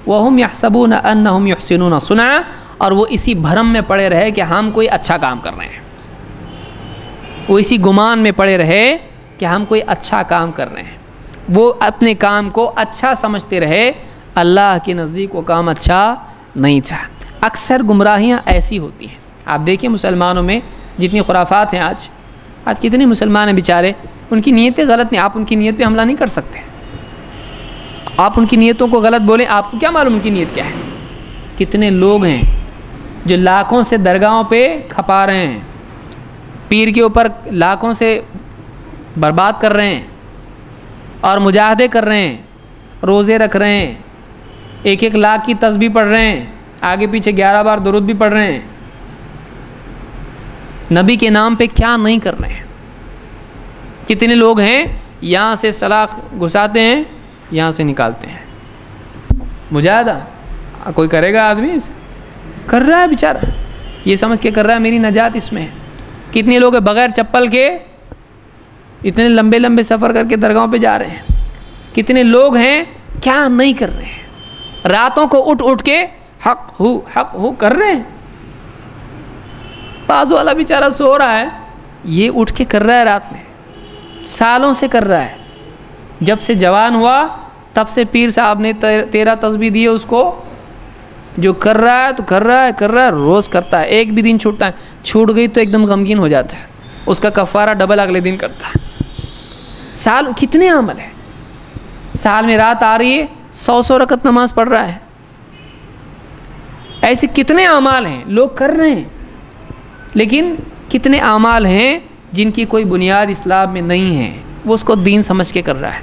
وَهُمْ يَحْسَبُونَ أَنَّهُمْ يُحْسِنُونَ صُنْعًا، اور وہ اسی بھرم میں پڑے رہے کہ ہم کوئی اچھا کام کر رہے ہیں، وہ اسی گمان میں پڑے رہے کہ ہم کوئی اچھا کام کر رہے ہیں، وہ اپنے کام کو اچھا سمجھتے رہے، اللہ کے نزدیک وہ کام اچھا نہیں تھا۔ اکثر گمراہیاں ایسی ہوتی ہیں، آپ دیکھیں مسلمانوں میں جتنی خرافات ہیں آج کتنے مسلمان ہیں بیچارے، ان کی نیتیں غلط نہیں، آپ ان کی نیت پہ حملہ نہیں کر سکتے، آپ ان کی نیتوں کو غلط بولیں، آپ کو کیا معلوم ان کی نیت کیا ہے۔ کتنے لوگ ہیں جو لاکھوں سے درگاہوں پہ کھپا رہے ہیں، پیر کے اوپر لاکھوں سے برباد کر رہے ہیں اور مجاہدے کر رہے ہیں، روزے رکھ رہے ہیں، 1 لاکھ کی تسبیح پڑھ رہے ہیں، آگے پیچھے 11 بار درود بھی پڑھ رہے ہیں، نبی کے نام پہ کیا نہیں کر رہے ہیں۔ کتنے لوگ ہیں یہاں سے سلاخ گھساتے ہیں، یہاں سے نکالتے ہیں، مجاہدہ کوئی کرے گا آدمی اسے؟ کر رہا ہے بیچارہ، یہ سمجھ کے کر رہا ہے میری نجات اس میں ہے۔ کتنے لوگ ہیں بغیر چپل کے اتنے لمبے لمبے سفر کر کے درگاہوں پہ جا رہے ہیں، کتنے لوگ ہیں کیا نہیں کر رہے ہیں، راتوں کو اٹھ کے حق ہو کر رہے ہیں۔ بازو والا بیچارہ سو رہا ہے، یہ اٹھ کے کر رہا ہے، رات میں سالوں سے کر رہا ہے، جب سے جوان ہوا تب سے پیر صاحب نے 13 تسبیح دی ہے اس کو، جو کر رہا ہے تو کر رہا ہے روز کرتا ہے، ایک بھی دن چھوٹتا ہے، چھوٹ گئی تو ایک دم غمگین ہو جاتا ہے، اس کا کفارہ ڈبل اگلے دن کرتا ہے۔ سال کتنے عمل ہے، سال میں رات آ رہی ہے 100 رکعت نماز پڑھ رہا ہے، ایسے کتنے اعمال ہیں لوگ کر رہے ہیں، لیکن کتنے اعمال ہیں جن کی کوئی بنیاد اسلام میں نہیں ہے، وہ اس کو دین سمجھ کے کر رہا ہے۔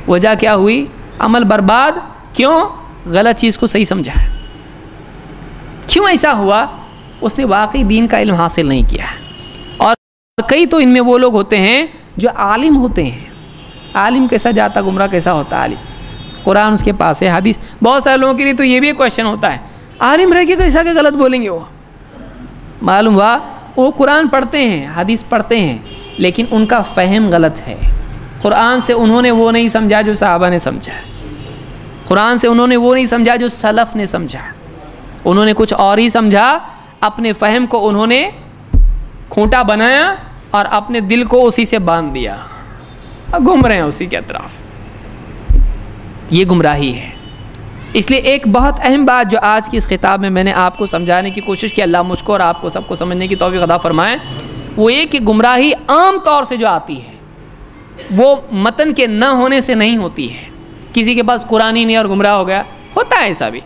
وجہ کیا ہوئی؟ عمل برباد، کیوں؟ غلط چیز کو صحیح سمجھا ہے۔ کیوں ایسا ہوا؟ اس نے واقعی دین کا علم حاصل نہیں کیا ہے۔ اور کئی تو ان میں وہ لوگ ہوتے ہیں جو عالم ہوتے ہیں، عالم کیسا جاتا، گمراہ کیسا ہوتا عالم؟ قرآن اس کے پاس ہے، حدیث، بہت سارے لوگوں کے لیے تو یہ بھی ایک کویشچن ہوتا ہے، عالم رہ کے کیسا کہ غلط بولیں گے وہ؟ معلوم ہوا وہ قرآن پڑھتے ہیں، حدیث پڑھتے ہیں، لیکن ان کا فہم غلط ہے۔ قرآن سے انہوں نے وہ نہیں سمجھا جو صحابہ نے سمجھا، قرآن سے انہوں نے وہ نہیں سمجھا جو سلف نے سمجھا، انہوں نے کچھ اور ہی سمجھا، اپنے فہم کو انہوں نے کھوٹا بنایا اور اپنے دل کو اسی سے باندھ دیا، گھوم رہے ہیں اسی کے اطراف۔ یہ گمراہی ہے۔ اس لیے ایک بہت اہم بات جو آج کی اس خطاب میں نے آپ کو سمجھانے کی کوشش کی، اللہ مجھ کو اور آپ کو سب کو سمجھنے کی توفیق عطا فرمائے، وہ یہ کہ گمراہی عام طور سے جو آتی ہے وہ متن کے نہ ہونے سے نہیں ہوتی ہے۔ کسی کے پاس قرآن ہی نہیں اور گمراہ ہو گیا، ہوتا ہے ایسا بھی،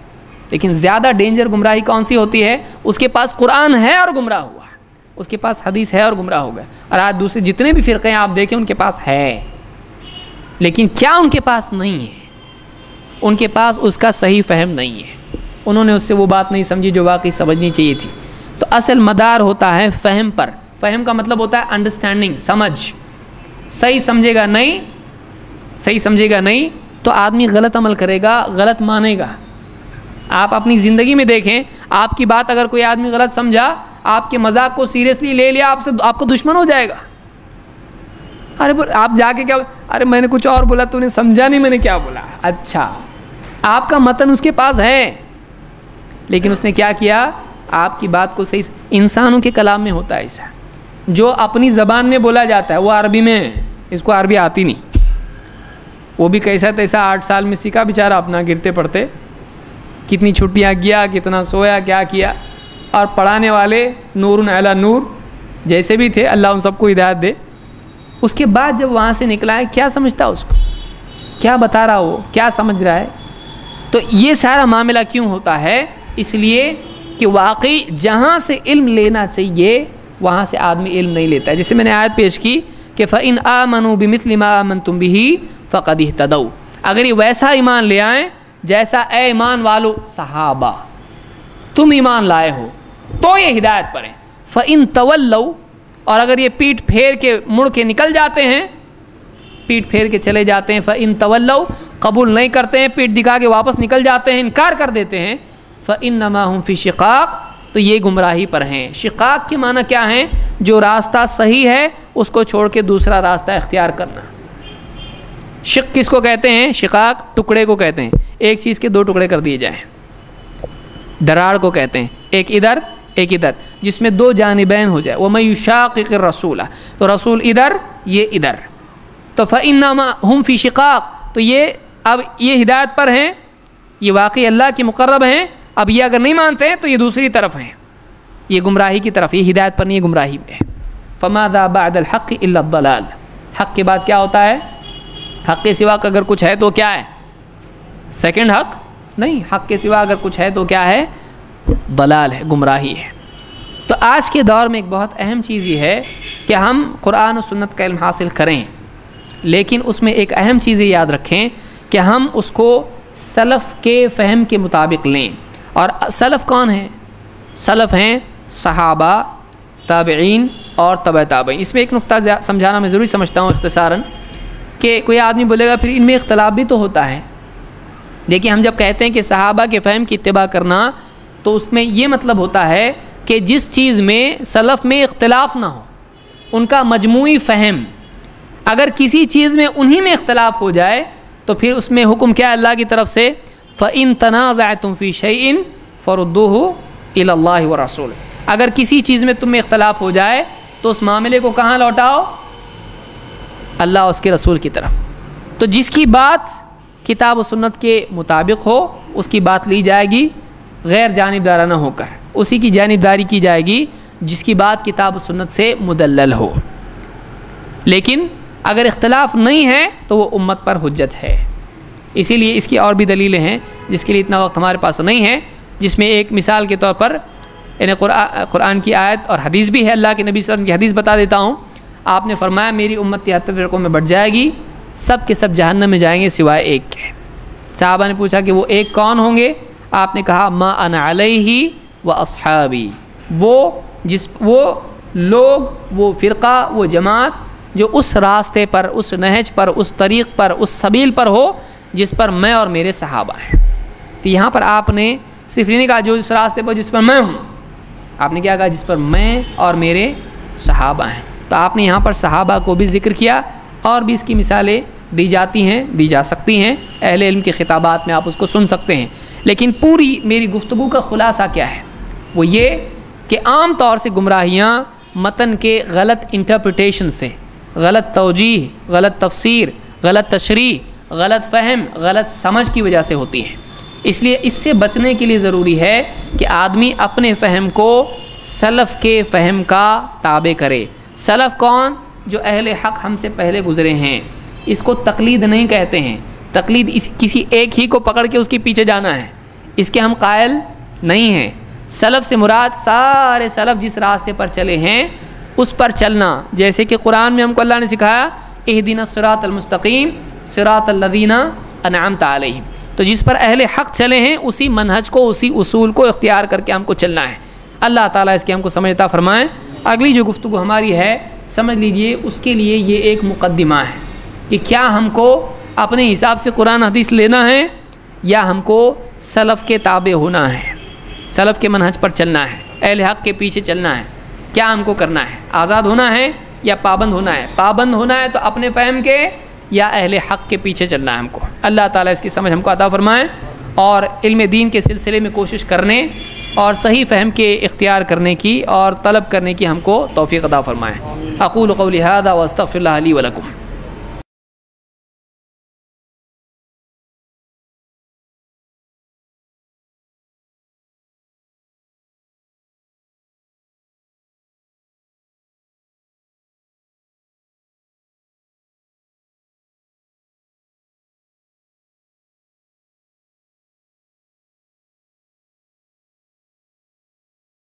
لیکن زیادہ ڈینجر گمراہی کون سی ہوتی ہے؟ اس کے پاس قرآن ہے اور گمراہ ہوا، اس کے پاس حدیث ہے اور گمراہ ہو گیا۔ اور آج دوسرے جتنے بھی فرقے ہیں آپ دیکھیں ان کے پاس ہے، لیکن کیا ان کے پاس نہیں ہے؟ ان کے پاس اس کا صحیح فہم نہیں ہے، انہوں نے اس سے وہ بات نہیں سمجھی جو واقعی سمجھنی چاہیے تھی۔ تو اصل مدار ہوتا ہے فہم پر، فہم کا مطلب ہوتا ہے انڈرسٹینڈنگ، سمجھ۔ صحیح سمجھے گا نہیں تو آدمی غلط عمل کرے گا، غلط مانے گا۔ آپ اپنی زندگی میں دیکھیں، آپ کی بات اگر کوئی آدمی غلط سمجھا، آپ کے مذاق کو سیریسلی لے لیا، آپ کو دشمن ہو جائے گا۔ ارے آپ جا کے کیا، ارے میں نے کچھ اور بولا، تو نے سمجھا نہیں میں نے کیا بولا۔ اچھا، آپ کا متن اس کے پاس ہے، لیکن اس نے کیا کیا؟ آپ کی بات کو صحیح۔ انسانوں کے کلام میں ہوتا ہے ایسا، جو اپنی زبان میں بولا جاتا ہے وہ عربی میں، اس کو عربی آتی نہیں، وہ بھی کیسا تیسا 8 سال میں سیکھا بیچارہ اپنا، گرتے پڑتے، کتنی چھٹیاں کیا، کتنا سویا، کیا کیا۔ اور پڑھانے والے نور علی نور جیسے بھی تھے، اللہ ان سب کو ہدایت دے۔ اس کے بعد جب وہاں سے نکلا ہے، کیا سمجھتا اس کو؟ کیا بتا رہا وہ؟ کیا سمجھ رہا ہے؟ تو یہ سارا معاملہ کیوں ہوتا ہے؟ اس لیے کہ واقعی جہاں سے علم لینا چاہیے وہاں سے آدمی علم نہیں لیتا ہے۔ جیسے میں نے آیت پیش کی کہ فَإِنْ آمَنُوا بِمِثْلِ مَا آمَنْتُمْ بِهِ فَقَدِ اهْتَدَوْا، اگر یہ ویسا ایمان لے آئیں جیسا اے ایمان والو صحابہ تم ایمان لائے ہو تو یہ ہدایت پر ہیں۔ فَإِنْ تَوَلَّوْا، اور اگر یہ پیٹ پھیر کے مڑ کے نکل جاتے ہیں، پیٹ پھیر کے چلے جاتے ہیں، فَإِنْ تَوَلَّوْا، قبول نہیں کرتے ہیں، پیٹ دکھا کے واپس نکل جاتے ہیں، انکار کر دیتے ہیں، فَإِنَّمَا هُمْ فِي شِقَاقٍ، تو یہ گمراہی پر ہیں۔ شقاق کے معنی کیا ہیں؟ جو راستہ صحیح ہے اس کو چھوڑ کے دوسرا راستہ اختیار کرنا، شق کس کو کہتے ہیں؟ شقاق ٹکڑے کو کہتے ہیں، ایک چیز کے دو ٹکڑے کر دیے جائیں۔ دراڑ کو کہتے ہیں، ایک ادھر ایک ادھر، جس میں دو جانبین ہو جائے۔ وَمَن يُشَاقِقِ الرَّسُولَ، تو رسول ادھر، یہ ادھر، تو فَإِنَّمَا هُمْ فِي شِقَاقٍ، تو یہ اب یہ ہدایت پر ہیں، یہ واقعی اللہ کی مقرب ہیں، اب یہ اگر نہیں مانتے ہیں تو یہ دوسری طرف ہیں، یہ گمراہی کی طرف، یہ ہدایت پر نہیں، یہ گمراہی میں ہے۔ فَمَاذَا بَعْدَ الْحَقِّ إِلَّا الضَّلَالُ، حق کے بعد کیا ہوتا ہے؟ حق کے سوا اگر کچھ ہے تو کیا ہے؟ سیکنڈ حق نہیں، حق کے سوا اگر کچھ ہے تو کیا ہے؟ ضلال ہے، گمراہی ہے۔ تو آج کے دور میں ایک بہت اہم چیز یہ ہے کہ ہم قرآن و سنت کا علم حاصل کریں، لیکن اس میں ایک اہم چیز یہ یاد رکھیں کہ ہم اس کو سلف کے فہم کے مطابق لیں۔ اور سلف کون ہیں؟ سلف ہیں صحابہ، تابعین اور تبع تابعین۔ اس میں ایک نقطہ سمجھانا میں ضروری سمجھتا ہوں اختصاراً، کہ کوئی آدمی بولے گا پھر ان میں اختلاف بھی تو ہوتا ہے۔ دیکھیے، ہم جب کہتے ہیں کہ صحابہ کے فہم کی اتباع کرنا، تو اس میں یہ مطلب ہوتا ہے کہ جس چیز میں سلف میں اختلاف نہ ہو، ان کا مجموعی فہم، اگر کسی چیز میں انہی میں اختلاف ہو جائے تو پھر اس میں حکم کیا ہے اللہ کی طرف سے؟ فَإِن تَنَازَعْتُمْ فِي شَيْءٍ فَرُدُّوهُ إِلَى اللَّهِ وَرَسُولِهِ، اگر کسی چیز میں تم میں اختلاف ہو جائے تو اس معاملے کو کہاں لوٹاؤ؟ اللہ اور اس کے رسول کی طرف۔ تو جس کی بات کتاب و سنت کے مطابق ہو اس کی بات لی جائے گی، غیر جانبدارانہ ہو کر اسی کی جانبداری کی جائے گی جس کی بات کتاب و سنت سے مدلل ہو۔ لیکن اگر اختلاف نہیں ہے تو وہ امت پر حجت ہے۔ اسی لیے اس کی اور بھی دلیلیں ہیں جس کے لیے اتنا وقت ہمارے پاس نہیں ہے، جس میں ایک مثال کے طور پر یعنی قرآن کی آیت اور حدیث بھی ہے، اللہ کے نبی صلی اللہ علیہ وسلم کی حدیث بتا دیتا ہوں۔ آپ نے فرمایا میری امت 73 فرقوں میں بٹ جائے گی، سب کے سب جہنم میں جائیں گے سوائے ایک کے۔ صحابہ نے پوچھا کہ وہ ایک کون ہوں گے؟ آپ نے کہا ما انا علیہ و اصحابی، وہ لوگ، وہ فرقہ، وہ جماعت جو اس راستے پر، اس نہج پر، اس طریق پر، اس سبیل پر ہو جس پر میں اور میرے صحابہ ہیں۔ تو یہاں پر آپ نے صرف یہ نہیں کہا جو اس راستے پر جس پر میں ہوں، آپ نے کیا کہا؟ جس پر میں اور میرے صحابہ ہیں۔ تو آپ نے یہاں پر صحابہ کو بھی ذکر کیا، اور بھی اس کی مثالیں دی جاتی ہیں، دی جا سکتی ہیں، اہل علم کے خطابات میں آپ اس کو سن سکتے ہیں۔ لیکن پوری میری گفتگو کا خلاصہ کیا ہے؟ وہ یہ کہ عام طور سے گمراہیاں متن کے غلط انٹرپریٹیشن سے، غلط توجیہ، غلط تفسیر، غلط تشریح، غلط فہم، غلط سمجھ کی وجہ سے ہوتی ہیں۔ اس لیے اس سے بچنے کے لیے ضروری ہے کہ آدمی اپنے فہم کو سلف کے فہم کا تابع کرے۔ سلف کون؟ جو اہل حق ہم سے پہلے گزرے ہیں۔ اس کو تقلید نہیں کہتے ہیں، تقلید کسی ایک ہی کو پکڑ کے اس کے پیچھے جانا ہے، اس کے ہم قائل نہیں ہیں۔ سلف سے مراد سارے سلف جس راستے پر چلے ہیں اس پر چلنا، جیسے کہ قرآن میں ہم کو اللہ نے سکھایا اہدنا الصراط المستقیم صراط الذین انعمت علیہم، تو جس پر اہل حق چلے ہیں اسی منہج کو، اسی اصول کو اختیار کر کے ہم کو چلنا ہے۔ اللہ تعالیٰ اس کی ہم کو سمجھ عطا فرمائیں۔ اگلی جو گفتگو ہماری ہے سمجھ لیجئے، اس کے لیے یہ ایک مقدمہ ہے کہ کیا ہم کو اپنے حساب سے قرآن حدیث لینا ہے یا ہم کو سلف کے تابع ہونا ہے، سلف کے منہج پر چلنا ہے، اہل حق کے پیچھے چلنا ہے۔ کیا ہم کو کرنا ہے؟ آزاد ہونا ہے یا پابند ہونا ہے؟ پابند ہونا ہے تو اپنے فہم کے یا اہل حق کے پیچھے چلنا ہے ہم کو۔ اللہ تعالیٰ اس کی سمجھ ہم کو عطا فرمائے، اور علم دین کے سلسلے میں کوشش کرنے اور صحیح فہم کے اختیار کرنے کی اور طلب کرنے کی ہم کو توفیق عطا فرمائے۔ اقول قولی ھذا واستغفر اللہ لی ولکم۔